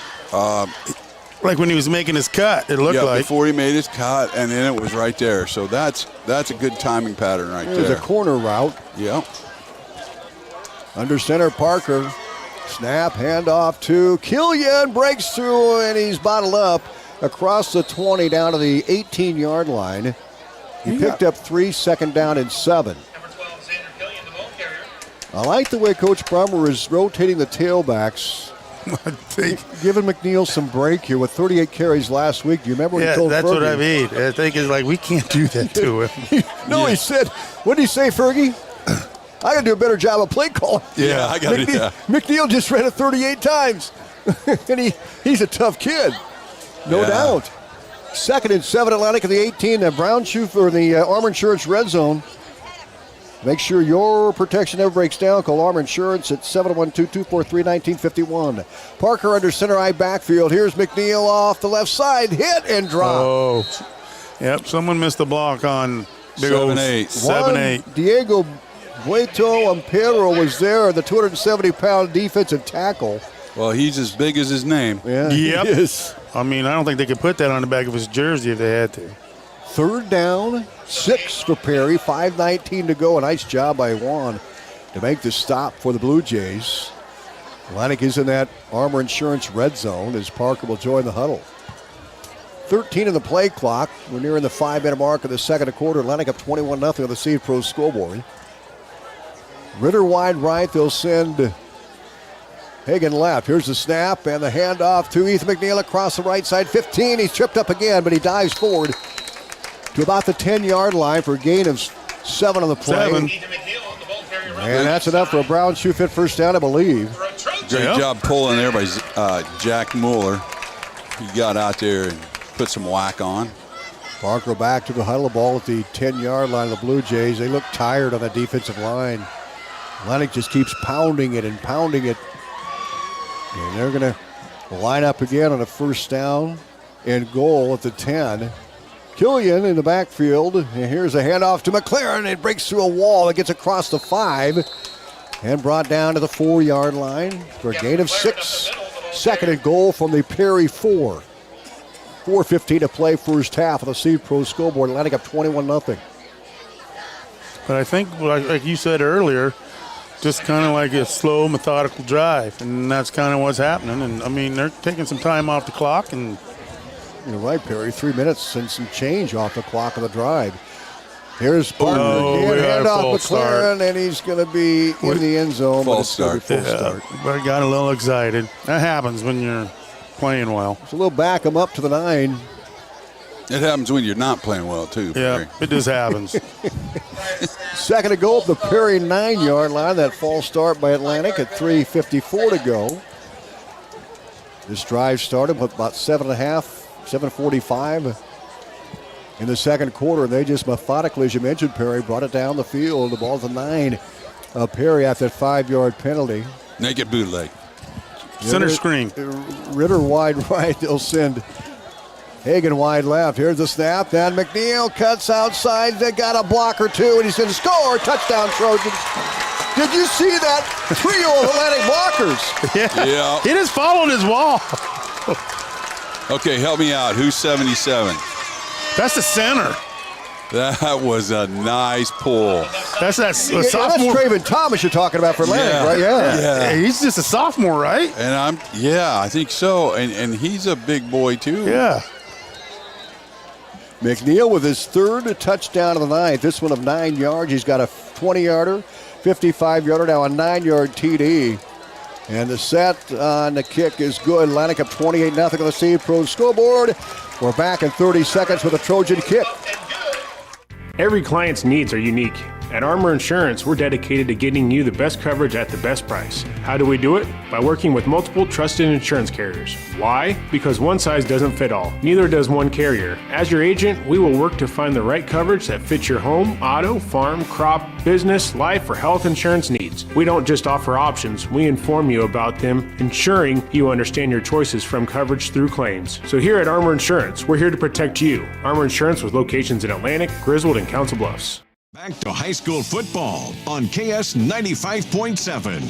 B: Like when he was making his cut, it looked like.
C: Before he made his cut, and then it was right there. So that's a good timing pattern right there.
A: It was a corner route.
C: Yep.
A: Under center, Parker. Snap, handoff to Killian, breaks through, and he's bottled up across the 20 down to the 18-yard line. He picked up 3, second down and 7. I like the way Coach Brummer is rotating the tailbacks. Giving McNeil some break here with 38 carries last week. Do you remember when he told
B: that's
A: Fergie?
B: what I mean. I think it's like we can't do that to him.
A: No, he said, what did he say, Fergie? I got to do a better job of play calling.
C: Yeah, I got it.
A: McNeil just ran it 38 times. And he's a tough kid. No doubt. Second and 7, Atlantic at the 18. The brown shoe for the Armor Insurance red zone. Make sure your protection never breaks down. Call Armor Insurance at 712-243-1951. Parker under center eye backfield. Here's McNeil off the left side. Hit and drop.
B: Oh, yep. Someone missed the block on
C: 7-8.
B: 7-8.
A: Diego Bueto Ampero was there, the 270-pound defensive tackle.
C: Well, he's as big as his name.
A: Yeah,
B: yep.
A: He is.
B: I mean, I don't think they could put that on the back of his jersey if they had to.
A: Third down, 6 for Perry, 5:19 to go. A nice job by Juan to make the stop for the Blue Jays. Atlantic is in that Armor Insurance red zone as Parker will join the huddle. 13 in the play clock. We're nearing the 5-minute mark of the second quarter. Atlantic up 21-0 on the Seed Pro scoreboard. Ritter wide right. They'll send Hagan left. Here's the snap and the handoff to Ethan McNeil across the right side. 15. He's tripped up again, but he dives forward to about the 10-yard line for a gain of 7 on the play.
B: 7.
A: And that's enough for a Brown shoe fit first down, I believe.
C: Great job pulling there by Jack Mueller. He got out there and put some whack on.
A: Parker back to the huddle, ball at the 10-yard line of the Blue Jays. They look tired on the defensive line. Atlantic just keeps pounding it and pounding it. And they're going to line up again on a first down and goal at the 10. Killian in the backfield. And here's a handoff to McLaren. It breaks through a wall. It gets across the 5 and brought down to the 4-yard line for a gain of 6. Second and goal from the Perry 4. 4:15 to play first half of the Seed Pro scoreboard. Atlantic up 21-0.
B: But I think, like you said earlier, just kind of like a slow, methodical drive, and that's kind of what's happening. And, I mean, they're taking some time off the clock. And
A: you're right, Perry. 3 minutes and some change off the clock of the drive. Here's Parker again, handoff McLaren, and he's going to be in the end zone.
C: False start.
B: But I got a little excited. That happens when you're playing well.
A: It's a little back him up to the 9.
C: It happens when you're not playing well, too.
B: Yeah, it just happens.
A: Second to go up the Perry 9-yard line. That false start by Atlantic at 3:54 to go. This drive started with about 7:45 in the second quarter. And they just methodically, as you mentioned, Perry, brought it down the field. The ball's a 9. Perry after that 5-yard penalty.
C: Naked bootleg.
B: Center screen.
A: Ritter wide right. They'll send Hagan wide left. Here's the snap. Then McNeil cuts outside. They got a block or two, and he's going to score. Touchdown, Trojans. Did you see that trio of Atlantic blockers?
C: Yeah.
B: He just followed his wall.
C: Okay, help me out. Who's 77?
B: That's the center.
C: That was a nice pull.
B: That's sophomore.
A: That's Traven Thomas you're talking about for Atlantic, right?
B: Yeah. He's just a sophomore, right?
C: And I think so. And he's a big boy, too.
B: Yeah.
A: McNeil with his third touchdown of the night. This one of 9 yards. He's got a 20-yarder, 55-yarder, now a 9-yard TD. And the set on the kick is good. Atlantic up 28-0 on the Seed Pro scoreboard. We're back in 30 seconds with a Trojan kick.
I: Every client's needs are unique. At Armor Insurance, we're dedicated to getting you the best coverage at the best price. How do we do it? By working with multiple trusted insurance carriers. Why? Because one size doesn't fit all. Neither does one carrier. As your agent, we will work to find the right coverage that fits your home, auto, farm, crop, business, life, or health insurance needs. We don't just offer options, we inform you about them, ensuring you understand your choices from coverage through claims. So here at Armor Insurance, we're here to protect you. Armor Insurance with locations in Atlantic, Griswold, and Council Bluffs.
H: Back to high school football on KS 95.7.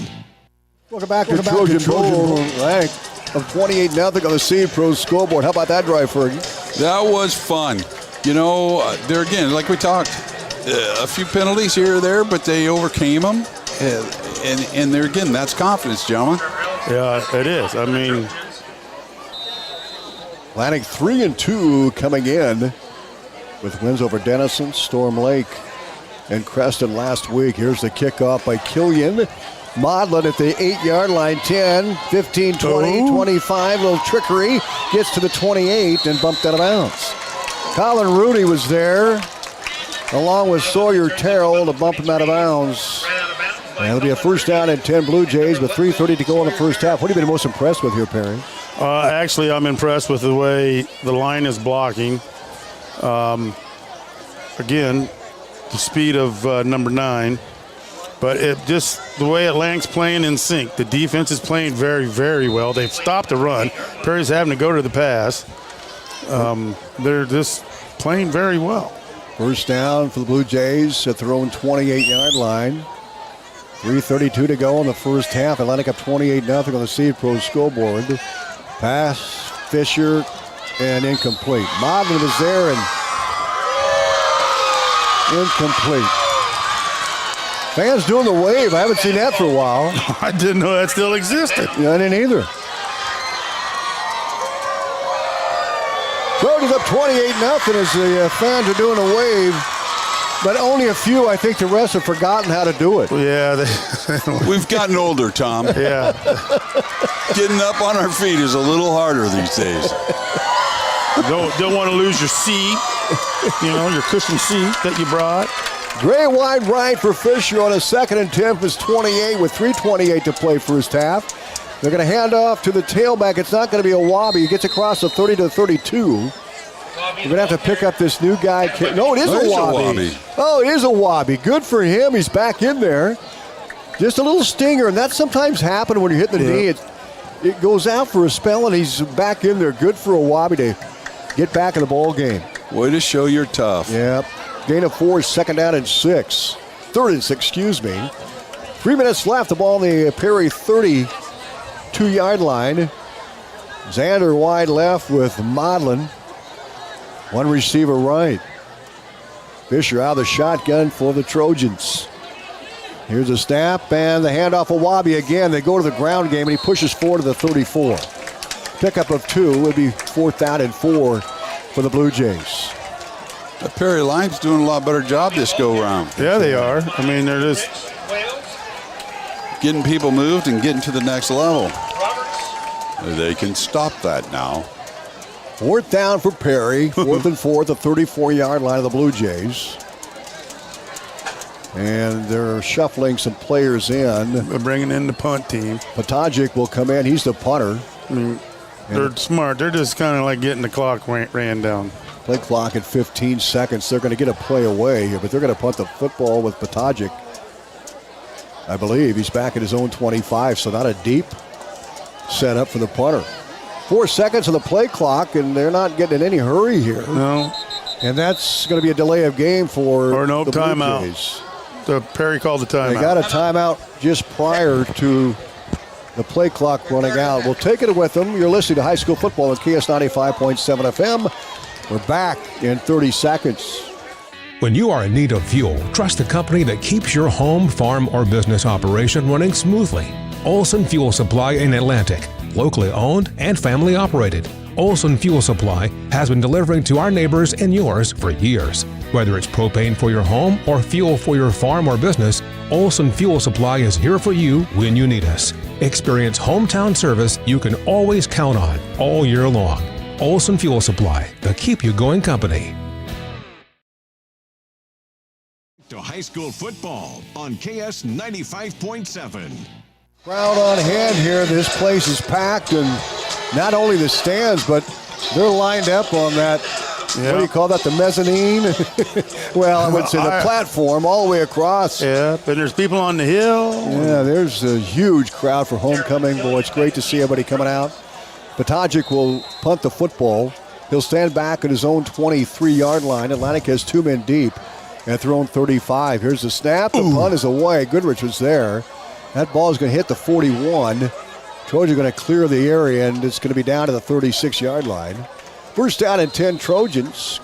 A: Welcome back to Trojan Bowl. Atlantic of 28-0 on the Seed Pro scoreboard. How about that drive, Fergie?
C: That was fun. You know, there again, like we talked, a few penalties here or there, but they overcame them. And there again, that's confidence, gentlemen.
B: Yeah, it is. I mean,
A: Atlantic 3-2 coming in with wins over Denison, Storm Lake, and Creston last week. Here's the kickoff by Killian. Maudlin at the 8-yard line, 10, 15, 20, 25. A little trickery. Gets to the 28 and bumped out of bounds. Colin Rudy was there, along with Sawyer Terrell, to bump him out of bounds. And it'll be a first down and 10 Blue Jays with 3:30 to go in the first half. What have you been most impressed with here, Perry?
B: Actually, I'm impressed with the way the line is blocking. Again, the speed of number 9, but it just the way Atlantic's playing in sync. The defense is playing very, very well. They've stopped the run. Perry's having to go to the pass. They're just playing very well.
A: First down for the Blue Jays at their own 28-yard line. 3:32 to go in the first half. Atlantic up 28-0 on the Seed Pro scoreboard. Pass, Fisher, and incomplete. Maudlin was there and incomplete. Fans doing the wave. I haven't seen that for a while.
B: I didn't know that still existed.
A: Yeah, I didn't either. Trojans up 28-0 as the fans are doing a wave. But only a few. I think the rest have forgotten how to do it.
B: Yeah.
C: We've gotten older, Tom.
B: Yeah.
C: Getting up on our feet is a little harder these days.
B: Don't want to lose your seat, your cushion seat that you brought.
A: Gray wide right for Fisher on a 2nd and 10 is 28 with 3:28 to play first half. They're going to hand off to the tailback. It's not going to be a Wabi. He gets across the 30 to 32. We're going to have to pick up this new guy. No, it is a Wabi. Oh, it is a Wabi. Good for him. He's back in there. Just a little stinger, and that sometimes happens when you're hitting the knee. It goes out for a spell, and he's back in there. Good for a Wabi to get back in the ball game.
C: Way to show you're tough.
A: Yep. Gain of 4, 2nd down and 6. 3rd and 6, excuse me. 3 minutes left. The ball on the Perry 32-yard line. Xander wide left with Modlin. One receiver right. Fisher out of the shotgun for the Trojans. Here's a snap and the handoff of Wabi again. They go to the ground game and he pushes forward to the 34. Pickup of 2 would be 4th down and 4 for the Blue Jays.
C: The Perry line's doing a lot better job this go-round.
B: Yeah, they are. I mean, they're just
C: getting people moved and getting to the next level. They can stop that now.
A: 4th down for Perry. 4th and 4 at the 34-yard line of the Blue Jays. And they're shuffling some players in.
B: They're bringing in the punt team.
A: Patajic will come in. He's the punter.
B: I mean, they're smart. They're just kind of like getting the clock ran down.
A: Play clock at 15 seconds. They're going to get a play away here, but they're going to punt the football with Patajic. I believe he's back at his own 25, so not a deep setup for the punter. 4 seconds on the play clock, and they're not getting in any hurry here.
B: No.
A: And that's going to be a delay of game for
B: or no
A: the
B: timeout.
A: Blue Jays.
B: The Perry called the timeout.
A: They got a timeout just prior to the play clock running out. We'll take it with them. You're listening to High School Football on KS 95.7 FM. We're back in 30 seconds.
R: When you are in need of fuel, trust the company that keeps your home, farm, or business operation running smoothly. Olson Fuel Supply in Atlantic. Locally owned and family operated. Olson Fuel Supply has been delivering to our neighbors and yours for years. Whether it's propane for your home or fuel for your farm or business, Olson Fuel Supply is here for you when you need us. Experience hometown service you can always count on all year long. Olson Fuel Supply, the keep you going company.
H: To high school football on KS 95.7.
A: Crowd on hand here. This place is packed, and not only the stands, but they're lined up on that, what do you call that, the mezzanine? Well, I would say the platform all the way across.
B: Yeah, but there's people on the hill.
A: Yeah, there's a huge crowd for homecoming. Boy, it's great to see everybody coming out. Patajic will punt the football. He'll stand back at his own 23-yard line. Atlantic has 2 men deep at their own 35. Here's the snap. The punt is away. Goodrich was there. That ball is going to hit the 41. Trojan going to clear the area, and it's going to be down to the 36-yard line. First down and 10 Trojans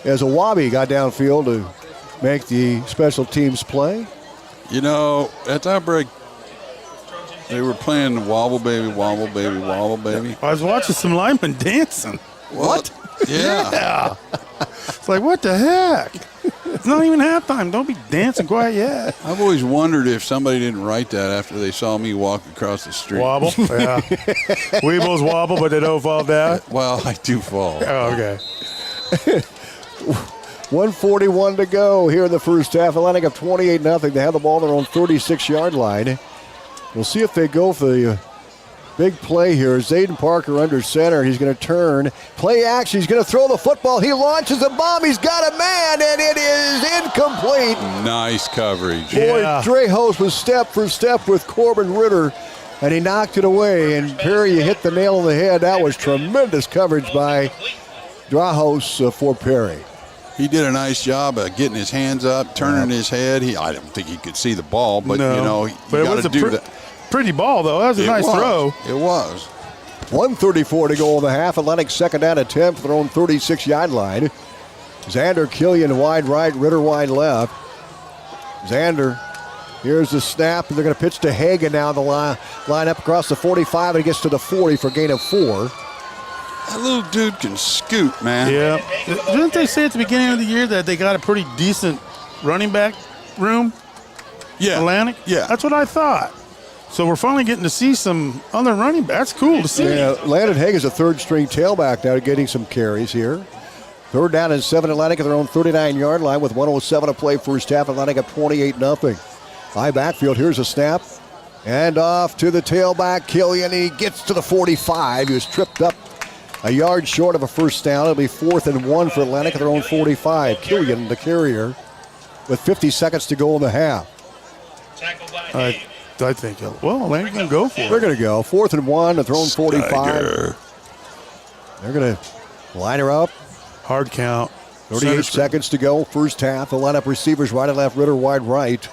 A: as Awabi got downfield to make the special teams play.
C: You know, at that break, they were playing Wobble Baby, Wobble Baby, Wobble Baby.
B: I was watching some linemen dancing.
C: What? Yeah.
B: It's like, what the heck? It's not even halftime. Don't be dancing quite yet.
C: I've always wondered if somebody didn't write that after they saw me walk across the street.
B: Wobble? Yeah. Weebles wobble, but they don't fall down?
C: Well, I do fall.
B: Oh, okay.
A: 1:41 to go here in the first half. Atlantic up 28-0. They have the ball on their own 36-yard line. We'll see if they go for the big play here. Zayden Parker under center. He's going to turn. Play action. He's going to throw the football. He launches a bomb. He's got a man, and it is incomplete.
C: Nice coverage.
A: Boy, Drehos was step for step with Corbin Ritter, and he knocked it away. And Perry, you hit the nail on the head. That was tremendous coverage by Drehos for Perry.
C: He did a nice job of getting his hands up, turning his head. I don't think he could see the ball, but, you know, you got to do that.
B: Pretty ball, though. That was a nice throw.
C: It was.
A: 1:34 to go in the half. Atlantic second down and 10 for their own 36-yard line. Xander Killian wide right, Ritter wide left. Xander Here's the snap, and they're going to pitch to Hagan now. The line up across the 45, and he gets to the 40 for a gain of 4.
C: That little dude can scoot, man.
B: Yeah. Didn't they say at the beginning of the year that they got a pretty decent running back room?
C: Yeah.
B: Atlantic?
C: Yeah.
B: That's what I thought. So we're finally getting to see some other running backs. That's cool to see.
A: Yeah, Landon Hagan's a third-string tailback now, getting some carries here. 3rd down and 7, Atlantic at their own 39-yard line with 1:07 to play first half. Atlantic up 28-0. High backfield, here's a snap. And off to the tailback, Killian. He gets to the 45. He was tripped up a yard short of a first down. It'll be 4th and 1 for Atlantic at their own 45. Killian, the carrier, with 50 seconds to go in the half.
B: I think, well, Atlantic's going to go for it.
A: They're going to go. 4th and 1 at their own 45. They're going to line her up.
B: Hard count.
A: 38 seconds to go, first half. They'll line up receivers right and left, Ritter wide right.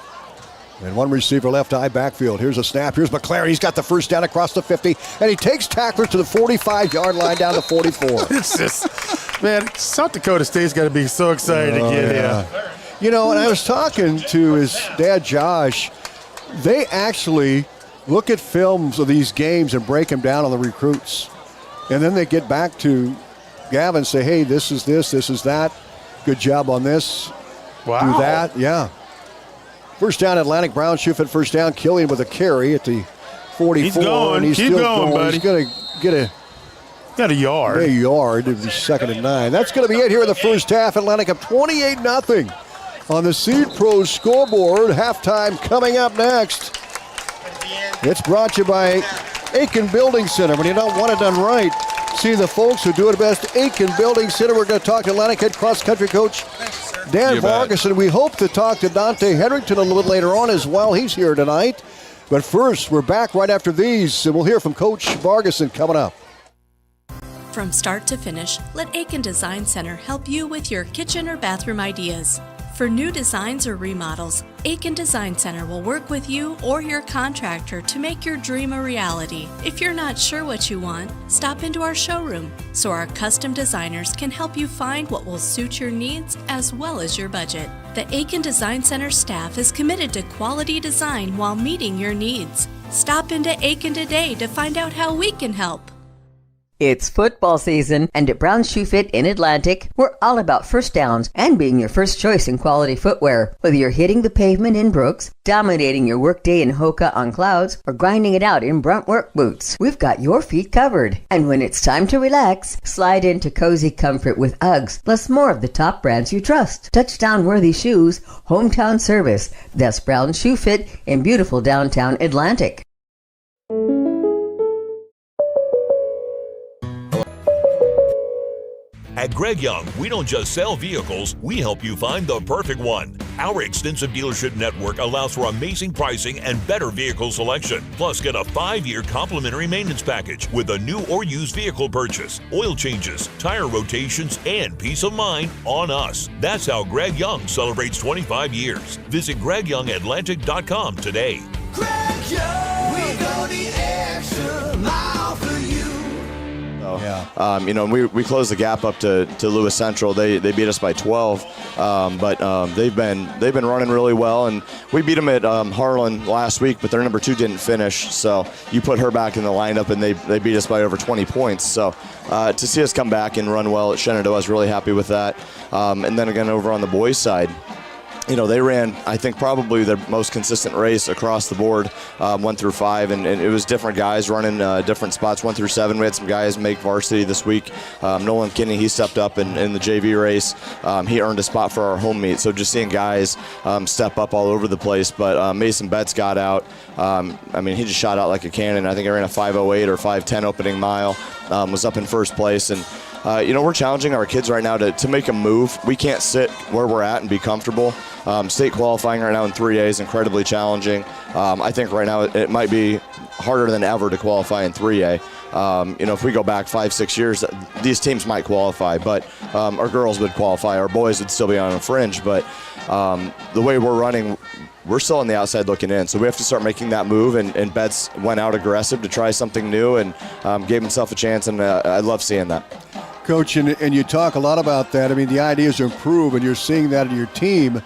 A: And one receiver left eye backfield. Here's a snap. Here's McLaren. He's got the first down across the 50. And he takes tacklers to the 45-yard line down to 44.
B: It's just, man, South Dakota State's got to be so excited to get here.
A: You know, and I was talking to his dad, Josh. They actually look at films of these games and break them down on the recruits. And then they get back to Gavin and say, hey, this is this is that. Good job on this.
B: Wow.
A: Do that. Yeah. First down, Atlantic. Brown Shufit first down. Killian with a carry at the 44.
B: He's going.
A: And he's
B: Keep
A: still
B: going, buddy.
A: He's going to get
B: got a yard.
A: A yard. It'll be 2nd and 9. That's going to be it here in the first half. Atlantic up 28-0 on the Seed Pros scoreboard. Halftime coming up next. It's brought to you by Aiken Building Center. When you don't want it done right, see the folks who do it best. Aiken Building Center. We're going to talk to Atlantic head cross-country coach Dan Ferguson. We hope to talk to Dante Hedrington a little bit later on as well. He's here tonight. But first, we're back right after these, and we'll hear from Coach Ferguson coming up.
J: From start to finish, let Aiken Design Center help you with your kitchen or bathroom ideas. For new designs or remodels, Aiken Design Center will work with you or your contractor to make your dream a reality. If you're not sure what you want, stop into our showroom so our custom designers can help you find what will suit your needs as well as your budget. The Aiken Design Center staff is committed to quality design while meeting your needs. Stop into Aiken today to find out how we can help.
S: It's football season, and at Brown Shoe Fit in Atlantic, we're all about first downs and being your first choice in quality footwear. Whether you're hitting the pavement in Brooks, dominating your workday in Hoka on Clouds, or grinding it out in Brunt work boots, we've got your feet covered. And when it's time to relax, slide into cozy comfort with Uggs, plus more of the top brands you trust. Touchdown-worthy shoes, hometown service. That's Brown Shoe Fit in beautiful downtown Atlantic.
L: At Greg Young, we don't just sell vehicles, we help you find the perfect one. Our extensive dealership network allows for amazing pricing and better vehicle selection. Plus, get a 5-year complimentary maintenance package with a new or used vehicle purchase, oil changes, tire rotations, and peace of mind on us. That's how Greg Young celebrates 25 years. Visit GregYoungAtlantic.com today.
M: Greg Young, we go the extra mile for you.
T: We closed the gap up to Lewis Central. They beat us by 12, but they've been running really well, and we beat them at Harlan last week, but their number 2 didn't finish. So you put her back in the lineup, and they beat us by over 20 points. So to see us come back and run well at Shenandoah, I was really happy with that. And then again over on the boys' side, they ran, I think, probably their most consistent race across the board, 1 through 5, and it was different guys running different spots, 1 through 7. We had some guys make varsity this week. Nolan Kinney, he stepped up in the JV race. He earned a spot for our home meet. So just seeing guys step up all over the place. But Mason Betts got out. He just shot out like a cannon. I think I ran a 5:08 or 5:10 opening mile, was up in first place. And we're challenging our kids right now to make a move. We can't sit where we're at and be comfortable. State qualifying right now in 3A is incredibly challenging. I think right now it might be harder than ever to qualify in 3A. If we go back 5-6 years, these teams might qualify, but our girls would qualify. Our boys would still be on a fringe, but the way we're running, we're still on the outside looking in. So we have to start making that move, and Betts went out aggressive to try something new and gave himself a chance, and I love seeing that.
A: Coach, and you talk a lot about that. The idea is to improve, and you're seeing that in your team.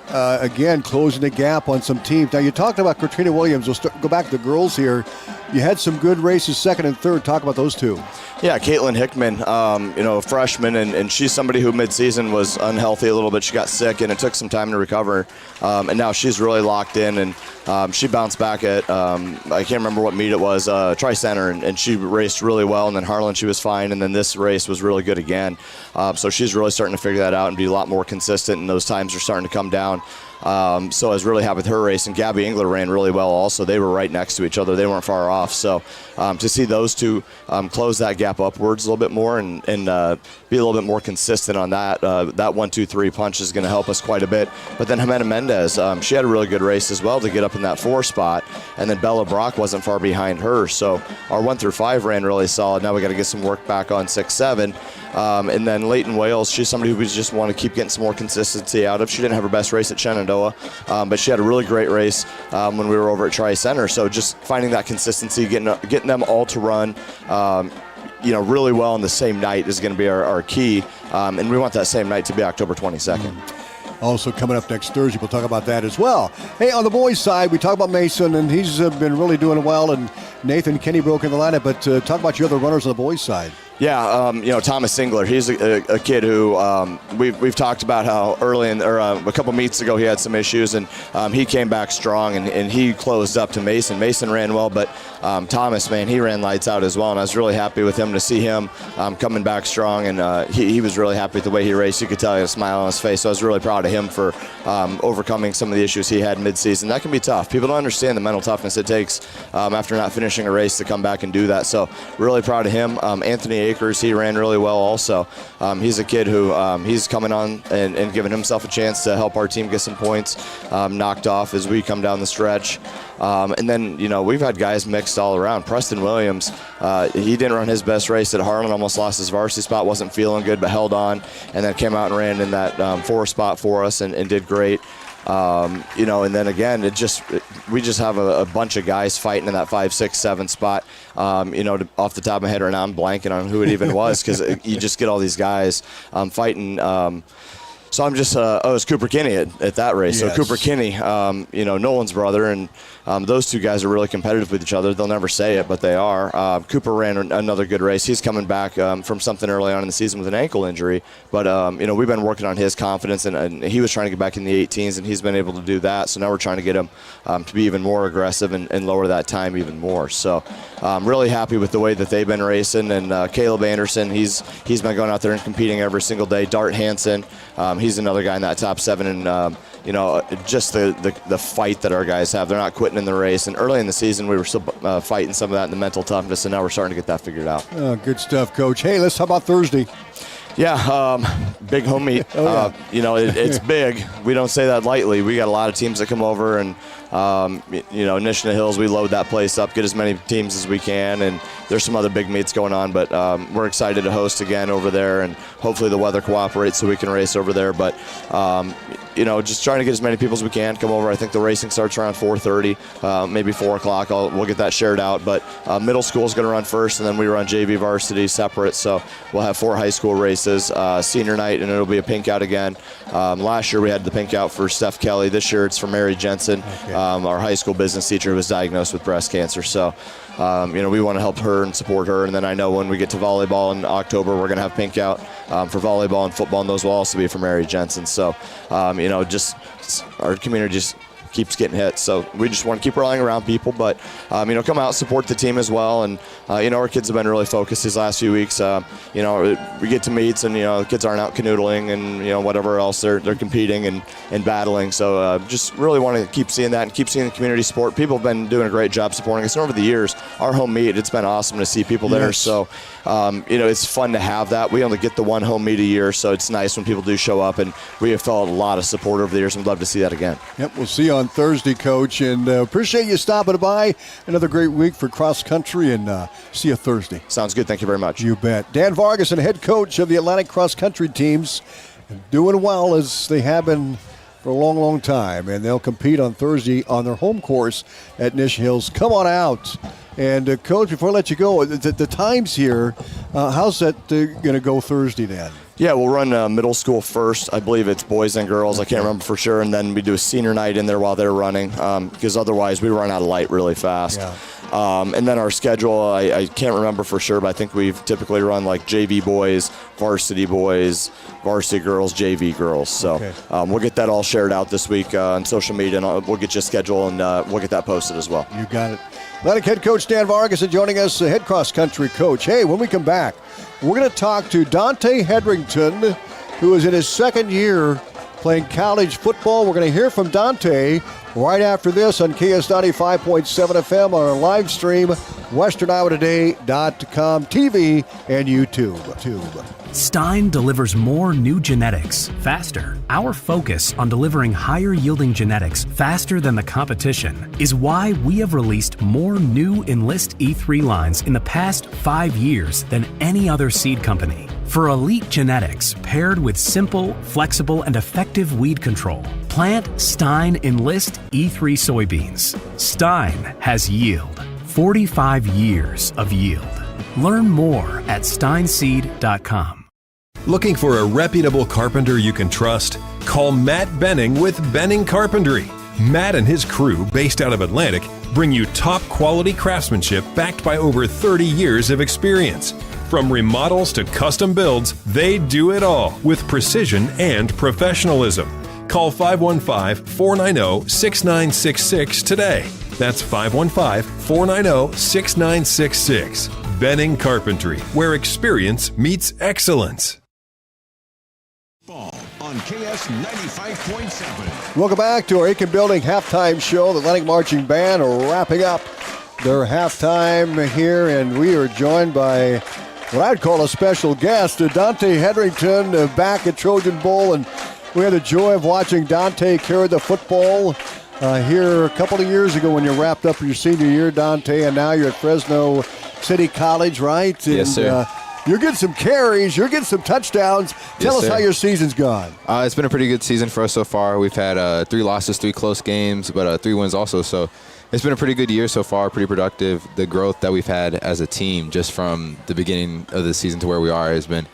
A: again, closing the gap on some teams. Now, you talked about Katrina Williams. We'll go back to the girls here. You had some good races, second and third. Talk about those two.
T: Yeah, Caitlin Hickman, a freshman, and she's somebody who midseason was unhealthy a little bit. She got sick, and it took some time to recover. And now she's really locked in, and she bounced back at, I can't remember what meet it was, Tri-Center, and she raced really well. And then Harlan, she was fine, and then this race was really good again. So she's really starting to figure that out and be a lot more consistent, and those times are starting to come down. So I was really happy with her race, and Gabby Engler ran really well also. They were right next to each other. They weren't far off. So to see those two close that gap upwards a little bit more and be a little bit more consistent on that, that 1-2-3 punch is going to help us quite a bit. But then Jimena Mendez, she had a really good race as well to get up in that 4 spot, and then Bella Brock wasn't far behind her. So our 1 through 5 ran really solid. Now we got to get some work back on 6-7. And then Leighton Wales, she's somebody who we just want to keep getting some more consistency out of. She didn't have her best race at Shenandoah, but she had a really great race when we were over at Tri-Center. So just finding that consistency, getting them all to run, really well on the same night is going to be our key. And we want that same night to be October 22nd.
A: Also coming up next Thursday, we'll talk about that as well. Hey, on the boys' side, we talk about Mason, and he's been really doing well, and Nathan Kenny broke in the lineup, but talk about your other runners on the boys' side.
T: Yeah, Thomas Singler, he's a kid who we've talked about how early a couple meets ago he had some issues, and he came back strong, and he closed up to Mason. Mason ran well, but Thomas, man, he ran lights out as well, and I was really happy with him to see him coming back strong, and he was really happy with the way he raced. You could tell he had a smile on his face, so I was really proud of him for overcoming some of the issues he had mid-season. That can be tough. People don't understand the mental toughness it takes after not finishing a race to come back and do that, so really proud of him. Anthony Akers, he ran really well also. He's a kid who he's coming on and giving himself a chance to help our team get some points knocked off as we come down the stretch. And then, we've had guys mixed all around. Preston Williams, he didn't run his best race at Harlan, almost lost his varsity spot, wasn't feeling good, but held on, and then came out and ran in that 4 spot for us and did great. And then again, we just have a bunch of guys fighting in that 5, 6, 7 spot. Off the top of my head right now, I'm blanking on who it even was because you just get all these guys fighting. So I'm just, it was Cooper Kinney at that race. Yes. So Cooper Kinney, Nolan's brother, and those two guys are really competitive with each other. They'll never say it, but they are. Cooper ran another good race. He's coming back from something early on in the season with an ankle injury. But, we've been working on his confidence, and he was trying to get back in the 18s, and he's been able to do that. So now we're trying to get him to be even more aggressive and lower that time even more. So I'm really happy with the way that they've been racing. And Caleb Anderson, he's been going out there and competing every single day. Dart Hansen, he's another guy in that top 7, and just the fight that our guys have. They're not quitting in the race. And early in the season, we were still fighting some of that in the mental toughness, and now we're starting to get that figured out.
A: Oh, good stuff, Coach. Hey, let's talk about Thursday.
T: Yeah, big home meet. It's big. We don't say that lightly. We got a lot of teams that come over, and Nishna Hills, we load that place up, get as many teams as we can, and there's some other big meets going on, but we're excited to host again over there, and hopefully the weather cooperates so we can race over there. But just trying to get as many people as we can come over. I think the racing starts around 4:30, maybe 4 o'clock. We'll get that shared out. But middle school is going to run first, and then we run JV varsity separate. So we'll have 4 high school races, senior night, and it'll be a pink out again. Last year we had the pink out for Steph Kelly. This year it's for Mary Jensen, our high school business teacher who was diagnosed with breast cancer. So we want to help her and support her. And then I know when we get to volleyball in October, we're going to have pink out for volleyball and football, and those will also be for Mary Jensen. So, just our community just keeps getting hit. So we just want to keep rallying around people, but, come out, support the team as well. And, our kids have been really focused these last few weeks. We get to meets, and, the kids aren't out canoodling and, whatever else they're competing and battling. So just really want to keep seeing that and keep seeing the community support. People have been doing a great job supporting us. And over the years, our home meet, it's been awesome to see people there. Yes. So, it's fun to have that. We only get the one home meet a year, so it's nice when people do show up, and we have felt a lot of support over the years, and we'd love to see that again.
A: Yep, we'll see you on Thursday, Coach, and appreciate you stopping by. Another great week for cross country, and see you Thursday.
T: Sounds good. Thank you very much.
A: You bet. Dan Ferguson, head coach of the Atlantic cross country teams, doing well as they have been for a long, long time, and they'll compete on Thursday on their home course at Nish Hills. Come on out. And, Coach, before I let you go, the times here, how's that going to go Thursday then?
T: Yeah, we'll run middle school first. I believe it's boys and girls. I can't remember for sure. And then we do a senior night in there while they're running, because otherwise we run out of light really fast.
A: Yeah.
T: And then our schedule, I can't remember for sure, but I think we've typically run like JV boys, varsity girls, JV girls. So we'll get that all shared out this week on social media, and we'll get you a schedule, and we'll get that posted as well.
A: You got it. Atlantic head coach Dan Vargas is joining us, head cross-country coach. Hey, when we come back, we're going to talk to Dante Hedrington, who is in his second year playing college football. We're going to hear from Dante right after this on KS 95.7 FM on our live stream, westerniowatoday.com, TV, and YouTube.
D: Stein delivers more new genetics faster. Our focus on delivering higher yielding genetics faster than the competition is why we have released more new Enlist E3 lines in the past 5 years than any other seed company. For elite genetics paired with simple, flexible, and effective weed control, plant Stein Enlist E3 soybeans. Stein has yield. 45 years of yield. Learn more at steinseed.com.
G: Looking for a reputable carpenter you can trust? Call Matt Benning with Benning Carpentry. Matt and his crew, based out of Atlantic, bring you top quality craftsmanship backed by over 30 years of experience. From remodels to custom builds, they do it all with precision and professionalism. Call 515-490-6966 today. That's 515-490-6966. Benning Carpentry, where experience meets excellence.
H: Ball on KS 95.7.
A: Welcome back to our Aiken Building halftime show. The Atlantic Marching Band are wrapping up their halftime here, and we are joined by what I'd call a special guest, Dante Hedrington, back at Trojan Bowl, and we had the joy of watching Dante carry the football here a couple of years ago when you wrapped up your senior year, Dante, and now you're at Fresno City College, right? And,
U: yes, sir.
A: You're getting some carries. You're getting some touchdowns. Tell us how your season's gone.
U: It's been a pretty good season for us so far. We've had 3 losses, 3 close games, but 3 wins also. So it's been a pretty good year so far, pretty productive. The growth that we've had as a team just from the beginning of the season to where we are has been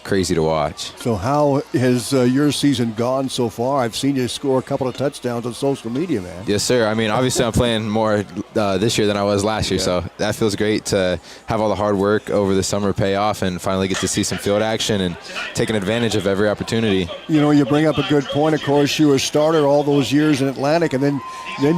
U: crazy to watch.
A: So how has your season gone so far? I've seen you score a couple of touchdowns on social media, man.
U: Yes, sir. I mean, obviously I'm playing more this year than I was last year, so that feels great to have all the hard work over the summer pay off and finally get to see some field action and taking advantage of every opportunity.
A: You know, you bring up a good point. Of course, you were a starter all those years in Atlantic, and then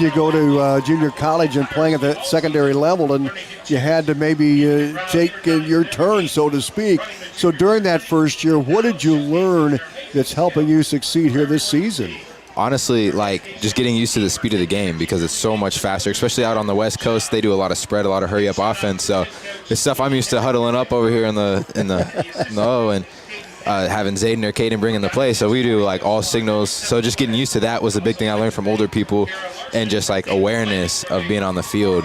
A: you go to junior college and playing at the secondary level, and you had to maybe take your turn, so to speak. So during that first year, what did you learn that's helping you succeed here this season?
U: Honestly, like just getting used to the speed of the game because it's so much faster, especially out on the West Coast. They do a lot of spread, a lot of hurry-up offense. So it's stuff I'm used to huddling up over here in the O and having Zayden or Caden bringing the play. So we do like all signals. So just getting used to that was a big thing I learned from older people, and just like awareness of being on the field.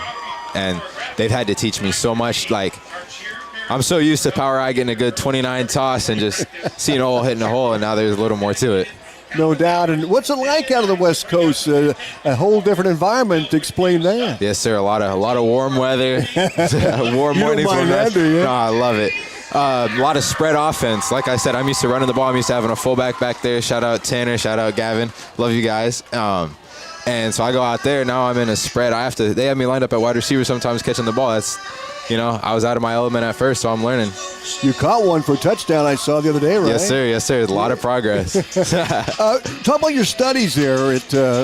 U: And they've had to teach me so much. Like, I'm so used to Power Eye getting a good 29 toss and just seeing a hole hitting a hole, and now there's a little more to it.
A: No doubt. And what's it like out on the West Coast? A whole different environment. Explain that.
U: Yes, sir. A lot of warm weather, warm mornings. No, I love it. A lot of spread offense. Like I said, I'm used to running the ball. I'm used to having a fullback back there. Shout out Tanner. Shout out Gavin. Love you guys. And so I go out there. Now I'm in a spread. They have me lined up at wide receiver sometimes catching the ball. That's, I was out of my element at first, so I'm learning.
A: You caught one for a touchdown I saw the other day, right?
U: Yes, sir. Yes, sir. There's a lot of progress.
A: Talk about your studies there at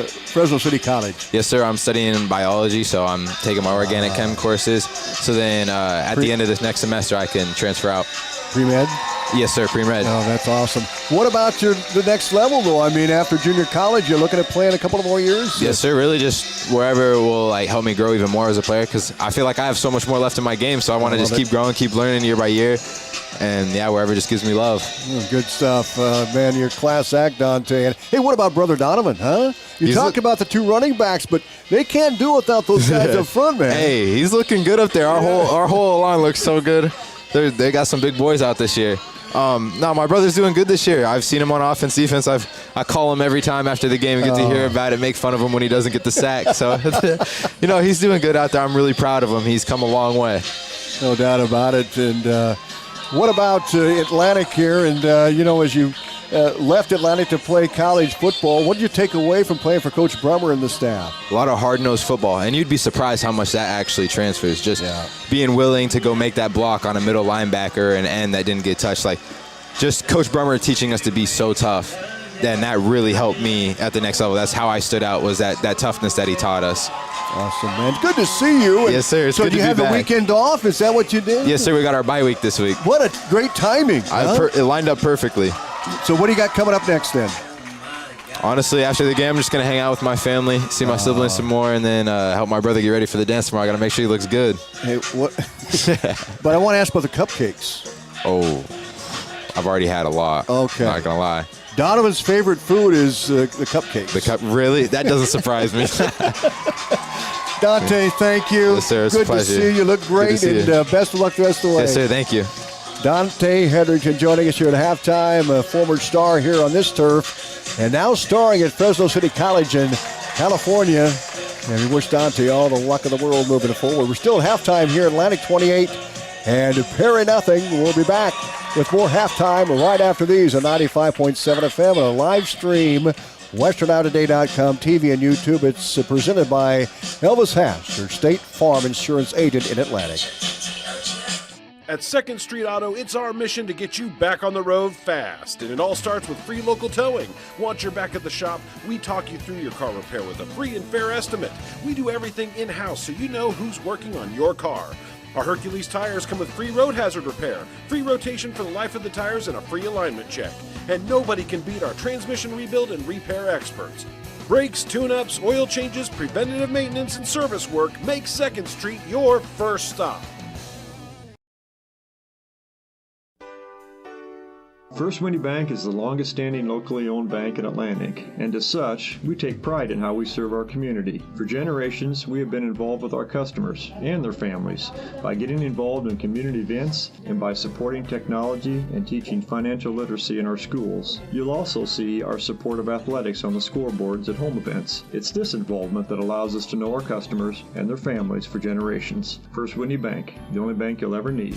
A: Fresno City College.
U: Yes, sir. I'm studying biology, so I'm taking my organic chem courses. So then at the end of this next semester, I can transfer out.
A: Pre-med?
U: Yes, sir. Pre-med.
A: Oh, that's awesome. What about the next level, though? I mean, after junior college, you're looking at playing a couple of more years?
U: Yes, sir. Really just wherever will help me grow even more as a player, because I feel like I have so much more left in my game, so I want to just keep growing, keep learning year by year, and, wherever just gives me love.
A: Good stuff. Man, you're class act, Dante. And, hey, what about Brother Donovan, huh? You talk about the 2 running backs, but they can't do it without those guys up front, man.
U: Hey, he's looking good up there. Our whole line looks so good. They got some big boys out this year. No, my brother's doing good this year. I've seen him on offense, defense. I call him every time after the game and get to hear about it, make fun of him when he doesn't get the sack. So, he's doing good out there. I'm really proud of him. He's come a long way.
A: No doubt about it. And What about Atlantic here? And, as you left Atlantic to play college football, what did you take away from playing for Coach Brummer and the staff?
U: A lot of hard-nosed football, and you'd be surprised how much that actually transfers. Just being willing to go make that block on a middle linebacker and end that didn't get touched. Like, just Coach Brummer teaching us to be so tough, then that really helped me at the next level. That's how I stood out, was that toughness that he taught us.
A: Awesome, man. Good to see you.
U: Yes, sir. It's
A: so
U: good to
A: you
U: be
A: had
U: back.
A: the weekend off? Is that what you did?
U: Yes, sir. We got our bye week this week.
A: What a great timing.
U: It lined up perfectly.
A: So what do you got coming up next then?
U: Honestly, after the game, I'm just going to hang out with my family, see my siblings some more, and then help my brother get ready for the dance tomorrow. I got to make sure he looks good.
A: Hey, what? But I want to ask about the cupcakes.
U: Oh, I've already had a lot.
A: Okay.
U: Not going to lie.
A: Donovan's favorite food is the cupcakes.
U: Really? That doesn't surprise me.
A: Dante, thank you.
U: Yes, sir. It's
A: Good
U: a pleasure.
A: to see you. You look great, and best of luck the rest of the way.
U: Yes, sir. Thank you.
A: Dante Hetherington joining us here at halftime, a former star here on this turf, and now starring at Fresno City College in California. And we wish Dante all the luck in the world moving forward. We're still at halftime here at Atlantic 28, and Perry nothing. We'll be back with more halftime right after these on 95.7 FM on a live stream, westernowtoday.com, TV, and YouTube. It's presented by Elvis Hass, your State Farm Insurance agent in Atlantic.
F: At 2nd Street Auto, it's our mission to get you back on the road fast. And it all starts with free local towing. Once you're back at the shop, we talk you through your car repair with a free and fair estimate. We do everything in-house so you know who's working on your car. Our Hercules tires come with free road hazard repair, free rotation for the life of the tires, and a free alignment check. And nobody can beat our transmission rebuild and repair experts. Brakes, tune-ups, oil changes, preventative maintenance, and service work make 2nd Street your first stop.
K: First Windy Bank is the longest standing locally owned bank in Atlantic, and as such, we take pride in how we serve our community. For generations, we have been involved with our customers and their families by getting involved in community events and by supporting technology and teaching financial literacy in our schools. You'll also see our support of athletics on the scoreboards at home events. It's this involvement that allows us to know our customers and their families for generations. First Windy Bank, the only bank you'll ever need.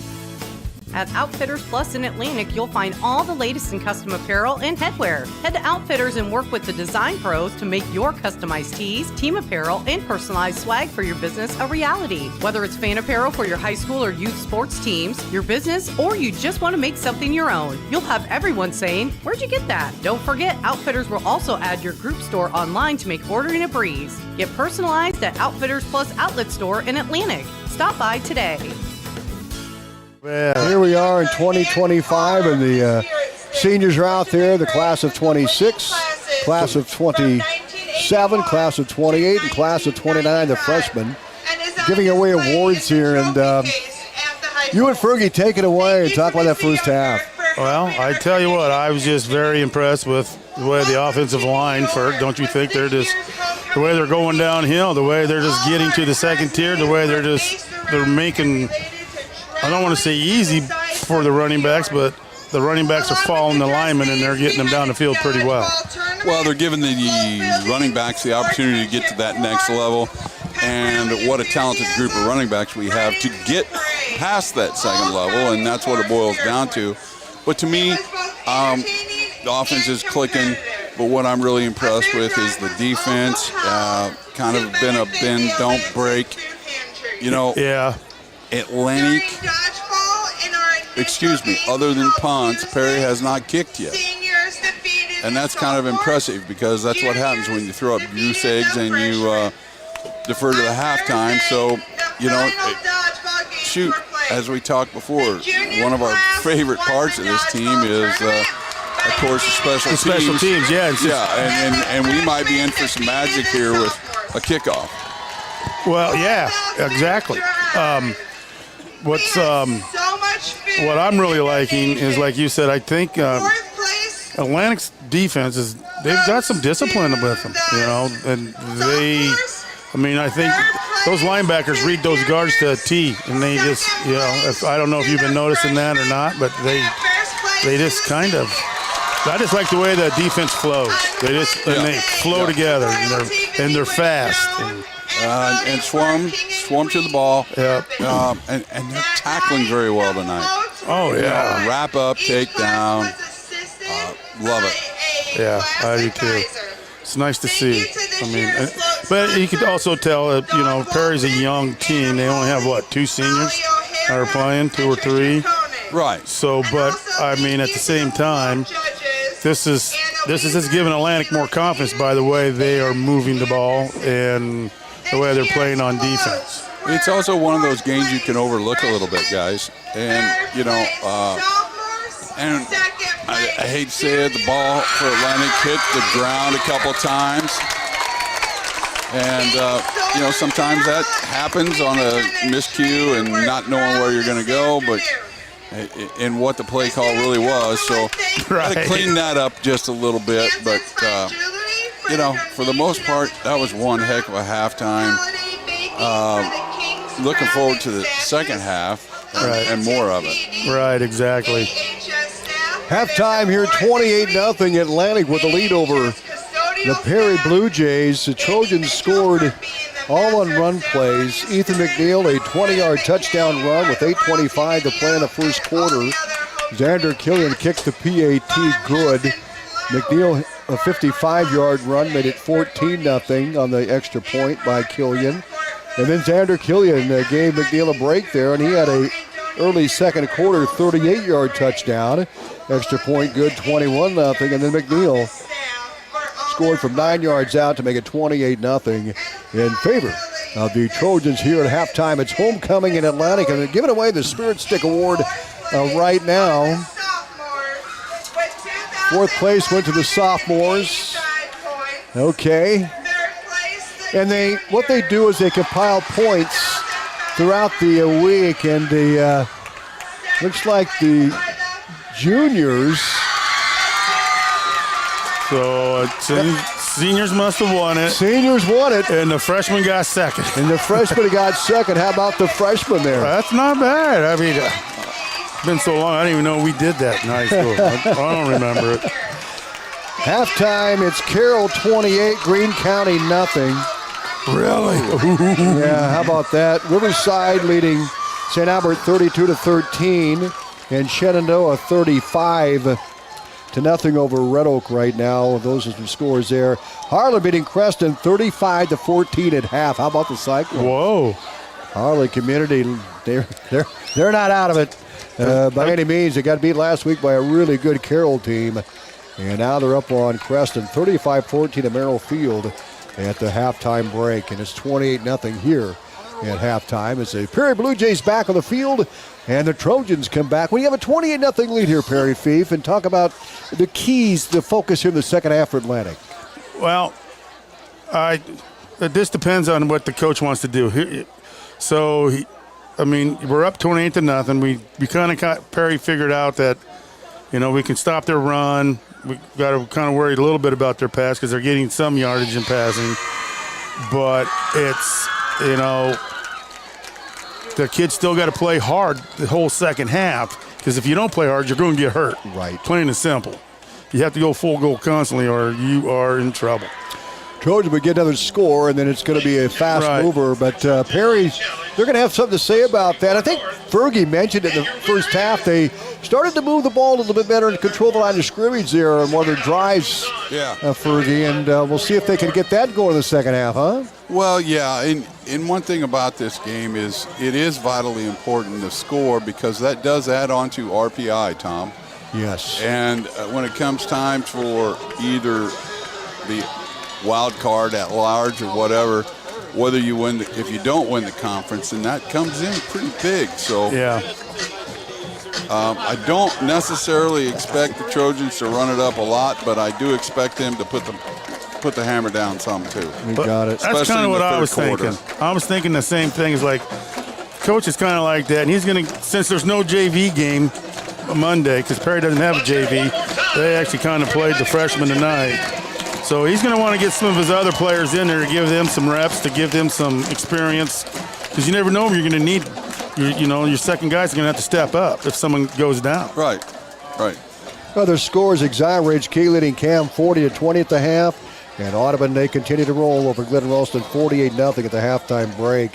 N: At Outfitters Plus in Atlantic, you'll find all the latest in custom apparel and headwear. Head to Outfitters and work with the design pros to make your customized tees, team apparel, and personalized swag for your business a reality. Whether it's fan apparel for your high school or youth sports teams, your business, or you just want to make something your own, you'll have everyone saying, "Where'd you get that?" Don't forget, Outfitters will also add your group store online to make ordering a breeze. Get personalized at Outfitters Plus Outlet Store in Atlantic. Stop by today.
A: Here we are in 2025, and the seniors are out there, the class of 26, class of 27, class of 28, and class of 29, the freshmen, giving away awards here. And you and Fergie, take it away and talk about that first half.
B: Well, I tell you what, I was just very impressed with the way the offensive line, Ferg, don't you think they're just, the way they're going downhill, the way they're just getting to the second tier, the way they're making, I don't want to say easy for the running backs, but the running backs are following the linemen and they're getting them down the field pretty well.
C: Well, they're giving the running backs the opportunity to get to that next level. And what a talented group of running backs we have to get past that second level, and that's what it boils down to. But to me, the offense is clicking, but what I'm really impressed with is the defense. Kind of been a bend, don't break. You know,
B: yeah.
C: Atlantic, other than punts, Perry has not kicked yet. And that's kind of impressive because that's what happens when you throw up goose eggs and you defer to the halftime. So, you know, as we talked before, one of our favorite parts of this team is, of course, the special teams.
B: Yeah,
C: and we might be in for some magic here with a kickoff.
B: Well, yeah, exactly. What I'm really liking is, like you said, I think Atlantic's defense they've got some discipline with them, you know, and I think those linebackers read those guards to a T, and they just, you know, I don't know if you've been noticing that or not, but they just kind of, I just like the way the defense flows. They flow together, and they're fast.
C: And swarm to the ball.
B: Yeah.
C: And they're tackling very well tonight.
B: Oh, yeah.
C: Wrap up, take down. Love it.
B: Yeah, I do too. It's nice to see. I mean, but you could also tell that, Perry's a young team. They only have, 2 seniors that are playing, 2 or 3?
C: Right.
B: So, but, I mean, at the same time, this is just giving Atlantic more confidence by the way they are moving the ball and the way they're playing on defense.
C: It's also one of those games you can overlook a little bit, guys. And, and I hate to say it, the ball for Atlantic hit the ground a couple times. And, sometimes that happens on a miscue and not knowing where you're going to go, but in what the play call really was. So
B: right.
C: I cleaned that up just a little bit. But, for the most part, that was one heck of a halftime. Looking forward to the second half and more of it.
B: Right, exactly.
A: Halftime here, 28-0 Atlantic with the lead over the Perry Blue Jays. The Trojans scored all on run plays. Ethan McNeil, a 20-yard touchdown run with 8:25 to play in the first quarter. Xander Killian kicks the PAT good. McNeil, a 55-yard run, made it 14-0 on the extra point by Killian. And then Xander Killian gave McNeil a break there, and he had a early second quarter 38-yard touchdown. Extra point good, 21-0. And then McNeil scored from 9 yards out to make it 28-0 in favor of the Trojans here at halftime. It's homecoming in Atlantic, and they're giving away the Spirit Stick Award right now. Fourth place went to the sophomores. Okay. And what they do is they compile points throughout the week, and the looks like the juniors.
B: So seniors must have won it.
A: Seniors won it.
B: And the freshmen got second.
A: And the freshmen got second. How about the freshmen there?
B: That's not bad. I mean, it's been so long, I didn't even know we did that in high school. I don't remember it.
A: Halftime, it's Carroll 28, Greene County nothing.
B: Really?
A: Yeah, how about that? Riverside leading St. Albert 32-13, and Shenandoah 35-0 over Red Oak right now. Those are some scores there. Harlan beating Creston 35-14 at half. How about the Cyclones?
B: Whoa!
A: Harlan Community, they're not out of it by any means. They got beat last week by a really good Carroll team, and now they're up on Creston 35-14 at Merrill Field at the halftime break, and it's 28-0 here at halftime as the Perry Blue Jays back on the field, and the Trojans come back. We have a 28-0 lead here, Perry Fief, and talk about the keys, the focus here in the second half for Atlantic.
B: Well, this depends on what the coach wants to do. So, we're up 28-0. We kind of got Perry figured out that, we can stop their run. We got to kind of worry a little bit about their pass because they're getting some yardage in passing. But it's, the kids still got to play hard the whole second half because if you don't play hard, you're going to get hurt.
A: Right.
B: Plain and simple. You have to go full goal constantly or you are in trouble.
A: Trojan would get another score, and then it's going to be a fast mover. But Perry, they're going to have something to say about that. I think Fergie mentioned in the first half they started to move the ball a little bit better and control the line of scrimmage there on one of their drives, Fergie. And we'll see if they can get that going in the second half, huh?
C: Well, yeah. And one thing about this game is it is vitally important to score because that does add on to RPI, Tom.
A: Yes.
C: And when it comes time for either the wild card at large or whatever, whether you win, if you don't win the conference, and that comes in pretty big. So I don't necessarily expect the Trojans to run it up a lot, but I do expect them to put the hammer down some too.
A: We got it.
B: That's kind of what I was thinking. I was thinking the same thing. Is like, coach is kind of like that, and he's going to, since there's no JV game Monday, because Perry doesn't have a JV, they actually kind of played the freshmen tonight. So he's going to want to get some of his other players in there to give them some reps, to give them some experience, because you never know when you're going to need, your second guy's going to have to step up if someone goes down.
C: Right.
A: Other scores, Exile Ridge Key leading Cam 40-20 at the half, and Audubon, they continue to roll over Glen Ralston 48-0 at the halftime break.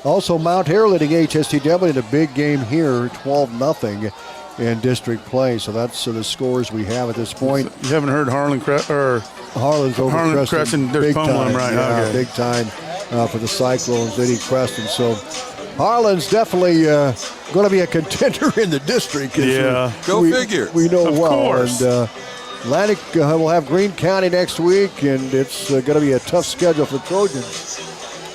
A: Also, Mount Air leading HSTW in a big game here, 12-0 in district play. So that's the scores we have at this point.
B: You haven't heard Harlan's over Crescent. They're fumbling right now.
A: Yeah, big time for the Cyclones leading Crescent. So Harlan's definitely going to be a contender in the district.
B: Yeah.
C: Go figure.
A: We know
B: of course.
A: And Atlantic will have Greene County next week, and it's going to be a tough schedule for the Trojans.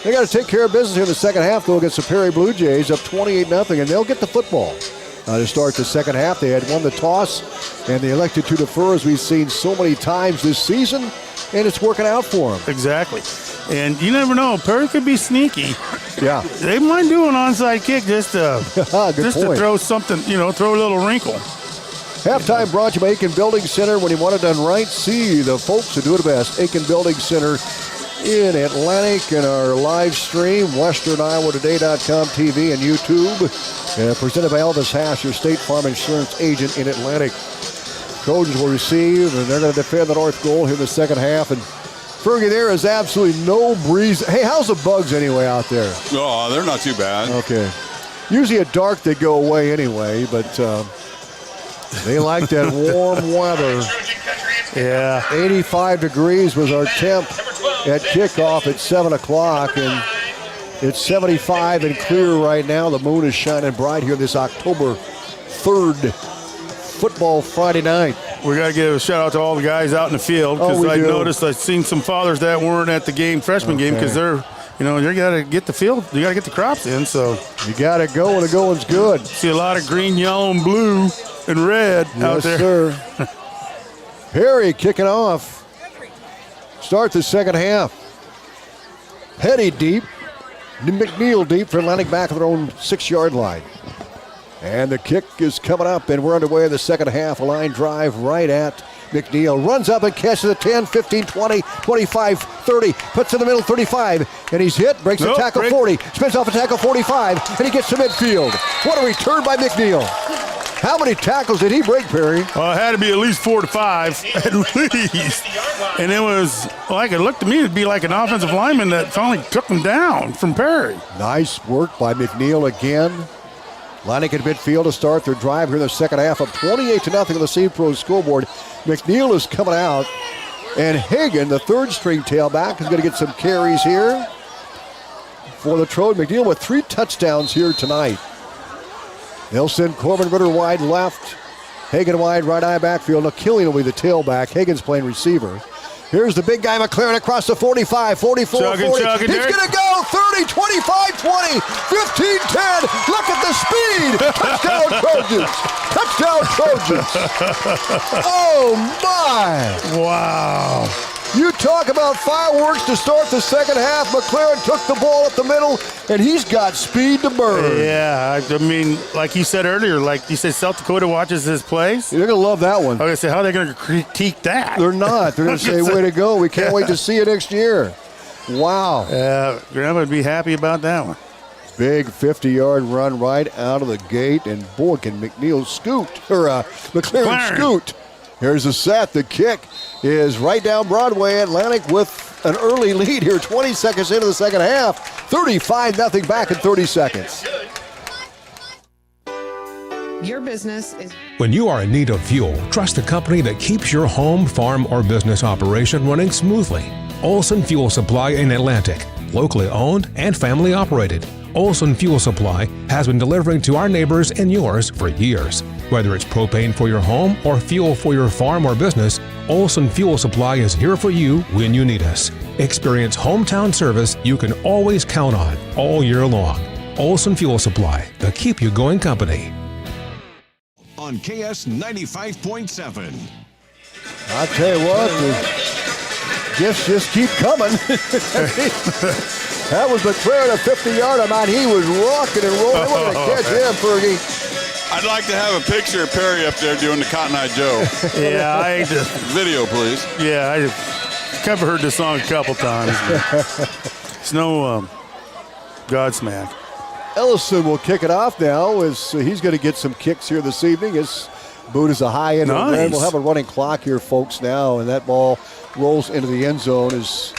A: They got to take care of business here in the second half, though, against the Perry Blue Jays, up 28-0, and they'll get the football to start the second half. They had won the toss, and they elected to defer, as we've seen so many times this season, and it's working out for them.
B: Exactly. And you never know, Perry could be sneaky.
A: Yeah.
B: They might do an onside kick just to throw something, throw a little wrinkle.
A: Halftime brought to you by Aiken Building Center. When you want it done right, see the folks who do it best. Aiken Building Center in Atlantic, and our live stream, westerniowatoday.com TV and YouTube. Presented by Elvis Hash, your State Farm Insurance agent in Atlantic. Trojans will receive, and they're going to defend the north goal here in the second half. And Fergie, there is absolutely no breeze. Hey, how's the bugs anyway out there?
C: Oh, they're not too bad.
A: Okay. Usually at dark they go away anyway, but they like that warm weather.
B: Yeah.
A: 85 degrees was our temp at kickoff at 7 o'clock, and it's 75 and clear right now. The moon is shining bright here this October 3rd football Friday night.
B: We got to give a shout out to all the guys out in the field, because I noticed I've seen some fathers that weren't at the freshman game, because they're, you got to get the field, you got to get the crops in. So
A: you got to go, and the going's good.
B: See a lot of green, yellow, and blue and red out there.
A: Yes, sir. Perry kicking off. Start the second half. Petty deep. McNeil deep for Atlantic, back of their own 6-yard line. And the kick is coming up, and we're underway in the second half. A line drive right at McNeil. Runs up and catches it 10, 15, 20, 25, 30. Puts in the middle, 35. And he's hit, breaks the tackle, 40. Spins off a tackle, 45. And he gets to midfield. What a return by McNeil. How many tackles did he break, Perry?
B: Well, it had to be at least 4 to 5, at least. And it was like, it looked to me to be like an offensive lineman that finally took him down from Perry.
A: Nice work by McNeil again. Atlantic at midfield to start their drive here in the second half, up 28-0 on the St. Pro scoreboard. McNeil is coming out, and Hagan, the third-string tailback, is going to get some carries here for the Trojan. McNeil with 3 touchdowns here tonight. They'll send Corbin Ritter wide left. Hagan wide right eye backfield. Now Killian will be the tailback. Hagan's playing receiver. Here's the big guy, McLaren, across the 45, 44, 40. He's going to go 30, 25, 20, 15, 10. Look at the speed. Touchdown, Trojans. Touchdown, Trojans. Oh, my.
B: Wow.
A: You talk about fireworks to start the second half. McLaren took the ball up the middle, and he's got speed to burn.
B: Yeah, I mean, like you said earlier, like you said, South Dakota watches his plays.
A: They're going to love that one.
B: I was going to say, how are they going to critique that?
A: They're not. They're going to say, way to go. We can't wait to see you next year. Wow.
B: Grandma would be happy about that one.
A: Big 50-yard run right out of the gate, and boy, can McNeil scoot, or McLaren scoot. Here's a set. The kick is right down Broadway. Atlantic with an early lead here, 20 seconds into the second half. 35-0 back in 30 seconds.
O: Your business is...
R: When you are in need of fuel, trust the company that keeps your home, farm, or business operation running smoothly. Olson Fuel Supply in Atlantic. Locally owned and family operated. Olson Fuel Supply has been delivering to our neighbors and yours for years. Whether it's propane for your home or fuel for your farm or business, Olson Fuel Supply is here for you when you need us. Experience hometown service you can always count on all year long. Olson Fuel Supply, the keep you going company.
H: On KS 95.7.
A: I'll tell you what, the gifts just keep coming. That was McLaren, a 50-yarder. Man, he was rocking and rolling. We're going to catch him, Fergie.
C: I'd like to have a picture of Perry up there doing the Cotton Eye Joe.
B: Yeah, I just...
C: Video, please.
B: Yeah, I just heard the song a couple times. It's no Godsmack.
A: Ellison will kick it off now as he's going to get some kicks here this evening. His boot is a high end.
B: Nice.
A: We'll have a running clock here, folks, now, and that ball rolls into the end zone as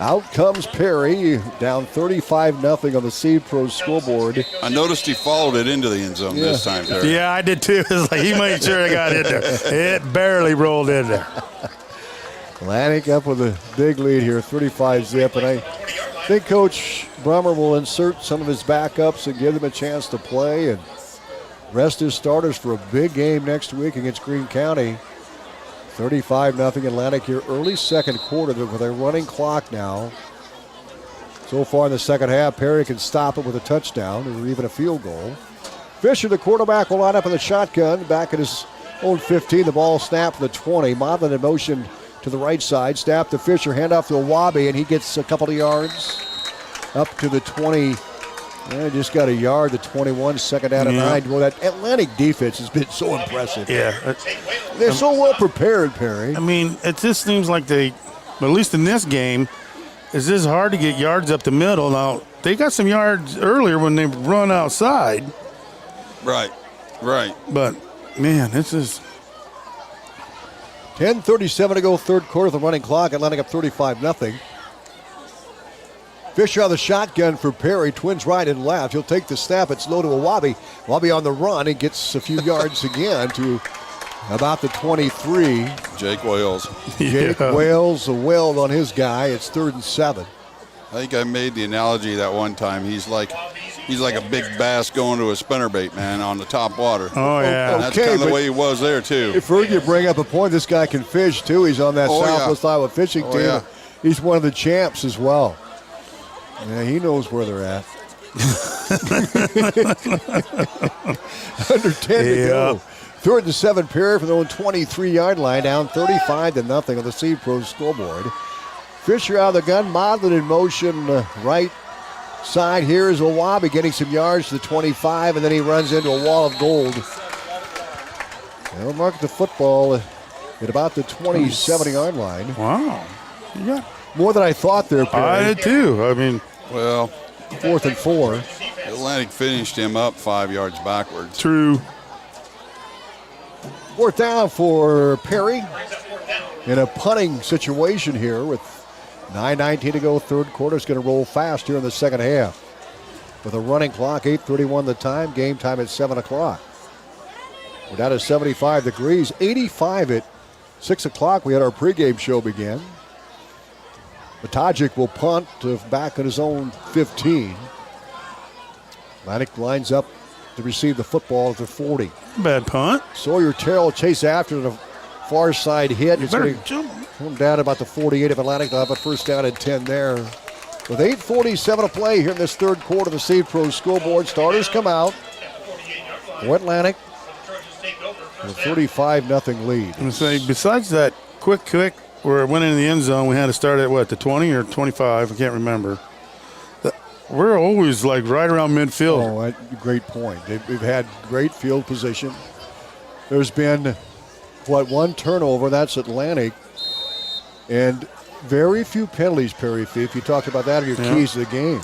A: Out comes Perry, down 35-0 on the Seed Pro scoreboard.
C: I noticed he followed it into the end zone this time. There.
B: Yeah, I did too. It's like he made sure it got in there. It barely rolled in there.
A: Atlantic up with a big lead here, 35-0, and I think Coach Brummer will insert some of his backups and give them a chance to play and rest his starters for a big game next week against Greene County. 35-0 Atlantic here, early second quarter with a running clock now. So far in the second half, Perry can stop it with a touchdown or even a field goal. Fisher, the quarterback, will line up in the shotgun, back at his own 15. The ball snapped from the 20. Modlin in motion to the right side. Snap to Fisher, hand off to Awabi, and he gets a couple of yards up to the 20. Just got a yard, the 21, second down and 9. Well, that Atlantic defense has been so impressive.
B: Yeah.
A: They're so well prepared, Perry.
B: I mean, it just seems like they, at least in this game, it's just hard to get yards up the middle. Now, they got some yards earlier when they run outside.
C: Right.
B: But, man, this is
A: 10:37 to go, third quarter, the running clock. Atlantic up 35-0. Fisher on the shotgun for Perry. Twins right and left. He'll take the snap. It's low to Awabi. Awabi on the run and gets a few yards again to about the 23.
C: Jake Wales.
A: Jake Wales, a weld on his guy. It's 3rd and 7.
C: I think I made the analogy that one time. He's like a big bass going to a spinnerbait, man, on the top water.
B: Oh, yeah.
C: And that's kind of the way he was there, too.
A: If you bring up a point, this guy can fish, too. He's on that Southwest Iowa fishing team.
C: Yeah.
A: He's one of the champs as well. Yeah, he knows where they're at. Under 10 to go. 3rd and 7 Perry from their own 23-yard line, down 35-0 on the Seed Pro scoreboard. Fisher out of the gun, Modlin in motion, right side. Here is Awabi getting some yards to the 25, and then he runs into a wall of gold. They'll mark the football at about the 27-yard line.
B: Wow. Yeah.
A: More than I thought there, Perry.
B: I did too. I mean,
C: well,
A: 4th and 4.
C: Atlantic finished him up 5 yards backwards.
B: True.
A: 4th down for Perry in a punting situation here with 9:19 to go, third quarter. It's going to roll fast here in the second half. With a running clock, 8:31 the time, game time at 7 o'clock. We're down to 75 degrees, 85 at 6 o'clock. We had our pregame show begin. Matajic will punt back at his own 15. Atlantic lines up to receive the football at the 40.
B: Bad punt.
A: Sawyer Terrell chase after the far side hit. It's going to come down about the 48 of Atlantic. They'll have a first down and 10 there. With 8:47 to play here in this third quarter, the Seed Pro scoreboard. Starters come out for Atlantic with a 35-0 lead.
B: I'm going to say, besides that quick where it went into the end zone, we had to start at the 20 or 25? I can't remember. We're always like right around midfield.
A: Oh, great point. We've had great field position. There's been, one turnover, that's Atlantic, and very few penalties, Perry Fief. You talked about that in your keys to the game.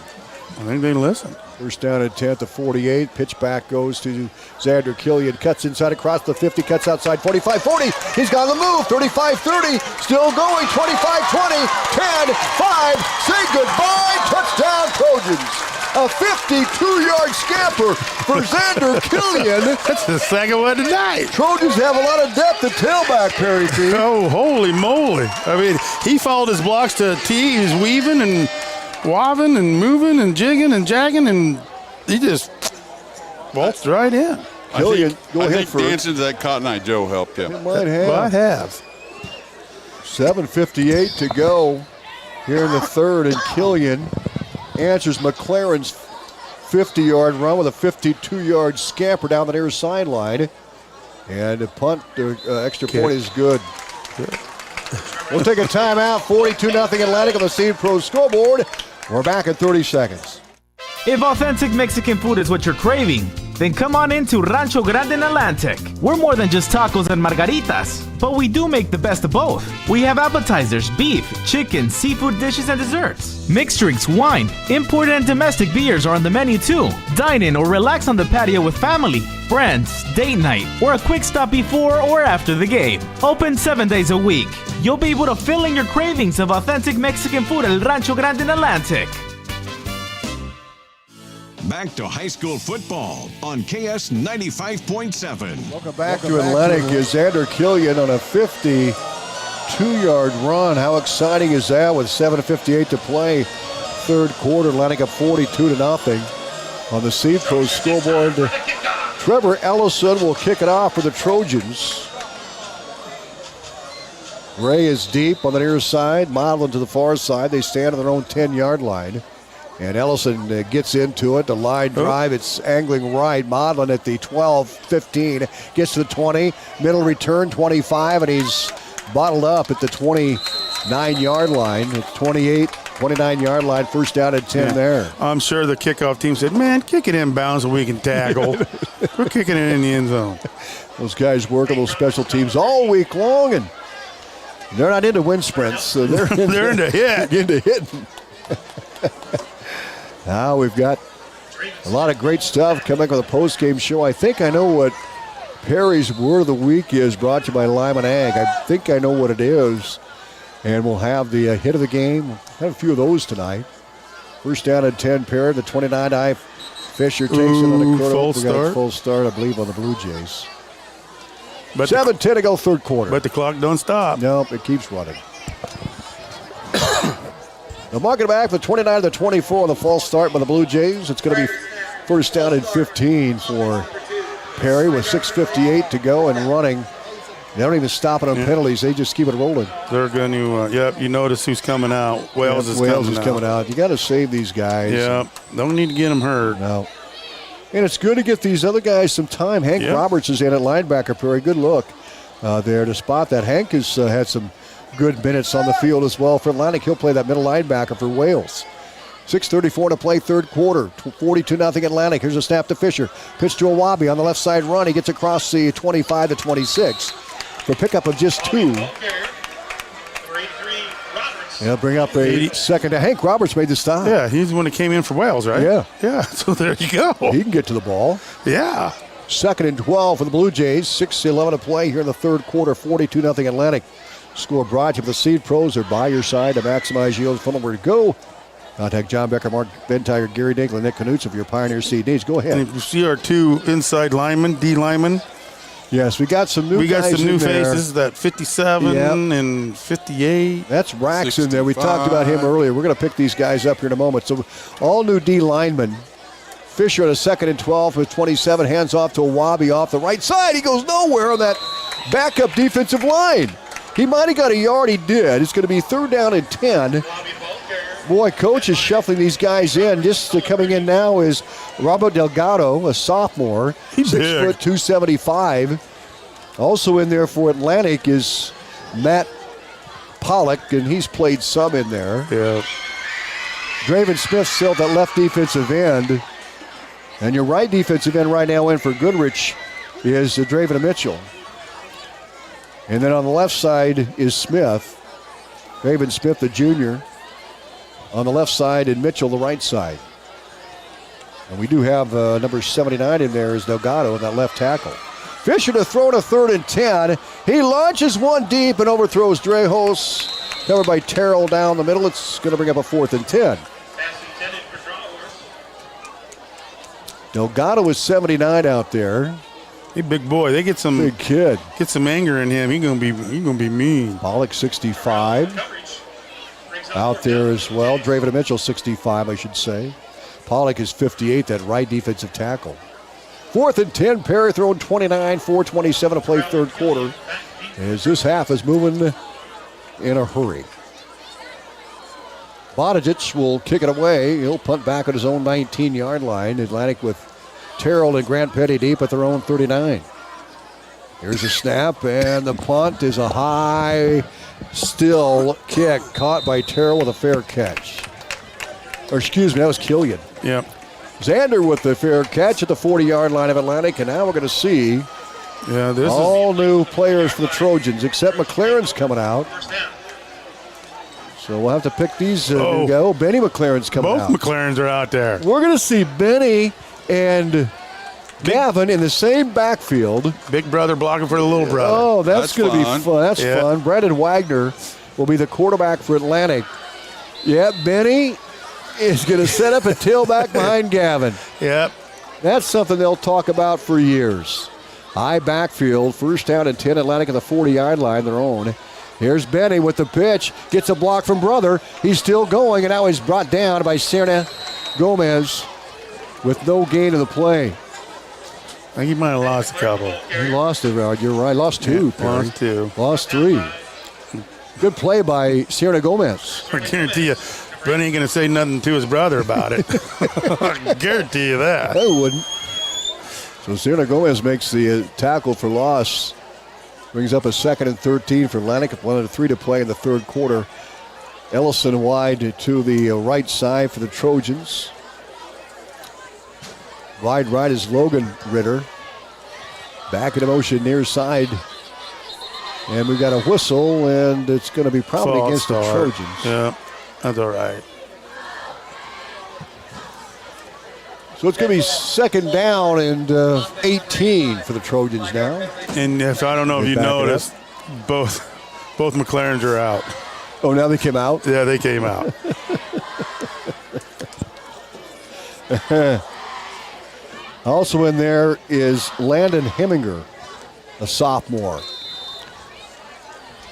B: I think they listen.
A: First down at 10 to 48. Pitch back goes to Xander Killian. Cuts inside across the 50. Cuts outside 45-40. He's got the move. 35-30. Still going. 25-20. 10-5. Say goodbye. Touchdown Trojans. A 52-yard scamper for Xander Killian.
B: That's the second one tonight.
A: Trojans have a lot of depth at tailback, Perry Fief.
B: Oh, holy moly. I mean, he followed his blocks to a T. He was weaving and waving and moving and jigging and jagging, and he just waltzed right in.
A: Killian, go ahead.
C: I think dancing to that Cotton Eye Joe helped him.
A: It might have.
B: Might have.
A: 7:58 to go here in the third, and Killian answers McLaren's 50-yard run with a 52-yard scamper down the near sideline. And the punt, extra point is good. We'll take a timeout. 42-0 Atlantic on the Seed Pro scoreboard. We're back in 30 seconds.
P: If authentic Mexican food is what you're craving, Then come on into Rancho Grande in Atlantic. We're more than just tacos and margaritas, but we do make the best of both. We have appetizers, beef, chicken, seafood dishes, and desserts. Mixed drinks, wine, imported and domestic beers are on the menu too. Dine in or relax on the patio with family, friends, date night, or a quick stop before or after the game. Open 7 days a week. You'll be able to fill in your cravings of authentic Mexican food at Rancho Grande in Atlantic.
H: Back to high school football on KS 95.7.
A: Welcome back to Atlantic. Is Xander Killian on a 52-yard run. How exciting is that with 7:58 to play? Third quarter, Atlantic up 42-0 on the Seed Pro scoreboard. Trevor Ellison will kick it off for the Trojans. Ray is deep on the near side, Modlin to the far side. They stand on their own 10-yard line. And Ellison gets into it. The line drive, it's angling right. Modlin at the 12, 15, gets to the 20. Middle return, 25, and he's bottled up at the 29-yard line. It's 28, 29-yard line, first down at 10 there.
B: I'm sure the kickoff team said, man, kick it in bounds so we can tackle. We're kicking it in the end zone.
A: Those guys work on those special teams all week long, and they're not into wind sprints. So they're
B: into hit.
A: Into hitting. Now we've got a lot of great stuff coming with a post-game show. I think I know what Perry's Word of the Week is, brought to you by Lyman Ag. I think I know what it is. And we'll have the hit of the game. We'll have a few of those tonight. First down at 10, Perry. The 29-eye Fisher takes it on the quarter. We got a full start, I believe, on the Blue Jays. 7:10 to go third quarter.
B: But the clock don't stop.
A: Nope, it keeps running. They'll mark it back for 29 to 24 on the false start by the Blue Jays. It's going to be first down and 15 for Perry with 6:58 to go and running. They don't even stop it on penalties. They just keep it rolling.
B: They're going to, you notice who's coming out. Wales is coming out.
A: You got to save these guys.
B: Yeah, don't need to get them hurt.
A: No. And it's good to get these other guys some time. Hank Roberts is in at linebacker, Perry. Good look there to spot that. Hank has had some good minutes on the field as well for Atlantic. He'll play that middle linebacker for Wales. 6:34 to play third quarter. 42-0 Atlantic. Here's a snap to Fisher. Pitch to Awabi on the left side run. He gets across the 25 to 26 for pickup of just 2. He'll bring up a second. Hank Roberts made the stop.
B: Yeah, he's the one that came in for Wales, right?
A: Yeah.
B: Yeah, so there you go.
A: He can get to the ball.
B: Yeah.
A: Second and 12 for the Blue Jays. 6:11 to play here in the third quarter. 42-0 Atlantic. Score brought to you by the Seed Pros. They're by your side to maximize yield. Funnel where to go. Contact John Becker, Mark Bentiger, Gary Dinkley, Nick Knutson for your Pioneer seed needs. Go ahead.
B: And if you see our 2 inside linemen, D linemen.
A: Yes, we got some new guys.
B: We got some new faces,
A: there.
B: that 57 and 58.
A: That's Rax in there. We talked about him earlier. We're going to pick these guys up here in a moment. So all new D linemen. Fisher at a 2nd and 12 with 27. Hands off to Awabi off the right side. He goes nowhere on that backup defensive line. He might have got a yard. He did. It's going to be third down and 10. Boy, coach is shuffling these guys in. Just coming in now is Robo Delgado, a sophomore.
B: He's
A: 6 foot 275. Also in there for Atlantic is Matt Pollock, and he's played some in there.
B: Yeah.
A: Draven Smith still at that left defensive end. And your right defensive end right now in for Goodrich is Draven Mitchell. And then on the left side is Smith. Draven Smith, the junior, on the left side, and Mitchell, the right side. And we do have number 79 in there is Delgado in that left tackle. Fisher to throw to 3rd and 10. He launches one deep and overthrows Drejos. Covered by Terrell down the middle. It's going to bring up a 4th and 10. Delgado is 79 out there.
B: Hey, big boy. They get some
A: big kid.
B: Get some anger in him. He's gonna be mean.
A: Pollock 65 out there as well. Draven Mitchell 65, I should say. Pollock is 58, that right defensive tackle. 4th and 10. Perry throwing 29, 4:27 to play third quarter. As this half is moving in a hurry. Bodijic will kick it away. He'll punt back at his own 19-yard line. Atlantic with Terrell and Grant Petty deep at their own 39. Here's a snap, and the punt is a high, still kick caught by Terrell with a fair catch. Or excuse me, that was Killian.
B: Yep.
A: Xander with the fair catch at the 40-yard line of Atlantic, and now we're going to see all new players for the Trojans, except McLaren's coming out. So we'll have to pick these. Go. Benny McLaren's coming out.
B: Both McLarens are out there.
A: We're going to see Benny and Gavin in the same backfield.
B: Big brother blocking for the little brother.
A: Oh, that's going to be fun. That's fun. Brandon Wagner will be the quarterback for Atlantic. Yeah, Benny is going to set up a tailback behind Gavin.
B: Yep.
A: That's something they'll talk about for years. High backfield, first down and 10, Atlantic at the 40-yard line, their own. Here's Benny with the pitch, gets a block from Brother. He's still going, and now he's brought down by Serna Gomez with no gain of the play.
B: I think he might have lost a couple.
A: He lost it, you're right. Lost two, Perry.
B: Lost two.
A: Lost three. Good play by Serna Gomez.
B: I guarantee you, Benny ain't going to say nothing to his brother about it. I guarantee you that.
A: I wouldn't. So Serna Gomez makes the tackle for loss. Brings up a 2nd and 13 for Atlantic. 1-3 to play in the third quarter. Ellison wide to the right side for the Trojans. Wide right is Logan Ritter. Back into motion near side. And we've got a whistle, and it's going to be probably against the Trojans.
B: Yeah, that's all right.
A: So it's going to be 2nd down and 18 for the Trojans now.
B: And if I don't know if you noticed, both McLarens are out.
A: Oh, now they came out?
B: Yeah, they came out.
A: Also in there is Landon Heminger, a sophomore.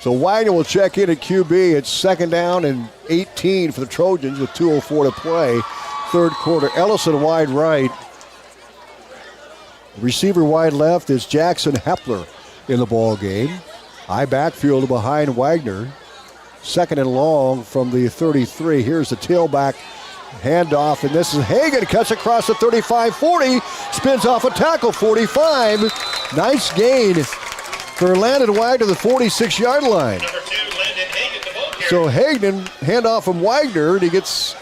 A: So Wagner will check in at QB. It's 2nd down and 18 for the Trojans with 2:04 to play. Third quarter. Ellison wide right. Receiver wide left is Jackson Hepler in the ball game. High backfield behind Wagner. 2nd and long from the 33. Here's the tailback handoff, and this is Hagan. Cuts across the 35-40. Spins off a tackle, 45. Nice gain for Landon Wagner, the 46-yard line. So Hagan, handoff from Wagner, and he gets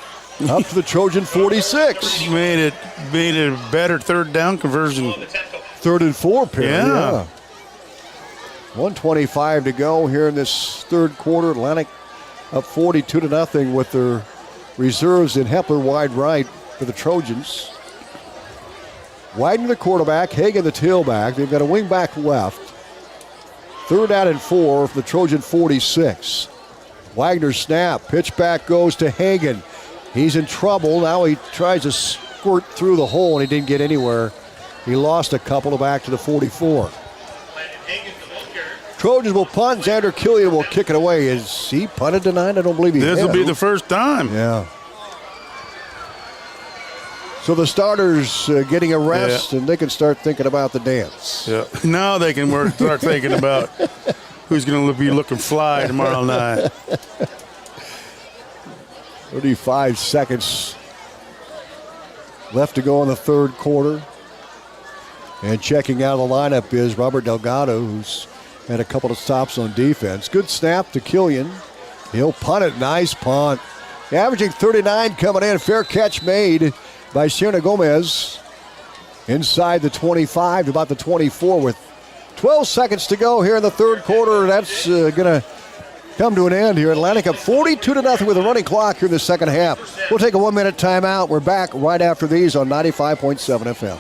A: up to the Trojan 46.
B: Made it a better third down conversion.
A: 3rd and 4, Perry.
B: Yeah.
A: 1:25 to go here in this third quarter. Atlantic up 42-0 with their reserves in Hepler wide right for the Trojans. Wagner the quarterback, Hagan the tailback. They've got a wing back left. 3rd down and 4 for the Trojan 46. Wagner snap, pitch back goes to Hagan. He's in trouble. Now he tries to squirt through the hole, and he didn't get anywhere. He lost a couple back to the 44. Trojans will punt. Xander Killian will kick it away. Is he punted tonight? I don't believe he has.
B: This will be the first time.
A: Yeah. So the starters getting a rest, and they can start thinking about the dance.
B: Yeah. Now they can start thinking about who's going to be looking fly tomorrow night.
A: 35 seconds left to go in the third quarter. And checking out of the lineup is Robert Delgado, who's had a couple of stops on defense. Good snap to Killian. He'll punt it. Nice punt. Averaging 39 coming in. Fair catch made by Serna Gomez. Inside the 25 to about the 24 with 12 seconds to go here in the third quarter. That's going to come to an end here. Atlantic up 42-0 with a running clock here in the second half. We'll take a 1-minute timeout. We're back right after these on 95.7 FM.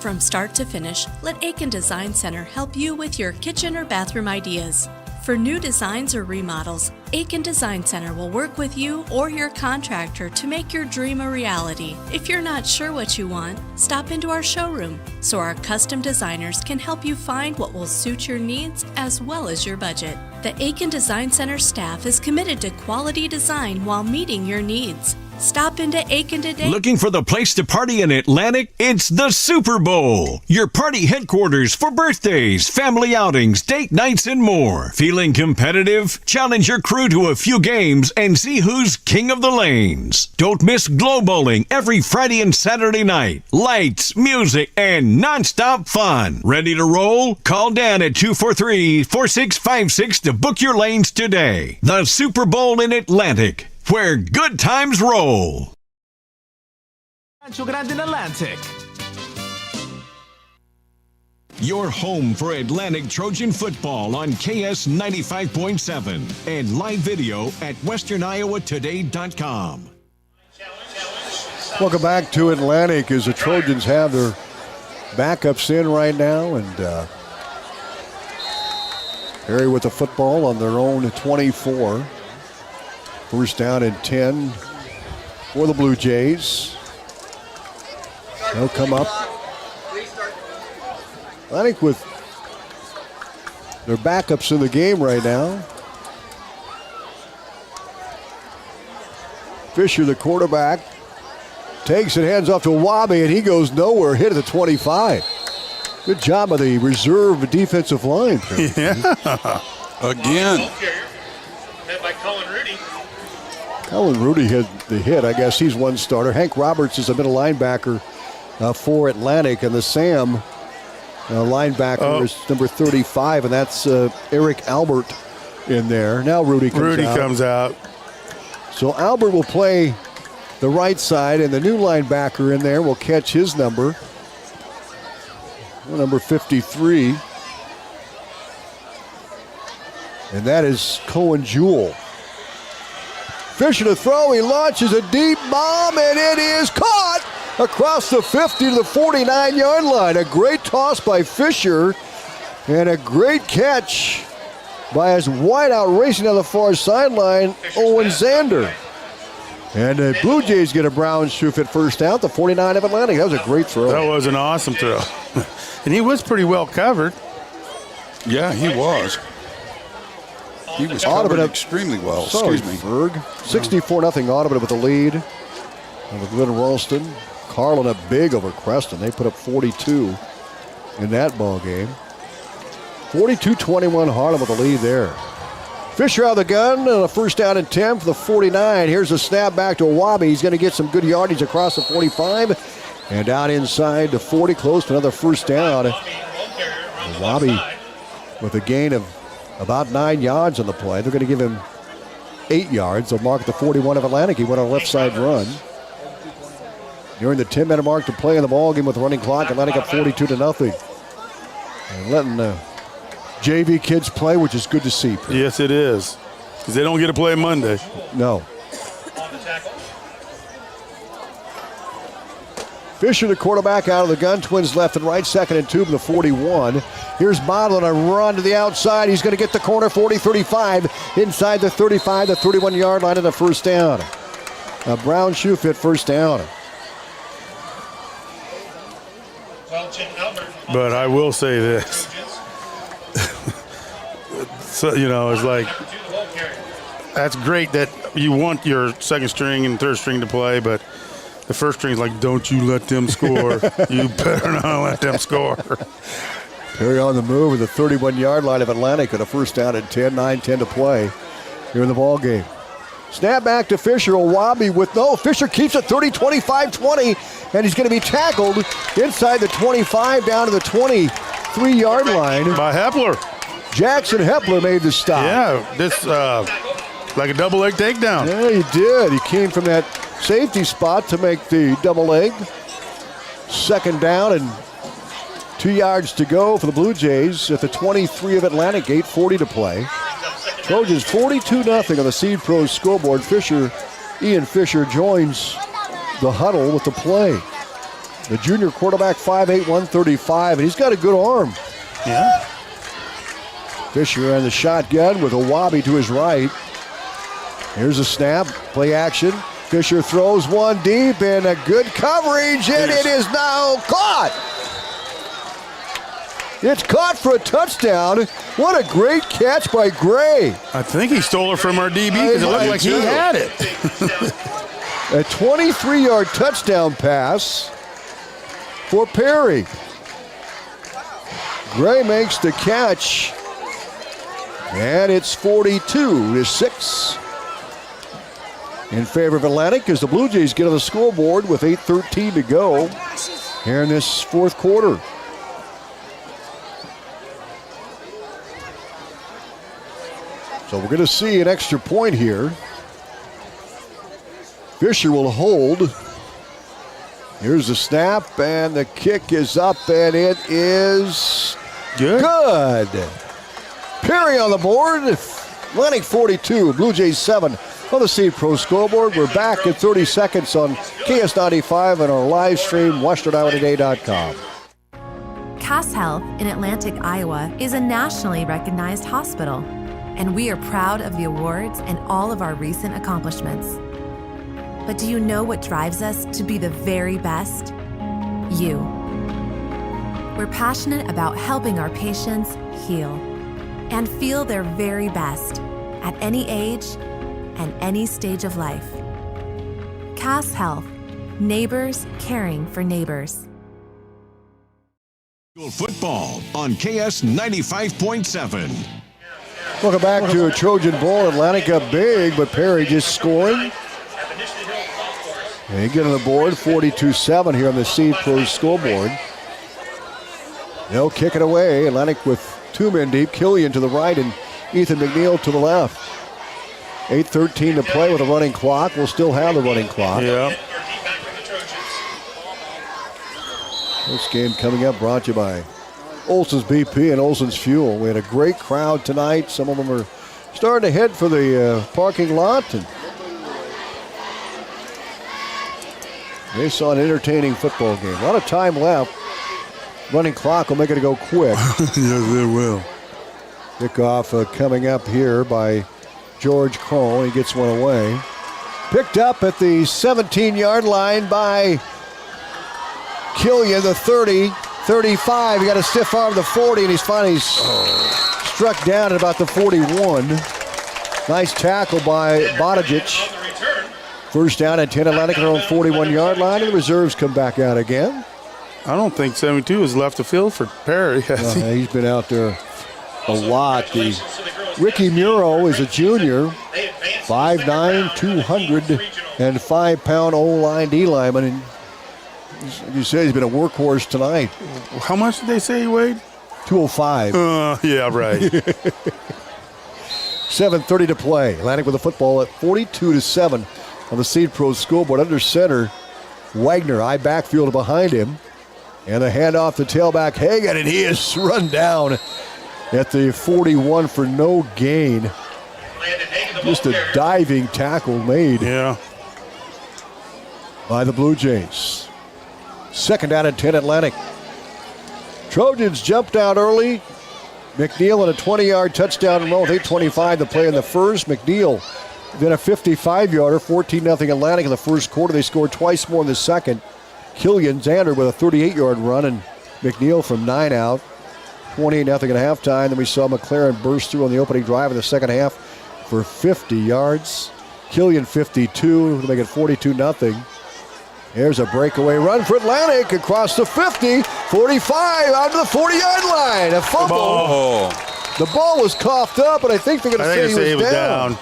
J: From start to finish, let Aiken Design Center help you with your kitchen or bathroom ideas. For new designs or remodels, Aiken Design Center will work with you or your contractor to make your dream a reality. If you're not sure what you want, stop into our showroom so our custom designers can help you find what will suit your needs as well as your budget. The Aiken Design Center staff is committed to quality design while meeting your needs. Stop into Aiken today.
H: Looking for the place to party in Atlantic? It's the Super Bowl, your party headquarters for birthdays, family outings, date nights, and more. Feeling competitive? Challenge your crew to a few games and see who's king of the lanes. Don't miss Glow Bowling every Friday and Saturday night. Lights, music, and nonstop fun. Ready to roll? Call Dan at 243-4656 to book your lanes today. The Super Bowl in Atlantic, where good times roll.
P: Rancho Grande in Atlantic.
H: Your home for Atlantic Trojan football on KS 95.7 and live video at westerniowatoday.com.
A: Welcome back to Atlantic as the Trojans have their backups in right now, and Perry with the football on their own 24. First down and 10 for the Blue Jays. They'll come up. I think with their backups in the game right now. Fisher, the quarterback, takes it, hands off to Wabi, and he goes nowhere, hit at the 25. Good job by the reserve defensive line.
C: Yeah. Again.
A: Colin Rudy had the hit. I guess he's one starter. Hank Roberts is a middle linebacker for Atlantic, and the Sam linebacker is number 35, and that's Eric Albert in there. Now Rudy comes out. So Albert will play the right side, and the new linebacker in there will catch his number 53. And that is Cohen Jewell. Fisher to throw. He launches a deep bomb, and it is caught across the 50 to the 49-yard line. A great toss by Fisher, and a great catch by his wideout racing down the far sideline, Owen Zander. And the Blue Jays get a brown shoe fit first out, the 49 of Atlantic. That was a great throw.
B: That was an awesome throw. And he was pretty well covered.
C: Yeah, he was. He was covered extremely well.
A: Sorry,
C: Excuse me.
A: Berg. 64-0 Audubon with the lead. And with Glenn Ralston. Carlin up big over Creston. They put up 42 in that ball game. 42-21 Harlem with the lead there. Fisher out of the gun on a first down and 10 for the 49. Here's a snap back to Wabi. He's going to get some good yardage across the 45 and out inside the 40, close to another first down. Wabi with a gain of about 9 yards on the play. They're going to give him 8 yards. They'll mark the 41 of Atlantic. He went on a left side run. During the 10-minute mark to play in the ball game with the running clock, Atlantic up 42-0. And letting the JV kids play, which is good to see.
B: Yes, it is. Because they don't get to play Monday.
A: No. Fisher, the quarterback, out of the gun. Twins left and right, 2nd and 2 from the 41. Here's Bottle on a run to the outside. He's going to get the corner, 40-35. Inside the 35, the 31-yard line, and the first down. A brown shoe fit first down.
B: But I will say this. So, it's like, that's great that you want your second string and third string to play, but the first string is like, don't you let them score. You better not let them score.
A: Perry on the move with the 31-yard line of Atlantic and a first down and 10, 9-10 to play here in the ball game. Snap back to Fisher. Owabi with Fisher keeps it 30, 25, 20, and he's going to be tackled inside the 25 down to the 23-yard line.
B: By Hepler.
A: Jackson Hepler made the stop.
B: Yeah, this like a double leg takedown.
A: Yeah, he did. He came from that safety spot to make the double leg. Second down and 2 yards to go for the Blue Jays at the 23 of Atlantic, 8:40 to play. Trojans 42-0 on the Seed Pros scoreboard. Ian Fisher joins the huddle with the play. The junior quarterback, 5'8", 135, and he's got a good arm.
B: Yeah.
A: Fisher on the shotgun with Owabi to his right. Here's a snap, play action. Fisher throws one deep and a good coverage, and it is now caught. It's caught for a touchdown. What a great catch by Gray.
B: I think he stole it from our DB because it looked like he had it.
A: A 23-yard touchdown pass for Perry. Gray makes the catch, and it's 42-6 in favor of Atlantic as the Blue Jays get on the scoreboard with 8:13 to go here in this fourth quarter. So we're going to see an extra point here. Fisher will hold Here's the snap, and the kick is up, and it is good. Perry on the board. Atlantic 42, Blue Jays 7 on the Seed Pro scoreboard. We're back in 30 seconds on KS95 and our live stream, WesternIowaToday.com.
Q: Cass Health in Atlantic, Iowa is a nationally recognized hospital, and we are proud of the awards and all of our recent accomplishments. But do you know what drives us to be the very best? You. We're passionate about helping our patients heal and feel their very best at any age and any stage of life. Cass Health, neighbors caring for neighbors.
H: Football on KS 95.7.
A: Welcome back to a Trojan Bowl. Atlantic up big, but Perry just scoring. They get on the board, 42-7 here on the Seed Pro scoreboard. They'll kick it away. Atlantic with 2 men deep. Killian to the right and Ethan McNeil to the left. 8:13 to play with a running clock. We'll still have the running clock.
B: Yeah.
A: This game coming up brought to you by Olson's BP and Olson's Fuel. We had a great crowd tonight. Some of them are starting to head for the parking lot. And they saw an entertaining football game. A lot of time left. Running clock will make it go quick.
B: Yes, it will.
A: Kickoff coming up here by George Kroll. He gets one away. Picked up at the 17-yard line by Killian, the 30, 35. He got a stiff arm to the 40, and he's finally struck down at about the 41. Nice tackle by Bodijic. First down and 10. Atlantic at their own 41-yard line, and the reserves come back out again.
B: I don't think 72 has left the field for Perry.
A: He's been out there a lot. Ricky Muro is a junior, 5'9", 205-pound O-line D-lineman. And you say he's been a workhorse tonight.
B: How much did they say he weighed?
A: 205.
B: Yeah, right.
A: 7:30 to play. Atlantic with the football at 42-7 on the Seed Pro scoreboard. Under center, Wagner, I backfield behind him. And a handoff to tailback Hagan, and he is run down at the 41 for no gain. Just a diving tackle made by the Blue Jays. Second down and 10 Atlantic. Trojans jumped out early. McNeil on a 20-yard touchdown run with 8:25 to play in the first. McNeil then a 55-yarder, 14-0 Atlantic in the first quarter. They scored twice more in the second. Killian Zander with a 38-yard run, and McNeil from 9 out. 28-0 at halftime. Then we saw McLaren burst through on the opening drive in the second half for 50 yards. Killian 52 to make it 42-0. There's a breakaway run for Atlantic across the 50, 45 out to the 40-yard line. A fumble. The ball was coughed up, and I think they're going to say he was down.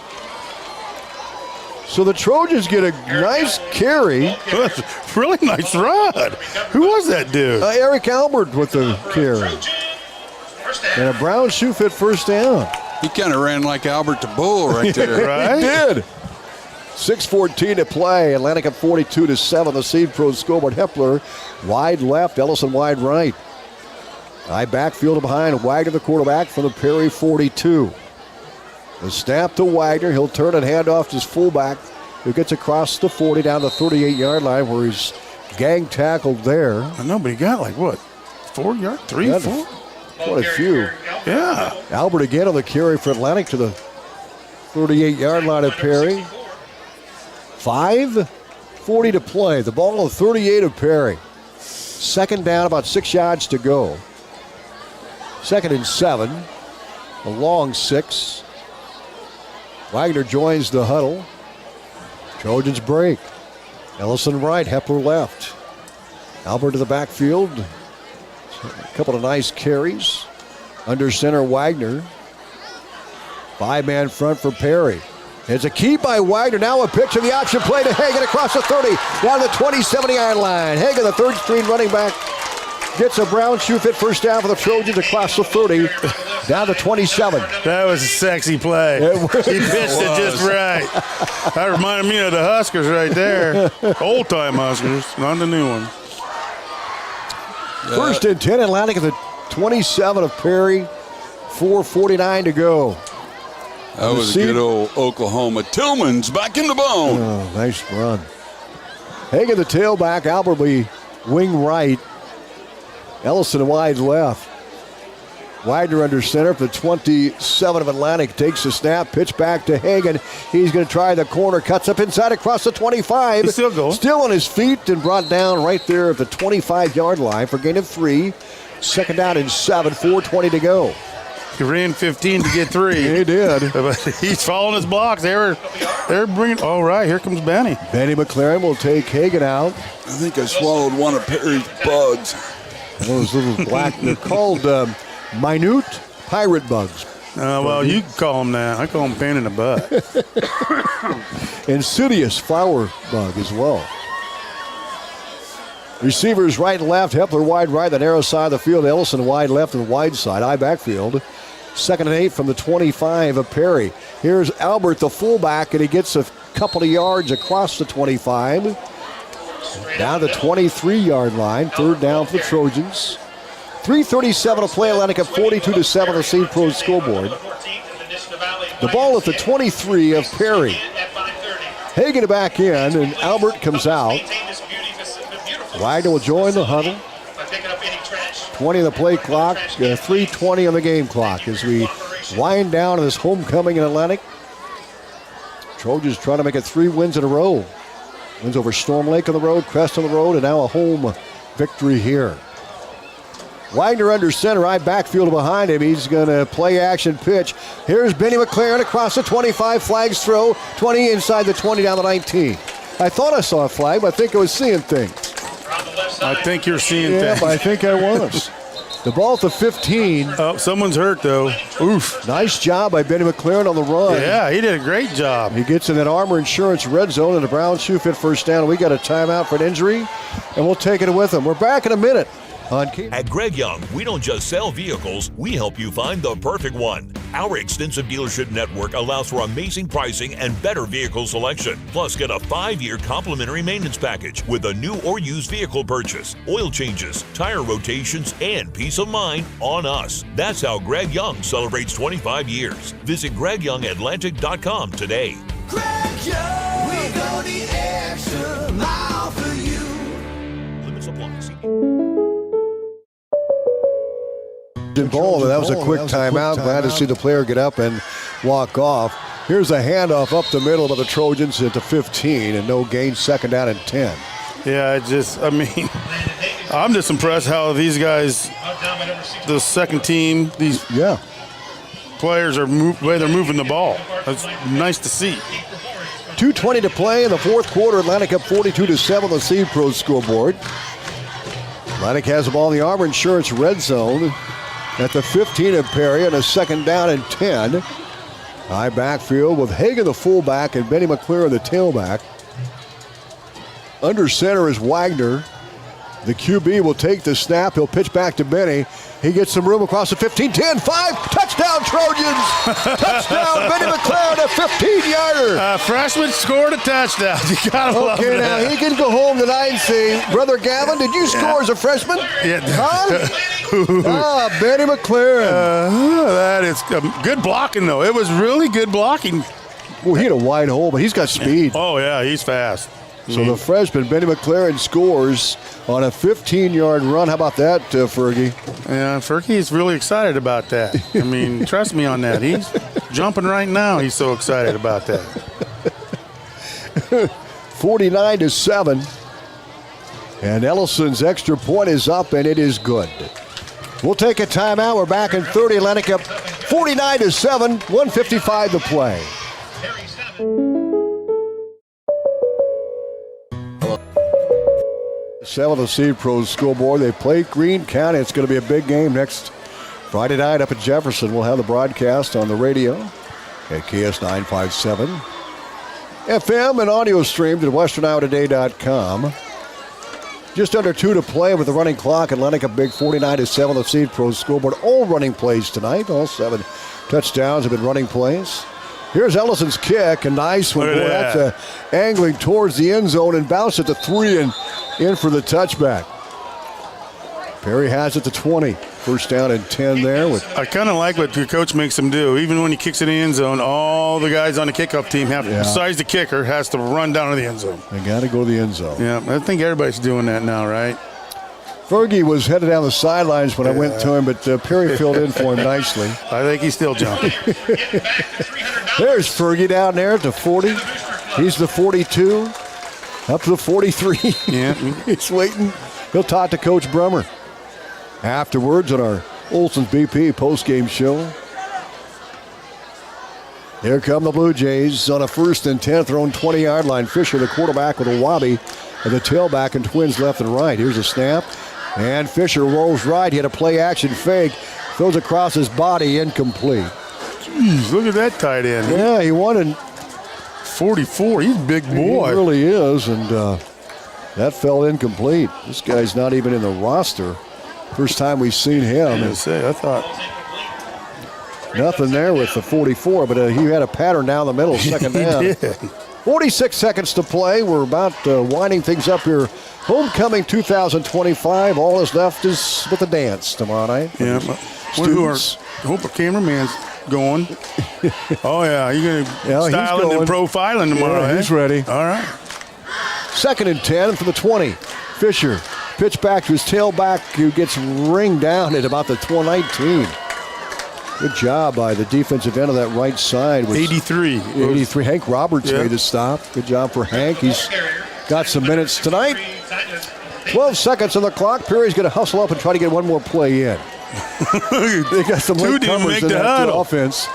A: So the Trojans get a nice carry.
B: Really nice run. Who was that dude?
A: Eric Albert with the carry. And a brown shoe fit first down.
C: He kind of ran like Albert the Bull right there.
B: Right?
A: He did. 6:14 to play. Atlantic at 42-7. The Seed Pro scoreboard. Hepler wide left. Ellison wide right. High backfield behind. Wagner the quarterback for the Perry 42. The snap to Wagner. He'll turn and hand off to his fullback, who gets across the 40 down the 38-yard line where he's gang tackled there.
B: I know, but he got like what? 4 yards? 3, 4?
A: Quite a few.
B: Yeah.
A: Albert again on the carry for Atlantic to the 38-yard line of Perry. 5:40 to play. The ball on the 38 of Perry. Second down, about 6 yards to go. 2nd and 7. A long 6. Wagner joins the huddle. Trojans break. Ellison right, Hepler left. Albert to the backfield. A couple of nice carries. Under center, Wagner. 5-man front for Perry. It's a key by Wagner. Now a pitch in the option play to Hagan across the 30. Down the 27-yard line. Hagan, the third string running back gets a brown shoe fit first down for the Trojans across the 30, down to 27.
B: That was a sexy play. He pitched it just right. That reminded me of the Huskers right there. Old-time Huskers, not the new one.
A: First and 10, Atlantic at the 27 of Perry. 4:49 to go.
C: That was a good old Oklahoma. Tillman's back in the bone.
A: Oh, nice run. Hagan the tailback. Albert will be wing right. Ellison wide left. Widener under center for the 27 of Atlantic. Takes the snap. Pitch back to Hagan. He's going to try the corner. Cuts up inside across the 25.
B: He's still going.
A: Still on his feet and brought down right there at the 25-yard line for gain of 3. Second down and 7. 4:20 to go.
B: He ran 15 to get 3.
A: He did.
B: But he's following his blocks. They're bringing. All right, here comes Benny.
A: Benny McLaren will take Hagan out.
C: I think I swallowed one of Perry's bugs.
A: Those little black, they're called minute pirate bugs.
B: Well, you can call them that. I call them pain in the butt.
A: Insidious flower bug as well. Receivers right and left. Hepler wide right, the narrow side of the field. Ellison wide left and wide side. I backfield. 2nd and 8 from the 25 of Perry. Here's Albert, the fullback, and he gets a couple of yards across the 25. Down the 23-yard line. 3rd down for the Trojans. 3:37 to play. Atlantic up 42-7 on the St. Pro scoreboard. The ball at the 23 of Perry. Hagan back in, and Albert comes out. Wagner will join the huddle. 20 on the play clock, 3:20 on the game clock as we wind down this homecoming in Atlantic. Trojans trying to make it 3 wins in a row. Wins over Storm Lake on the road, Crest on the road, and now a home victory here. Wagner under center, I backfield behind him. He's going to play action pitch. Here's Benny McLaren across the 25, flags throw, 20 inside the 20 down the 19. I thought I saw a flag, but I think I was seeing things.
B: I think you're seeing
A: things.
B: things.
A: I think I was. The ball at the 15.
B: Oh, someone's hurt, though. Oof.
A: Nice job by Benny McLaren on the run.
B: Yeah, he did a great job.
A: He gets in that Armor Insurance red zone and a brown shoe fit first down. We got a timeout for an injury, and we'll take it with him. We're back in a minute.
L: At Greg Young, we don't just sell vehicles, we help you find the perfect one. Our extensive dealership network allows for amazing pricing and better vehicle selection. Plus, get a 5-year complimentary maintenance package with a new or used vehicle purchase, oil changes, tire rotations, and peace of mind on us. That's how Greg Young celebrates 25 years. Visit GregYoungAtlantic.com today.
M: Greg Young, we go the extra mile for you.
L: Limits apply.
A: Involved, and that was a quick timeout. Glad to see the player get up and walk off. Here's a handoff up the middle of the Trojans at the 15, and no gain, 2nd down and 10.
B: Yeah, I'm just impressed how these guys, the second team, these players are way they're moving the ball. That's nice to see.
A: 2:20 to play in the 4th quarter. Atlantic up 42-7 on the St. Pro scoreboard. Atlantic has the ball in the Armor Insurance red zone at the 15 of Perry and a 2nd down and 10. High backfield with Hagan the fullback and Benny McLaren the tailback. Under center is Wagner. The QB will take the snap. He'll pitch back to Benny. He gets some room across the 15, 10, 5. Touchdown, Trojans! Touchdown, Benny McLaren, a 15-yarder.
B: Freshman scored a touchdown. You gotta love that.
A: Okay, now he can go home tonight and say, Brother Gavin, did you score as a freshman?
B: Yeah.
A: Huh? Benny McLaren.
B: That is good blocking, though. It was really good blocking.
A: Well, he had a wide hole, but he's got speed.
B: Oh, yeah, he's fast.
A: So the freshman, Benny McLaren, scores on a 15-yard run. How about that, Fergie?
B: Yeah, Fergie's really excited about that. I mean, trust me on that. He's jumping right now. He's so excited about that.
A: 49-7. And Ellison's extra point is up, and it is good. We'll take a timeout. We're back in 30. Atlantic up 49-7, 1:55 to play. Seven of the St. Pro scoreboard. They play Greene County. It's going to be a big game next Friday night up at Jefferson. We'll have the broadcast on the radio at KS 957 FM and audio streamed at westerniowatoday.com. Just under 2 to play with the running clock. Atlantic a big 49-7 the Seed Pros scoreboard. All running plays tonight. All 7 touchdowns have been running plays. Here's Ellison's kick, a nice one. Boy, that's angling towards the end zone and bounced at the 3 and in for the touchback. Perry has it to 20. First down and 10 there.
B: I kind of like what the coach makes him do. Even when he kicks in the end zone, all the guys on the kickoff team have, besides the kicker, has to run down to the end zone.
A: They got to go to the end zone.
B: Yeah, I think everybody's doing that now, right?
A: Fergie was headed down the sidelines when I went to him, but Perry filled in for him nicely.
B: I think he's still jumping.
A: There's Fergie down there at the 40. He's the 42, up to the 43.
B: Yeah.
A: He's waiting. He'll talk to Coach Brummer afterwards on our Olson's BP post-game show. Here come the Blue Jays on a 1st and 10 at their own 20-yard line. Fisher, the quarterback, with a wobby, and the tailback and twins left and right. Here's a snap, and Fisher rolls right. He had a play-action fake, throws across his body, incomplete.
B: Jeez, look at that tight end.
A: Yeah, he wanted
B: 44. He's a big boy.
A: He really is, and that fell incomplete. This guy's not even in the roster. First time we've seen him.
B: I thought
A: nothing there with the 44, but he had a pattern down the middle, second down.
B: He did.
A: 46 seconds to play. We're about winding things up here. Homecoming 2025. All that's left is with the dance tomorrow night.
B: Yeah.
A: Students.
B: I hope our cameraman's going. Oh, yeah. You're going to styling and profiling tomorrow.
A: Yeah, he's ready.
B: All right.
A: 2nd and 10 for the 20. Fisher. Pitch back to his tailback, who gets ringed down at about the 19. Good job by the defensive end of that right side.
B: 83.
A: Hank Roberts made the stop. Good job for Hank. He's got some minutes tonight. 12 seconds on the clock. Perry's going to hustle up and try to get one more play in. They got some late comers in that offense.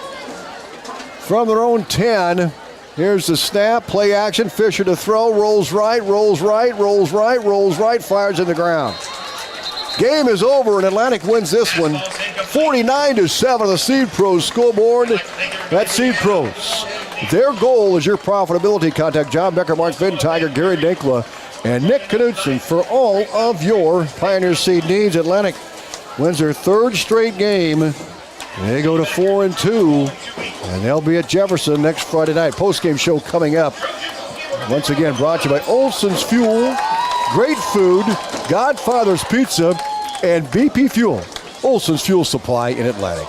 A: From their own 10. Here's the snap, play action, Fisher to throw, rolls right, fires in the ground. Game is over, and Atlantic wins this one 49-7 on the Seed Pros scoreboard. That's Seed Pros. Their goal is your profitability. Contact John Becker, Mark Vinttiger, Gary Dinkla, and Nick Knutson for all of your Pioneer Seed needs. Atlantic wins their 3rd straight game. They go to 4-2, and they'll be at Jefferson next Friday night. Post-game show coming up. Once again, brought to you by Olson's Fuel, Great Food, Godfather's Pizza, and BP Fuel. Olson's Fuel Supply in Atlantic.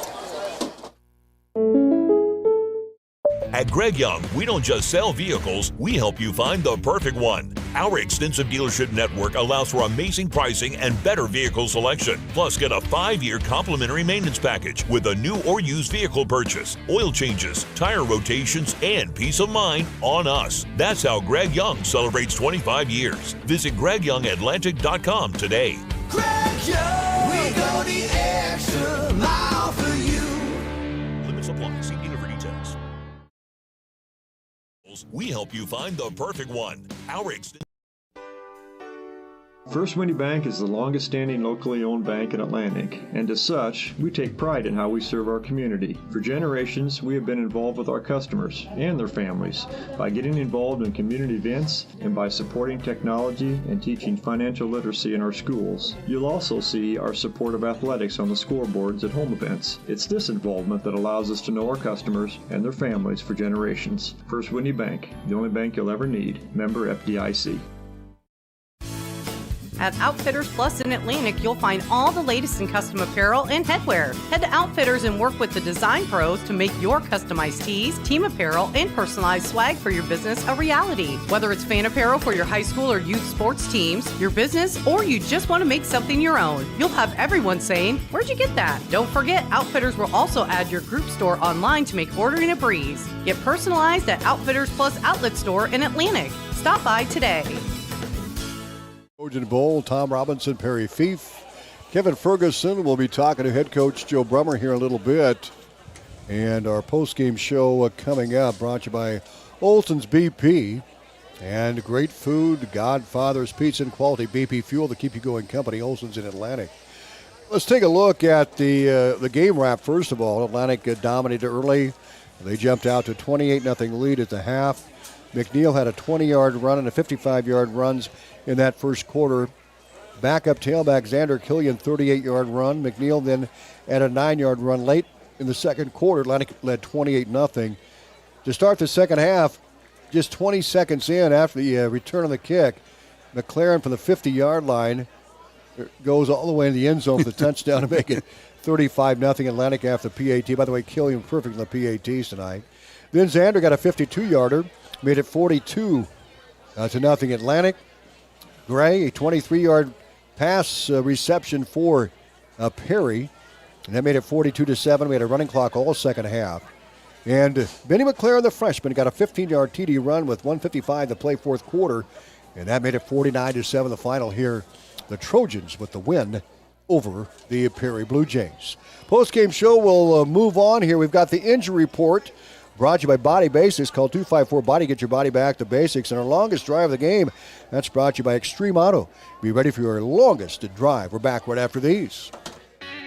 L: At Greg Young, we don't just sell vehicles, we help you find the perfect one. Our extensive dealership network allows for amazing pricing and better vehicle selection. Plus, get a 5-year complimentary maintenance package with a new or used vehicle purchase, oil changes, tire rotations, and peace of mind on us. That's how Greg Young celebrates 25 years. Visit GregYoungAtlantic.com today.
M: Greg Young, we go the extra mile for you.
L: Limits apply. See dealer for details. We help you find the perfect one.
K: First Winnie Bank is the longest standing locally owned bank in Atlantic, and as such, we take pride in how we serve our community. For generations, we have been involved with our customers and their families by getting involved in community events and by supporting technology and teaching financial literacy in our schools. You'll also see our support of athletics on the scoreboards at home events. It's this involvement that allows us to know our customers and their families for generations. First Winnie Bank, the only bank you'll ever need. Member FDIC.
N: At Outfitters Plus in Atlantic, you'll find all the latest in custom apparel and headwear. Head to Outfitters and work with the design pros to make your customized tees, team apparel, and personalized swag for your business a reality. Whether it's fan apparel for your high school or youth sports teams, your business, or you just want to make something your own, you'll have everyone saying, "Where'd you get that?" Don't forget, Outfitters will also add your group store online to make ordering a breeze. Get personalized at Outfitters Plus Outlet Store in Atlantic. Stop by today.
A: Trojan Bowl, Tom Robinson, Perry Fief. Kevin Ferguson will be talking to head coach Joe Brummer here in a little bit. And our post-game show coming up, brought to you by Olson's BP and Great Food, Godfather's Pizza, and Quality BP Fuel to keep you going company, Olson's in Atlantic. Let's take a look at the game wrap first of all. Atlantic dominated early. They jumped out to a 28-0 lead at the half. McNeil had a 20-yard run and a 55-yard runs in that first quarter. Backup tailback Xander Killian, 38-yard run. McNeil then at a 9-yard run late in the second quarter. Atlantic led 28-0. To start the second half, just 20 seconds in after the return of the kick, McLaren from the 50-yard line goes all the way in the end zone for the touchdown to make it 35-0 Atlantic after the PAT. By the way, Killian perfect in the PATs tonight. Then Xander got a 52-yarder, made it 42-0 Atlantic. Gray, a 23-yard pass reception for Perry, and that made it 42-7. We had a running clock all second half. And Benny McLaren, the freshman, got a 15-yard TD run with 1:55 to play fourth quarter, and that made it 49-7 the final here. The Trojans with the win over the Perry Blue Jays. Post-game show will move on here. We've got the injury report brought to you by Body Basics. Call 254-BODY. Get your body back to basics. And our longest drive of the game, that's brought to you by Extreme Auto. Be ready for your longest drive. We're back right after these.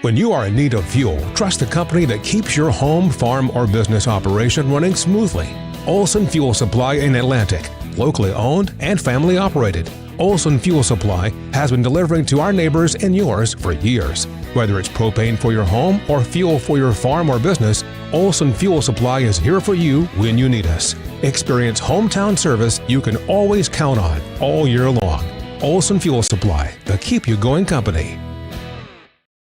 R: When you are in need of fuel, trust the company that keeps your home, farm, or business operation running smoothly. Olson Fuel Supply in Atlantic. Locally owned and family operated. Olson Fuel Supply has been delivering to our neighbors and yours for years. Whether it's propane for your home or fuel for your farm or business, Olson Fuel Supply is here for you when you need us. Experience hometown service you can always count on all year long. Olson Fuel Supply, the keep you going company.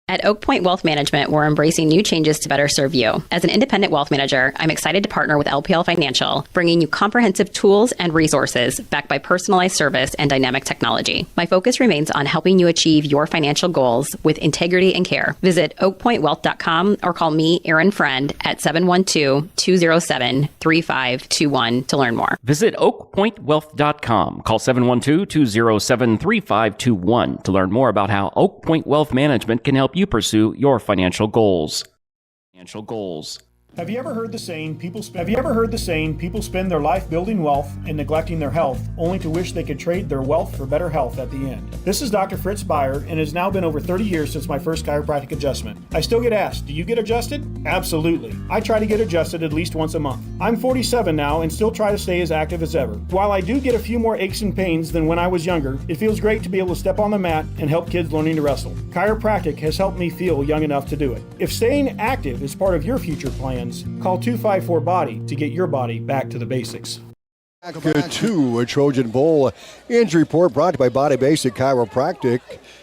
E: At Oak Point Wealth Management, we're embracing new changes to better serve you. As an independent wealth manager, I'm excited to partner with LPL Financial, bringing you comprehensive tools and resources backed by personalized service and dynamic technology. My focus remains on helping you achieve your financial goals with integrity and care. Visit oakpointwealth.com or call me, Erin Friend, at 712-207-3521 to learn more.
V: Visit oakpointwealth.com. Call 712-207-3521 to learn more about how Oak Point Wealth Management can help you pursue your financial goals.
W: Have you ever heard the saying, people spend their life building wealth and neglecting their health, only to wish they could trade their wealth for better health at the end? This is Dr. Fritz Beyer, and it has now been over 30 years since my first chiropractic adjustment. I still get asked, do you get adjusted? Absolutely. I try to get adjusted at least once a month. I'm 47 now and still try to stay as active as ever. While I do get a few more aches and pains than when I was younger, it feels great to be able to step on the mat and help kids learning to wrestle. Chiropractic has helped me feel young enough to do it. If staying active is part of your future plans, call 254-BODY to get your body back to the basics.
A: Back to a Trojan Bowl injury report brought to you by Body Basic Chiropractic.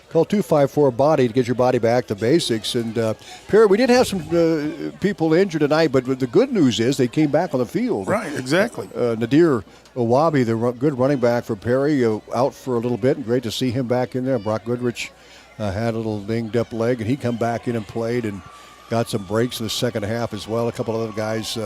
A: Call 254-BODY to get your body back to basics. And Perry, we did have some people injured tonight, but the good news is they came back on the field.
B: Right, exactly.
A: Nadir Owabi, the good running back for Perry, out for a little bit, and great to see him back in there. Brock Goodrich had a little dinged up leg, and he come back in and played and got some breaks in the second half as well. A couple of other guys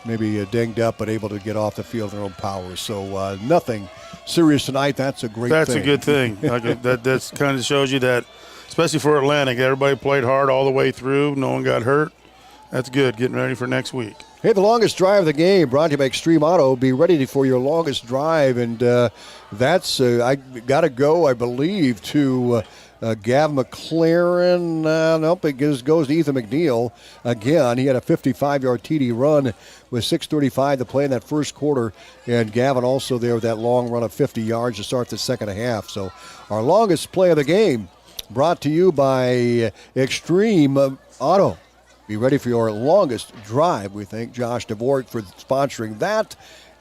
A: maybe dinged up, but able to get off the field in their own power. So nothing serious tonight. That's a great thing.
B: That's a good thing. That's kind of shows you that, especially for Atlantic, everybody played hard all the way through. No one got hurt. That's good. Getting ready for next week.
A: Hey, the longest drive of the game brought to you by Extreme Auto. Be ready for your longest drive. And that's, I got to go, I believe, to Gav McLaren. Nope, it goes to Ethan McNeil again. He had a 55-yard TD run with 6:35 to play in that first quarter. And Gavin also there with that long run of 50 yards to start the second half. So our longest play of the game brought to you by Extreme Auto. Be ready for your longest drive. We thank Josh DeVore for sponsoring that.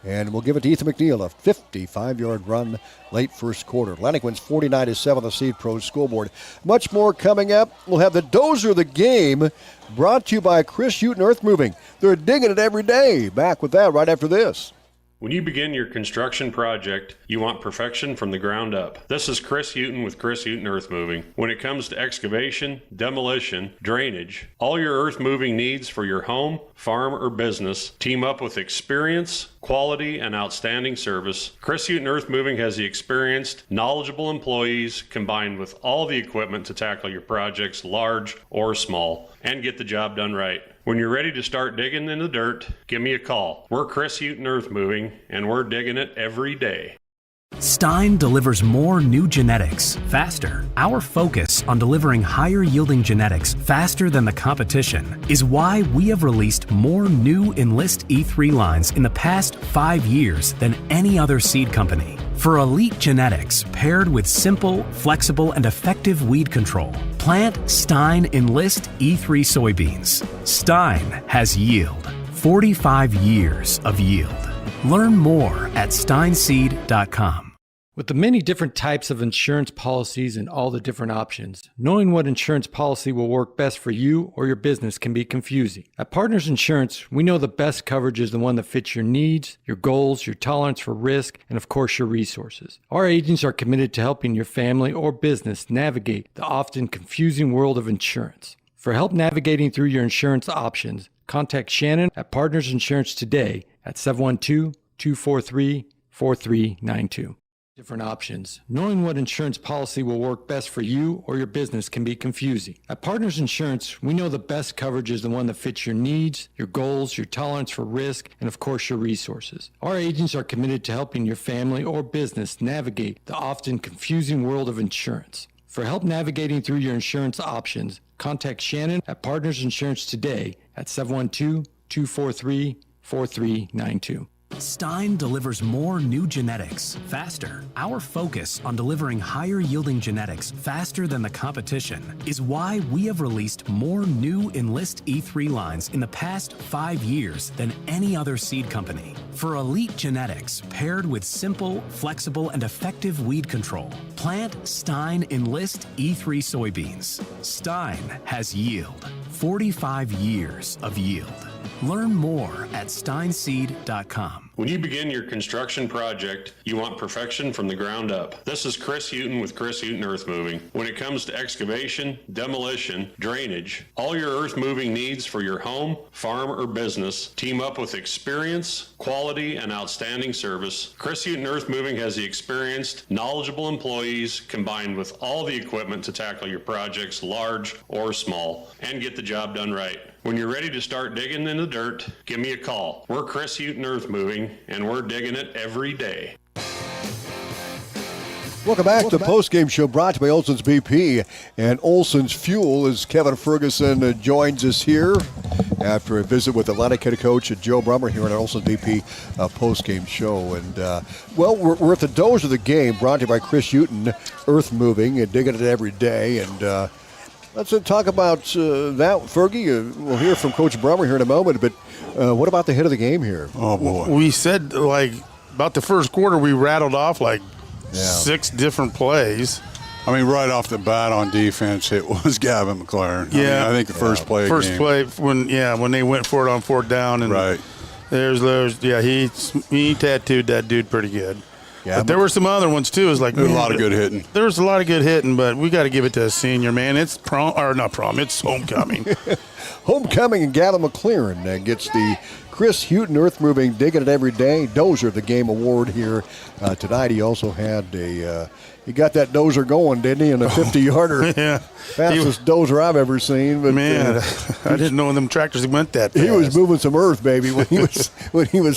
A: And we'll give it to Ethan McNeil, a 55-yard run late first quarter. Atlantic wins 49-7 on the Seed Pros scoreboard. Much more coming up. We'll have the Dozer of the game brought to you by Chris Houghton Earth Moving. They're digging it every day. Back with that right after this.
X: When you begin your construction project, you want perfection from the ground up. This is Chris Houghton with Chris Houghton Earth Moving. When it comes to excavation, demolition, drainage, all your earth moving needs for your home, farm, or business, team up with experience, quality, and outstanding service. Chris Houghton Earth Moving has the experienced, knowledgeable employees combined with all the equipment to tackle your projects, large or small, and get the job done right. When you're ready to start digging in the dirt, give me a call. We're Chris Houghton Earth Moving, and we're digging it every day.
D: Stein delivers more new genetics faster. Our focus on delivering higher yielding genetics faster than the competition is why we have released more new Enlist E3 lines in the past 5 years than any other seed company. For elite genetics paired with simple, flexible, and effective weed control, plant Stein Enlist E3 soybeans. Stein has yield. 45 years of yield. Learn more at steinseed.com.
I: With the many different types of insurance policies and all the different options, knowing what insurance policy will work best for you or your business can be confusing. At Partners Insurance, we know the best coverage is the one that fits your needs, your goals, your tolerance for risk, and of course your resources. Our agents are committed to helping your family or business navigate the often confusing world of insurance. For help navigating through your insurance options, contact Shannon at Partners Insurance today at 712-243-4392. Different options. Knowing what insurance policy will work best for you or your business can be confusing. At Partners Insurance, we know the best coverage is the one that fits your needs, your goals, your tolerance for risk, and of course your resources. Our agents are committed to helping your family or business navigate the often confusing world of insurance. For help navigating through your insurance options, contact Shannon at Partners Insurance today at 712-243-4392.
D: Stein delivers more new genetics faster. Our focus on delivering higher yielding genetics faster than the competition is why we have released more new Enlist E3 lines in the past 5 years than any other seed company. For elite genetics paired with simple, flexible, and effective weed control, plant Stein Enlist E3 soybeans. Stein has yield. 45 years of yield. Learn more at steinseed.com.
X: When you begin your construction project, you want perfection from the ground up. This is Chris Houghton with Chris Houghton Earth Moving. When it comes to excavation, demolition, drainage, all your earth moving needs for your home, farm, or business, team up with experience, quality, and outstanding service. Chris Houghton Earth Moving has the experienced, knowledgeable employees combined with all the equipment to tackle your projects, large or small, and get the job done right. When you're ready to start digging in the dirt, give me a call. We're Chris Houghton Earth Moving, and we're digging it every day.
A: Welcome back to the postgame show brought to you by Olson's BP and Olson's Fuel as Kevin Ferguson joins us here after a visit with Atlantic head coach Joe Brummer here on our Olson's BP postgame show. And, we're at the doze of the game brought to you by Chris Houghton, Earth Moving, and digging it every day. And let's talk about that, Fergie. We'll hear from Coach Brummer here in a moment, but what about the hit of the game here?
B: Oh, boy. We said, about the first quarter, we rattled off 6 different plays.
C: I mean, right off the bat on defense, it was Gavin McLaren.
B: Yeah.
C: I think the first play.
B: First play, when they went for it on 4th down. And
C: right.
B: He tattooed that dude pretty good.
C: Yeah,
B: but there were some other ones, too. There was
C: a lot of good hitting.
B: There was a lot of good hitting, but we got to give it to a senior, man. It's it's homecoming.
A: Homecoming, and Gavin McLaren gets the Chris Houghton Earth Moving Digging It Every Day Dozer of the Game Award here tonight. He also had he got that dozer going, didn't he, in a 50-yarder.
B: Yeah.
A: Fastest dozer I've ever seen. But,
B: man, I didn't know them tractors went that fast.
A: He was moving some earth, baby, when he was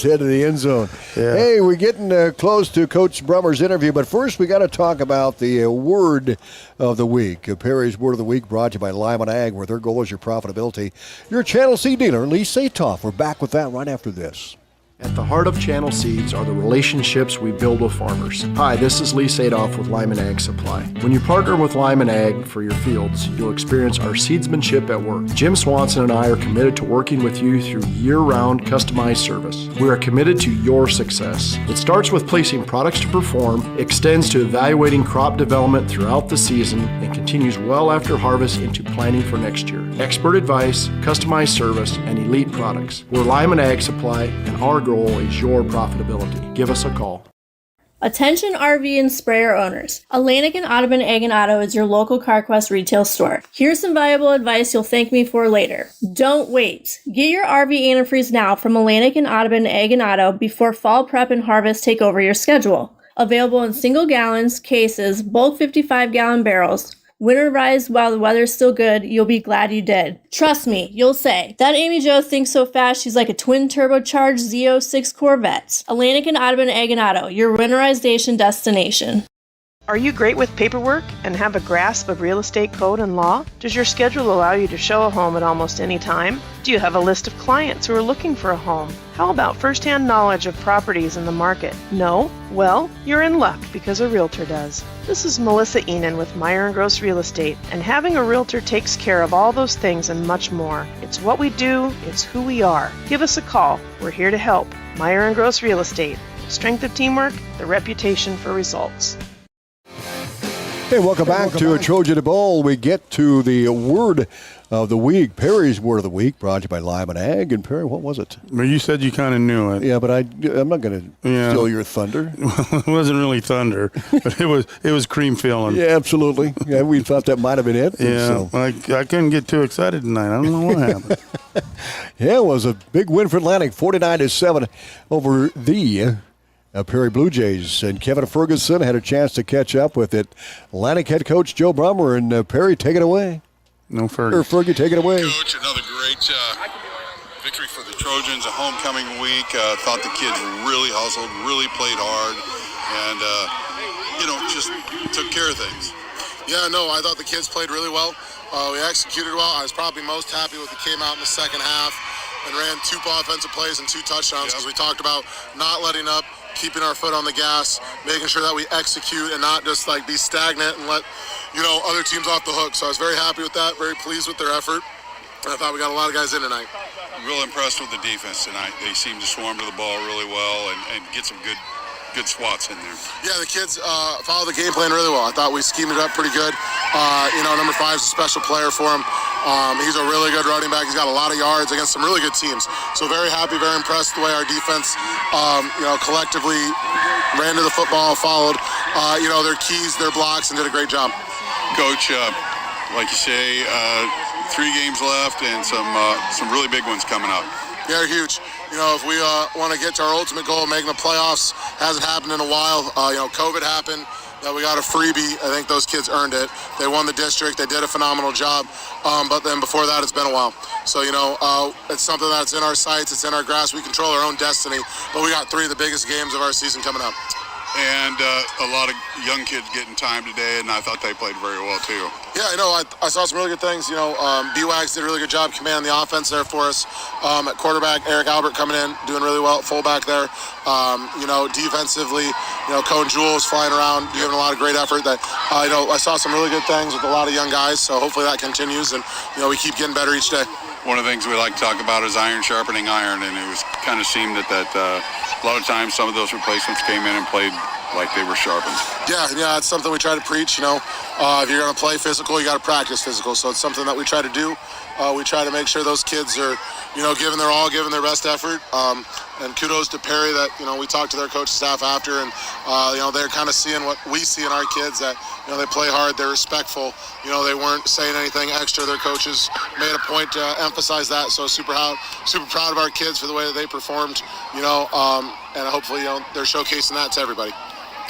A: headed to the end zone.
B: Yeah.
A: Hey, we're getting close to Coach Brummer's interview, but first we got to talk about the word of the week. Perry's Word of the Week brought to you by Lyman Ag, where their goal is your profitability. Your Channel Seed dealer, Lee Satoff. We're back with that right after this.
S: At the heart of Channel Seeds are the relationships we build with farmers. Hi, this is Lee Sadoff with Lyman Ag Supply. When you partner with Lyman Ag for your fields, you'll experience our seedsmanship at work. Jim Swanson and I are committed to working with you through year-round customized service. We are committed to your success. It starts with placing products to perform, extends to evaluating crop development throughout the season, and continues well after harvest into planning for next year. Expert advice, customized service, and elite products. We're Lyman Ag Supply, and our goal is your profitability. Give us a call.
T: Attention RV and sprayer owners. Atlantic and Audubon Ag and Auto is your local CarQuest retail store. Here's some valuable advice you'll thank me for later. Don't wait. Get your RV antifreeze now from Atlantic and Audubon Ag and Auto before fall prep and harvest take over your schedule. Available in single gallons, cases, bulk 55-gallon barrels. Winterize while the weather's still good. You'll be glad you did. Trust me, you'll say, that Amy Jo thinks so fast she's like a twin turbocharged Z06 Corvette. Atlantic and Audubon Ag and Auto, your winterization destination.
F: Are you great with paperwork and have a grasp of real estate code and law? Does your schedule allow you to show a home at almost any time? Do you have a list of clients who are looking for a home? How about first-hand knowledge of properties in the market? No? Well, you're in luck because a realtor does. This is Melissa Enan with Meyer & Gross Real Estate, and having a realtor takes care of all those things and much more. It's what we do, it's who we are. Give us a call. We're here to help. Meyer & Gross Real Estate. Strength of teamwork, the reputation for results.
A: Hey, welcome back to Trojan Bowl. We get to the word of the week, Perry's word of the week, brought to you by Lyman Ag. And Perry, what was it?
B: Well, you said you kind of knew it.
A: Yeah, but I'm not going to steal your thunder.
B: It wasn't really thunder, but it was cream filling.
A: Yeah, absolutely. Yeah, we thought that might have been it.
B: Yeah, so. I couldn't get too excited tonight. I don't know what happened.
A: Yeah, it was a big win for Atlantic, 49-7 over the Perry Blue Jays. And Kevin Ferguson had a chance to catch up with it. Atlantic head coach Joe Brummer, and Perry, take it away.
B: No, Fergie.
A: Fergie, take it away.
C: Coach, another great victory for the Trojans, a homecoming week. Thought the kids really hustled, really played hard, and, just took care of things.
G: Yeah, no, I thought the kids played really well. We executed well. I was probably most happy with it came out in the second half and ran 2 offensive plays and 2 touchdowns because we talked about not letting up, keeping our foot on the gas, making sure that we execute and not just be stagnant and let, other teams off the hook. So I was very happy with that, very pleased with their effort. And I thought we got a lot of guys in tonight.
C: Real impressed with the defense tonight. They seem to swarm to the ball really well and get some good spots in there.
G: Yeah, the kids followed the game plan really well. I thought we schemed it up pretty good. Number 5 is a special player for him. He's a really good running back. He's got a lot of yards against some really good teams. So very happy, very impressed the way our defense, collectively ran to the football, followed, their keys, their blocks, and did a great job.
C: Coach, like you say, 3 games left and some really big ones coming up.
G: Yeah, they're huge. If we want to get to our ultimate goal of making the playoffs, hasn't happened in a while. COVID happened. We got a freebie. I think those kids earned it. They won the district. They did a phenomenal job. But then before that, it's been a while. So, it's something that's in our sights. It's in our grasp. We control our own destiny. But we got 3 of the biggest games of our season coming up.
C: And a lot of young kids getting time today, and I thought they played very well, too.
G: Yeah, I saw some really good things. B-Wags did a really good job commanding the offense there for us. At quarterback, Eric Albert coming in, doing really well at fullback there. Defensively, Cone Jules flying around, giving a lot of great effort. I saw some really good things with a lot of young guys, so hopefully that continues, and, we keep getting better each day.
C: One of the things we like to talk about is iron sharpening iron, and it was kind of seemed that a lot of times some of those replacements came in and played like they were sharpened.
G: Yeah, it's something we try to preach. If you're going to play physical, you got to practice physical. So it's something that we try to do. We try to make sure those kids are, giving their all, giving their best effort. And kudos to Perry that, we talked to their coach staff after, and, they're kind of seeing what we see in our kids, that, they play hard, they're respectful. They weren't saying anything extra. Their coaches made a point to emphasize that. So super proud of our kids for the way that they performed, and hopefully, they're showcasing that to everybody.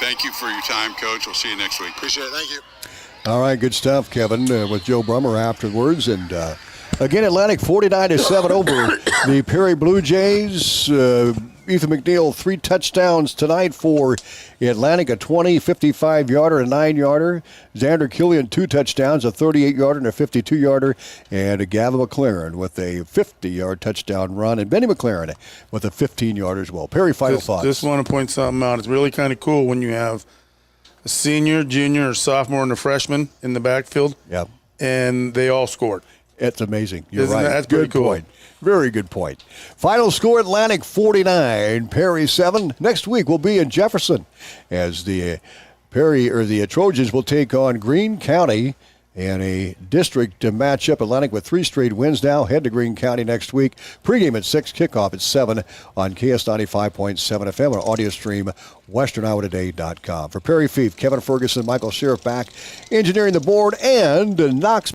C: Thank you for your time, Coach. We'll see you next week.
G: Appreciate it. Thank you.
A: All right, good stuff, Kevin, with Joe Brummer afterwards. And again, Atlantic 49-7 over the Perry Blue Jays. Ethan McNeil, 3 touchdowns tonight for Atlantic, a 20, 55-yarder, a 9-yarder. Xander Killian, 2 touchdowns, a 38-yarder and a 52-yarder. And Gavin McLaren with a 50-yard touchdown run. And Benny McLaren with a 15-yarder as well. Perry, final thoughts.
B: Just want to point something out. It's really kind of cool when you have a senior, junior, or sophomore, and a freshman in the backfield.
A: Yep.
B: And they all scored.
A: It's amazing. You're
B: Isn't
A: right.
B: That's pretty cool.
A: Point. Very good point. Final score, Atlantic 49, Perry 7. Next week we'll be in Jefferson as the Trojans will take on Greene County in a district matchup. Atlantic with 3 straight wins now. Head to Greene County next week. Pregame at 6, kickoff at 7 on KS 95.7 FM or audio stream westerniowatoday.com. For Perry Fief, Kevin Ferguson, Michael Sheriff back engineering the board, and Knox